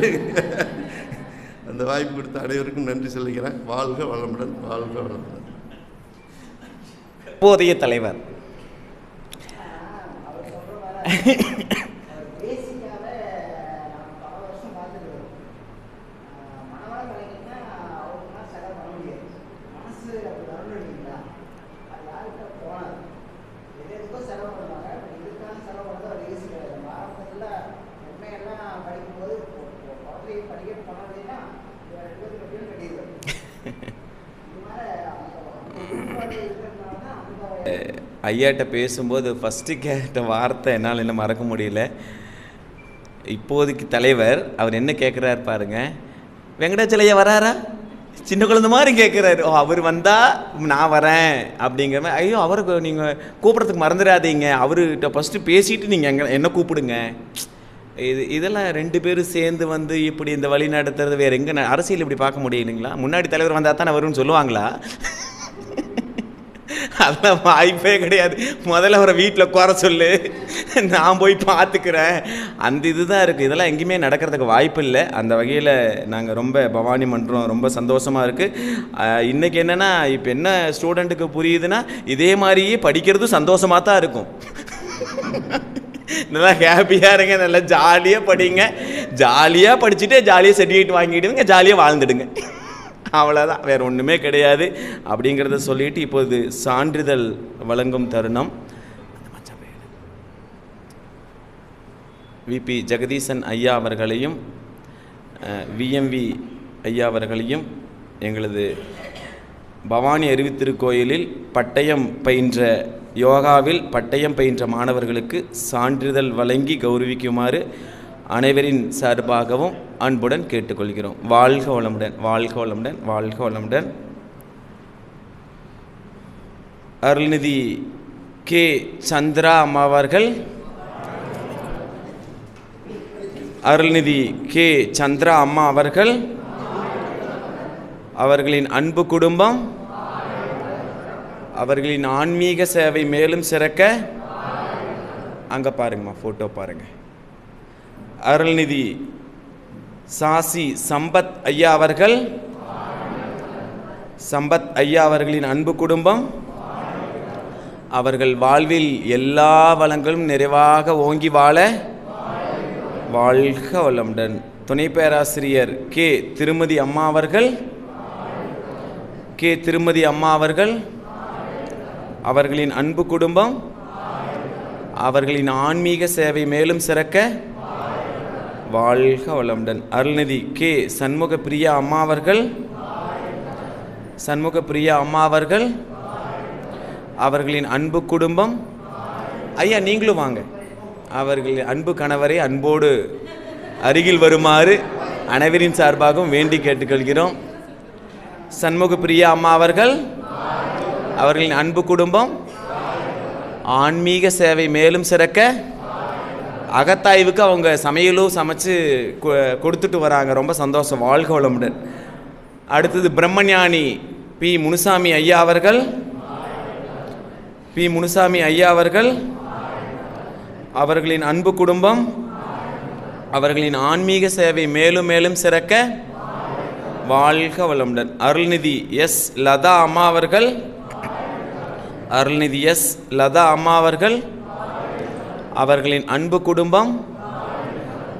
அந்த வாய்ப்பு கொடுத்த அனைவருக்கும் நன்றி சொல்லிக்கிறேன். வாழ்க வளமுடன், வாழ்க வளமுடன். இப்போதைய தலைவர் ஐயாட்ட பேசும்போது ஃபஸ்ட்டு கேட்ட வார்த்தை என்னால் என்ன மறக்க முடியல. இப்போதைக்கு தலைவர் அவர் என்ன கேட்குறாரு பாருங்க, வெங்கடாச்சலையா வராரா? சின்ன குழந்தை மாதிரி கேட்குறாரு. அவர் வந்தால் நான் வரேன் அப்படிங்கிற மாதிரி. ஐயோ அவரை நீங்கள் கூப்பிட்றதுக்கு மறந்துடாதீங்க, அவர்கிட்ட ஃபஸ்ட்டு பேசிவிட்டு நீங்கள் என்ன கூப்பிடுங்க. இதெல்லாம் 2 பேரும் சேர்ந்து வந்து இப்படி இந்த வழி நடத்துறது வேறு எங்கே அரசியல் இப்படி பார்க்க முடியலைங்களா? முன்னாடி தலைவர் வந்தால் தானே வரும்னு சொல்லுவாங்களா? அதெல்லாம் வாய்ப்பே கிடையாது. முதல்ல அவரை வீட்டில் குறை சொல்லு, நான் போய் பார்த்துக்கிறேன். அந்த இதுதான் இருக்குது. இதெல்லாம் எங்கேயுமே நடக்கிறதுக்கு வாய்ப்பு இல்லை. அந்த வகையில் நாங்கள் ரொம்ப பவானி மன்றம் ரொம்ப சந்தோஷமாக இருக்குது. இன்றைக்கி என்னென்னா இப்போ என்ன ஸ்டூடெண்ட்டுக்கு புரியுதுன்னா இதே மாதிரியே படிக்கிறதும் சந்தோஷமாக தான் இருக்கும். நல்லா ஹாப்பியாக இருங்க, நல்லா ஜாலியாக படிங்க, ஜாலியாக படிச்சுட்டு ஜாலியாக சர்டிஃபிகேட் வாங்கிடுங்க, ஜாலியாக வாழ்ந்துடுங்க. அவ்வளோதான், வேறு ஒன்றுமே கிடையாது அப்படிங்கிறத சொல்லிட்டு இப்போது சான்றிதழ் வழங்கும் தருணம். விபி ஜெகதீசன் ஐயா அவர்களையும் விஎம்வி ஐயா அவர்களையும் எங்களது பவானி அறிவித்திருக்கோயிலில் பட்டயம் பயின்ற யோகாவில் பட்டயம் பயின்ற மாணவர்களுக்கு சான்றிதழ் வழங்கி கௌரவிக்குமாறு அனைவரின் சார்பாகவும் அன்புடன் கேட்டுக்கொள்கிறோம். வாழ்க வளமுடன், வாழ்க வளமுடன், வாழ்க வளமுடன். அருள்நிதி கே சந்திரா அம்மா அவர்கள், அருள்நிதி கே சந்திரா அம்மா அவர்கள், அவர்களின் அன்பு குடும்பம், அவர்களின் ஆன்மீக சேவை மேலும் சிறக்க. அங்கே பாருங்கம்மா, ஃபோட்டோ பாருங்கள். அருள்நிதி சாசி சம்பத் ஐயா அவர்கள், சம்பத் ஐயா அவர்களின் அன்பு குடும்பம், அவர்கள் வாழ்வில் எல்லா வளங்களும் நிறைவாக ஓங்கி வாழ வாழ்க வளமுடன். துணை பேராசிரியர் கே திருமதி அம்மா அவர்கள், கே திருமதி அம்மா அவர்கள், அவர்களின் அன்பு குடும்பம், அவர்களின் ஆன்மீக சேவை மேலும் சிறக்க வாழ்க வளமுடன். அருள்நிதி கே சண்முக பிரியா அம்மா அவர்கள், சண்முக பிரியா அம்மா அவர்கள், அவர்களின் அன்பு குடும்பம். ஐயா நீங்களும் வாங்க. அவர்களின் அன்பு கணவரை அன்போடு அருகில் வருமாறு அனைவரின் சார்பாகவும் வேண்டி கேட்டுக்கொள்கிறோம். சண்முக பிரியா அம்மா அவர்கள், அவர்களின் அன்பு குடும்பம், ஆன்மீக சேவை மேலும் சிறக்க. அகத்தாய்வுக்கு அவங்க சமையலும் சமைச்சு கொடுத்துட்டு வராங்க, ரொம்ப சந்தோஷம். வாழ்க வளமுடன். அடுத்தது பிரம்மஞானி பி முனுசாமி ஐயா அவர்கள், பி முனுசாமி ஐயா அவர்கள், அவர்களின் அன்பு குடும்பம், அவர்களின் ஆன்மீக சேவை மேலும் மேலும் சிறக்க வாழ்க வளமுடன். அருள்நிதி எஸ் லதா அம்மா அவர்கள், அருள்நிதி எஸ் லதா அம்மா அவர்கள், அவர்களின் அன்பு குடும்பம்,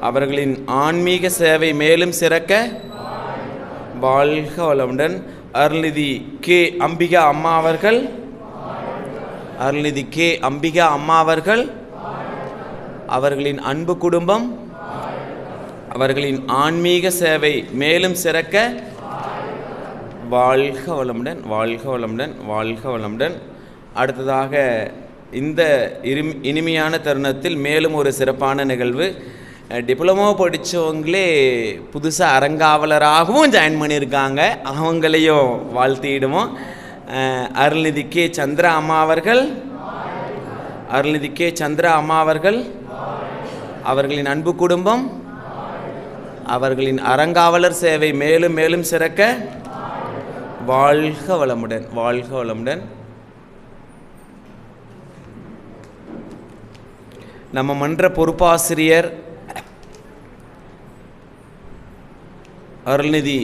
அவர்களின் ஆன்மீக சேவை மேலும் சிறக்க வாழ்க வளமுடன். அருள்நிதி கே அம்பிகா அம்மா அவர்கள், அருள்நிதி கே அம்பிகா அம்மா அவர்கள், அவர்களின் அன்பு குடும்பம், அவர்களின் ஆன்மீக சேவை மேலும் சிறக்க வாழ்க வளமுடன், வாழ்க வளமுடன், வாழ்க வளமுடன். அடுத்ததாக இந்த இனிமையான தருணத்தில் மேலும் ஒரு சிறப்பான நிகழ்வு. டிப்ளமோ படித்தவங்களே புதுசாக அரங்காவலராகவும் ஜாயின் பண்ணியிருக்காங்க. அவங்களையும் வாழ்த்திடுவோம். அருள்நிதி கே சந்திரா அம்மா அவர்கள், அருள்நிதி கே சந்திரா அம்மா அவர்கள், அவர்களின் அன்பு குடும்பம், அவர்களின் அரங்காவலர் சேவை மேலும் மேலும் சிறக்க வாழ்க வளமுடன், வாழ்க வளமுடன். நம்ம மன்ற பொறுப்பாசிரியர் அருள்நிதி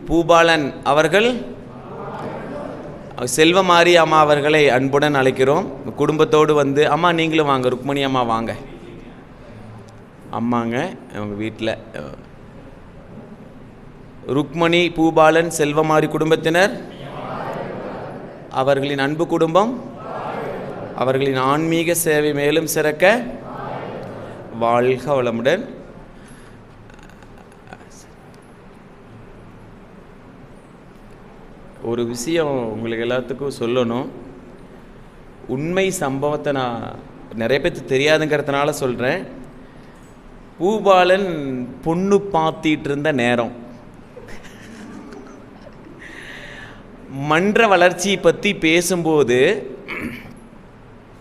பூபாலன் அவர்கள், செல்வமாரி அம்மா அவர்களை அன்புடன் அழைக்கிறோம். குடும்பத்தோடு வந்து, அம்மா நீங்களும் வாங்க, ருக்மணி அம்மா வாங்க. அம்மாங்க அவங்க வீட்டில் ருக்மணி பூபாலன் செல்வமாரி குடும்பத்தினர், அவர்களின் அன்பு குடும்பம், அவர்களின் ஆன்மீக சேவை மேலும் சிறக்க வாழ்க வளமுடன். ஒரு விஷயம் உங்களுக்கு எல்லாத்துக்கும் சொல்லணும். உண்மை சம்பவத்தை நான் நிறைய பேருக்கு தெரியாதுங்கிறதுனால சொல்கிறேன். பூபாலன் பொண்ணு பார்த்திட்டு இருந்த நேரம், மன்ற வளர்ச்சியை பற்றி பேசும்போது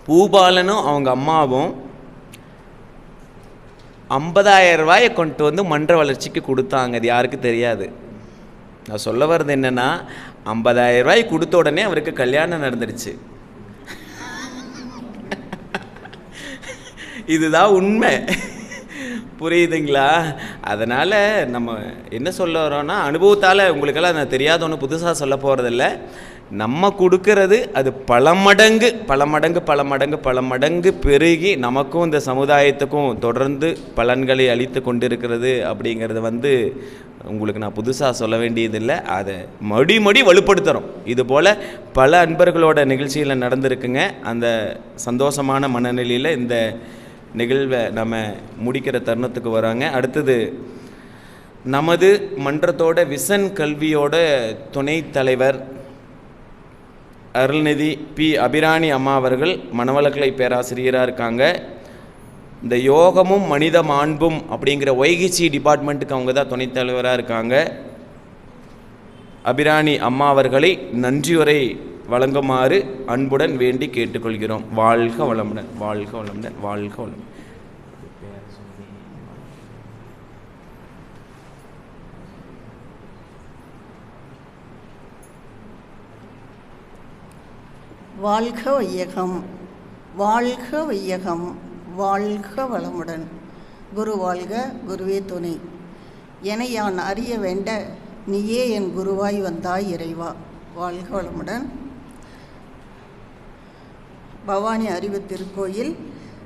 பூபாலனும் அவங்க அம்மாவும் 50,000 ரூபாயை கொண்டு வந்து மன்ற வளர்ச்சிக்கு கொடுத்தாங்க. அது யாருக்கு தெரியாது. நான் சொல்ல வர்றது என்னென்னா, 50,000 ரூபாய் கொடுத்த உடனே அவருக்கு கல்யாணம் நடந்துடுச்சு. இதுதான் உண்மை. புரியுதுங்களா? அதனால் நம்ம என்ன சொல்ல வரோன்னா, அனுபவத்தால் உங்களுக்கெல்லாம் நான் தெரியாத ஒன்று புதுசாக சொல்ல போகிறதில்ல. நம்ம கொடுக்கறது அது பல மடங்கு பல மடங்கு பல மடங்கு பல மடங்கு பெருகி நமக்கும் இந்த சமுதாயத்துக்கும் தொடர்ந்து பலன்களை அளித்து கொண்டிருக்கிறது. அப்படிங்கிறது உங்களுக்கு நான் புதுசாக சொல்ல வேண்டியதில்லை. அதை மடி வலுப்படுத்துகிறோம். இதுபோல் பல அன்பர்களோட நிகழ்ச்சியில் நடந்திருக்குங்க. அந்த சந்தோஷமான மனநிலையில் இந்த நிகழ்வை நம்ம முடிக்கிற தருணத்துக்கு வராங்க. அடுத்தது நமது மன்றத்தோட விசன் கல்வியோட துணைத் தலைவர் அருள்நிதி பி அபிராணி அம்மா அவர்கள் மனவளக்கலை பேராசிரியராக இருக்காங்க. இந்த யோகமும் மனித மாண்பும் அப்படிங்கிற ஒய்ஹிச்சி டிபார்ட்மெண்ட்டுக்கு அவங்க தான் துணைத் தலைவராக இருக்காங்க. அபிராணி அம்மா அவர்களை நன்றியுரை வழங்குமாறு அன்புடன் வேண்டி கேட்டுக்கொள்கிறோம். வாழ்க வளமுடன், வாழ்க வளமுடன், வாழ்க வளமுடன். வாழ்க வையகம், வாழ்க வையகம், வாழ்க வளமுடன். குரு வாழ்க, குருவே துணை. என யான் அறிய வேண்ட நீயே என் குருவாய் வந்தாய் இறைவா. வாழ்க வளமுடன். பவானி அறிவு திருக்கோயில்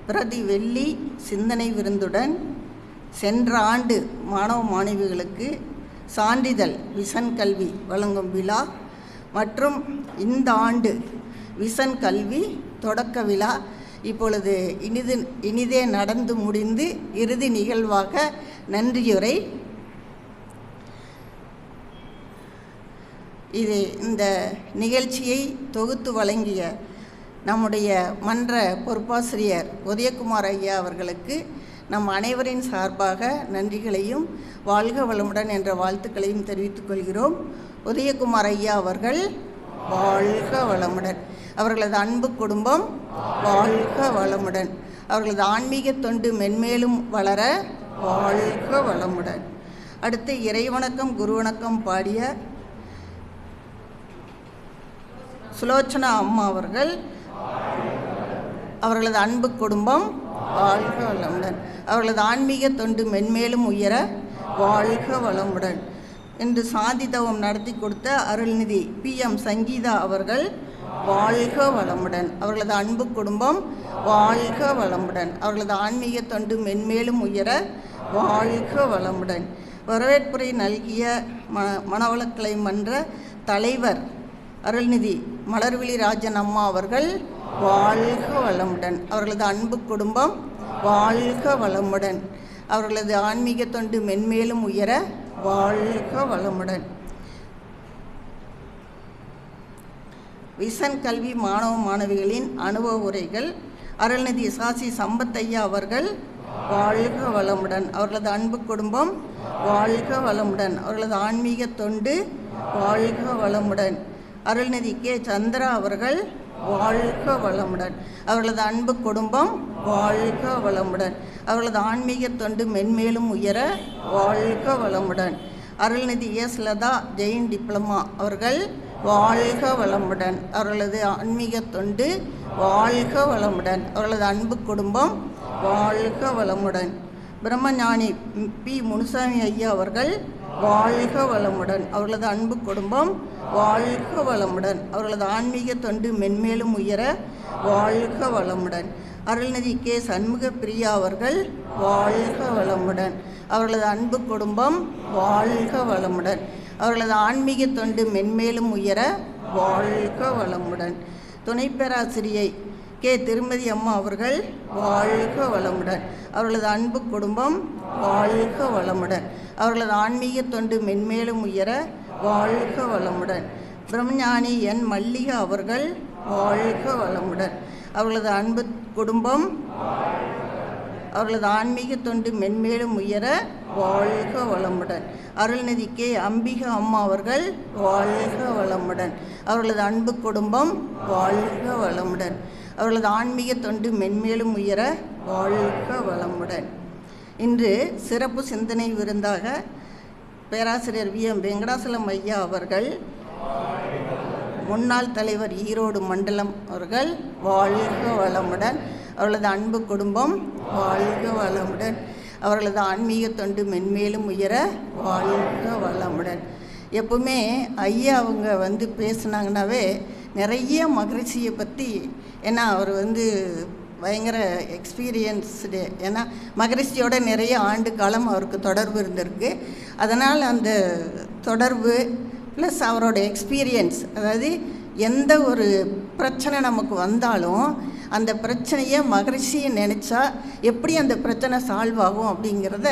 பிரதி வெள்ளி சிந்தனை விருந்துடன் சென்ற ஆண்டு மாணவ மாணவிகளுக்கு சான்றிதழ் விசன் கல்வி வழங்கும் விழா மற்றும் இந்த ஆண்டு விசன் கல்வி தொடக்க விழா இப்பொழுது இனிதே நடந்து முடிந்து இறுதி நிகழ்வாக நன்றியுரை. இந்த நிகழ்ச்சியை தொகுத்து வழங்கிய நம்முடைய மன்ற பொறுப்பாசிரியர் உதயகுமார் ஐயா அவர்களுக்கு நம் அனைவரின் சார்பாக நன்றிகளையும் வாழ்க வளமுடன் என்ற வாழ்த்துக்களையும் தெரிவித்துக் கொள்கிறோம். உதயகுமார் ஐயா அவர்கள் வாழ்க வளமுடன். அவர்களது அன்பு குடும்பம் வாழ்க வளமுடன். அவர்களது ஆன்மீக தொண்டு மென்மேலும் வளர வாழ்க வளமுடன். அடுத்து இறைவணக்கம் குருவணக்கம் பாடிய சுலோச்சனா அம்மா அவர்கள், அவர்களது அன்பு குடும்பம் வாழ்க வளமுடன். அவர்களது ஆன்மீக தொண்டு மென்மேலும் உயர வாழ்க வளமுடன். இன்று சாந்தி தவம் நடத்தி கொடுத்த அருள்நிதி PM சங்கீதா அவர்கள் வாழ்க வளமுடன். அவர்களது அன்பு குடும்பம் வாழ்க வளமுடன். அவர்களது ஆன்மீக தொண்டு மென்மேலும் உயர வாழ்க வளமுடன். வரவேற்புரை நல்கிய மனவளக்கலை மன்ற தலைவர் அருள்நிதி மலர்விழி ராஜன் அம்மா அவர்கள் வாழ்க வளமுடன். அவர்களது அன்பு குடும்பம் வாழ்க வளமுடன். அவர்களது ஆன்மீக தொண்டு மென்மேலும் உயர வாழ்க வளமுடன். விசன் கல்வி மாணவ மாணவிகளின் அனுபவ உரைகள் அருள்நிதி சாசி சம்பத்தையா அவர்கள் வாழ்க வளமுடன். அவர்களது அன்பு குடும்பம் வாழ்க வளமுடன். அவர்களது ஆன்மீக தொண்டு வாழ்க வளமுடன். அருள்நிதி கே சந்திரா அவர்கள் வாழ்க வளமுடன். அவர்களது அன்பு குடும்பம் வாழ்க வளமுடன். அவர்களது ஆன்மீக தொண்டு மென்மேலும் உயர வாழ்க வளமுடன். அருள்நிதி எஸ் லதா ஜெயின் டிப்ளமா அவர்கள் வாழ்க வளமுடன். அவர்களது ஆன்மீக தொண்டு வாழ்க வளமுடன். அவர்களது அன்பு குடும்பம் வாழ்க வளமுடன். பிரம்மஞானி பி முனுசாமி ஐயா அவர்கள் வாழ்க வளமுடன். அவர்களது அன்பு குடும்பம் வாழ்க வளமுடன். அவர்களது ஆன்மீக தொண்டு மென்மேலும் உயர வாழ்க வளமுடன். அருள்நிதி கே சண்முக பிரியா அவர்கள் வாழ்க வளமுடன். அவர்களது அன்பு குடும்பம் வாழ்க வளமுடன். அவர்களது ஆன்மீக தொண்டு மென்மேலும் உயர வாழ்க வளமுடன். துணை பேராசிரியை கே திருமதி அம்மா அவர்கள் வாழ்க வளமுடன். அவர்களது அன்பு குடும்பம் வாழ்க வளமுடன். அவர்களது ஆன்மீக தொண்டு மென்மேலும் உயர வாழ்க வளமுடன். பிரம்மஞானி என் மல்லிகா அவர்கள் வாழ்க வளமுடன். அவர்களது அன்பு குடும்பம் அவர்களது ஆன்மீக தொண்டு மென்மேலும் உயர வாழ்க வளமுடன். அருள்நிதி கே அம்பிகா அம்மா அவர்கள் வாழ்க வளமுடன். அவர்களது அன்பு குடும்பம் வாழ்க வளமுடன். அவர்களது ஆன்மீக தொண்டு மென்மேலும் உயர வாழ்க வளமுடன். இன்று சிறப்பு சிந்தனை விருந்தாக பேராசிரியர் வி எம் வெங்கடாசலம் ஐயா அவர்கள், முன்னாள் தலைவர் ஈரோடு மண்டலம் அவர்கள் வாழ்க வளமுடன். அவர்களது அன்பு குடும்பம் வாழ்க வளமுடன். அவர்களது ஆன்மீக தொண்டு மென்மேலும் உயர வாழ்க வளமுடன். எப்பவுமே ஐயா அவங்க பேசுனாங்கன்னாவே நிறைய மகிழ்ச்சியை பற்றி, ஏன்னா அவர் பயங்கர எக்ஸ்பீரியன்ஸ்டு, ஏன்னா மகரிஷியோட நிறைய ஆண்டு காலம் அவருக்கு தொடர்பு இருந்திருக்கு. அதனால் அந்த தொடர்பு ப்ளஸ் அவரோட எக்ஸ்பீரியன்ஸ், அதாவது எந்த ஒரு பிரச்சனை நமக்கு வந்தாலும் அந்த பிரச்சனையை மகரிஷியை நினச்சா எப்படி அந்த பிரச்சனை சால்வ் ஆகும் அப்படிங்கிறத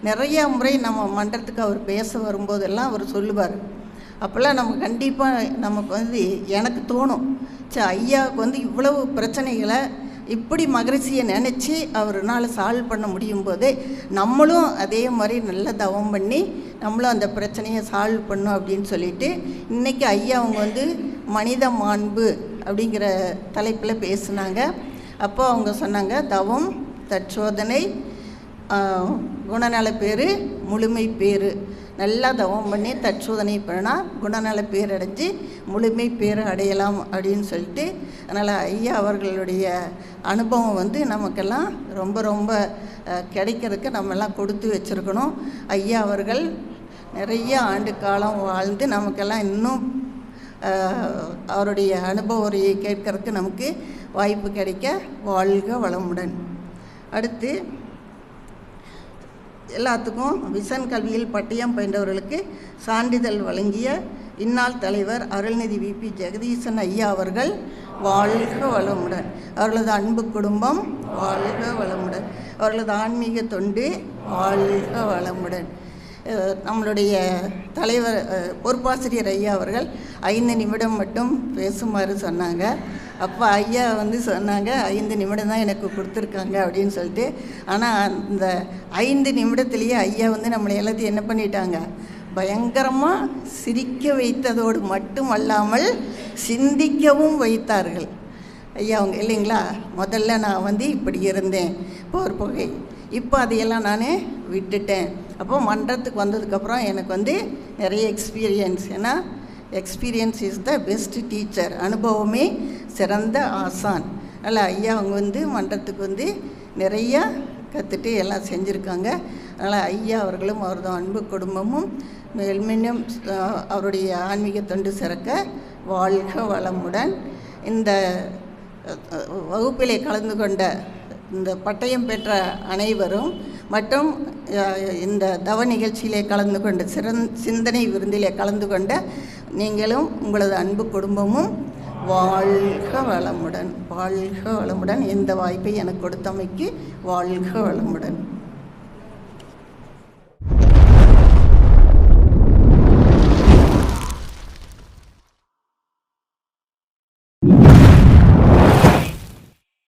நிறையா முறை நம்ம மன்றத்துக்கு அவர் பேச வரும்போதெல்லாம் அவர் சொல்லுவார். அப்போல்லாம் நம்ம கண்டிப்பாக நமக்கு எனக்கு தோணும், ஐயாவுக்கு இவ்வளவு பிரச்சனைகளை இப்படி மகரிஷியை நினச்சி அவர்னால் சால்வ் பண்ண முடியும் போது நம்மளும் அதே மாதிரி நல்ல தவம் பண்ணி நம்மளும் அந்த பிரச்சனையை சால்வ் பண்ணோம் அப்படின்னு சொல்லிட்டு இன்றைக்கி ஐயா அவங்க மனித மாண்பு அப்படிங்கிற தலைப்பில் பேசுனாங்க. அப்போ அவங்க சொன்னாங்க, தவம், தற்சோதனை, குணநல பேர், முழுமை பேர். நல்லா தவம் பண்ணி தற்சோதனை பண்ணால் குணநல பேர் அடைஞ்சு முழுமை பேர் அடையலாம் அப்படின்னு சொல்லிட்டு, அதனால் ஐயா அவர்களுடைய அனுபவம் நமக்கெல்லாம் ரொம்ப ரொம்ப கிடைக்கிறதுக்கு நம்மெல்லாம் கொடுத்து வச்சுருக்கணும். ஐயா அவர்கள் நிறைய ஆண்டு காலம் வாழ்ந்து நமக்கெல்லாம் இன்னும் அவருடைய அனுபவ உரையை கேட்கறதுக்கு நமக்கு வாய்ப்பு கிடைக்க வாழ்க வளமுடன். அடுத்து எல்லாத்துக்கும் விசன் கல்வியில் பட்டயம் பயின்றவர்களுக்கு சான்றிதழ் வழங்கிய இந்நாள் தலைவர் அருள்நிதி விபி ஜெகதீசன் ஐயா அவர்கள் வாழ்க வளமுடன். அவர்களது அன்பு குடும்பம் வாழ்க வளமுடன். அவர்களது ஆன்மீக தொண்டு வாழ்க வளமுடன். நம்மளுடைய தலைவர் பொறுப்பாசிரியர் ஐயா அவர்கள் 5 நிமிடம் மட்டும் பேசுமாறு சொன்னாங்க. அப்போ ஐயா சொன்னாங்க 5 நிமிடம் தான் எனக்கு கொடுத்துருக்காங்க அப்படின்னு சொல்லிட்டு. ஆனால் இந்த 5 நிமிடத்துலேயே ஐயா நம்மளை எல்லாத்தையும் என்ன பண்ணிட்டாங்க, பயங்கரமாக சிரிக்க வைத்ததோடு மட்டுமல்லாமல் சிந்திக்கவும் வைத்தார்கள் ஐயா அவங்க, இல்லைங்களா? முதல்ல நான் இப்படி இருந்தேன் போர் புகை, இப்போ அதையெல்லாம் நான் விட்டுட்டேன். அப்போ மன்றத்துக்கு வந்ததுக்கப்புறம் எனக்கு நிறைய எக்ஸ்பீரியன்ஸ், ஏன்னா experience is the best teacher, அனுபவமே சிறந்த ஆசான். அதனால் ஐயா அவங்க மன்றத்துக்கு நிறையா கற்றுட்டு எல்லாம் செஞ்சுருக்காங்க. அதனால் ஐயா அவர்களும் அவரது அன்பு குடும்பமும் மேலும் அவருடைய ஆன்மீக தொண்டு சிறக்க வாழ்க வளமுடன். இந்த வகுப்பிலே கலந்து கொண்ட இந்த பட்டயம் பெற்ற அனைவரும் மற்றும் இந்த தவ நிகழ்ச்சியிலே கலந்து கொண்ட சிந்தனை விருந்திலே கலந்து கொண்ட நீங்களும் உங்களது அன்பு குடும்பமும் வாழ்க வளமுடன், வாழ்க வளமுடன். இந்த வாய்ப்பை எனக்கு கொடுத்தமைக்கு வாழ்க வளமுடன்.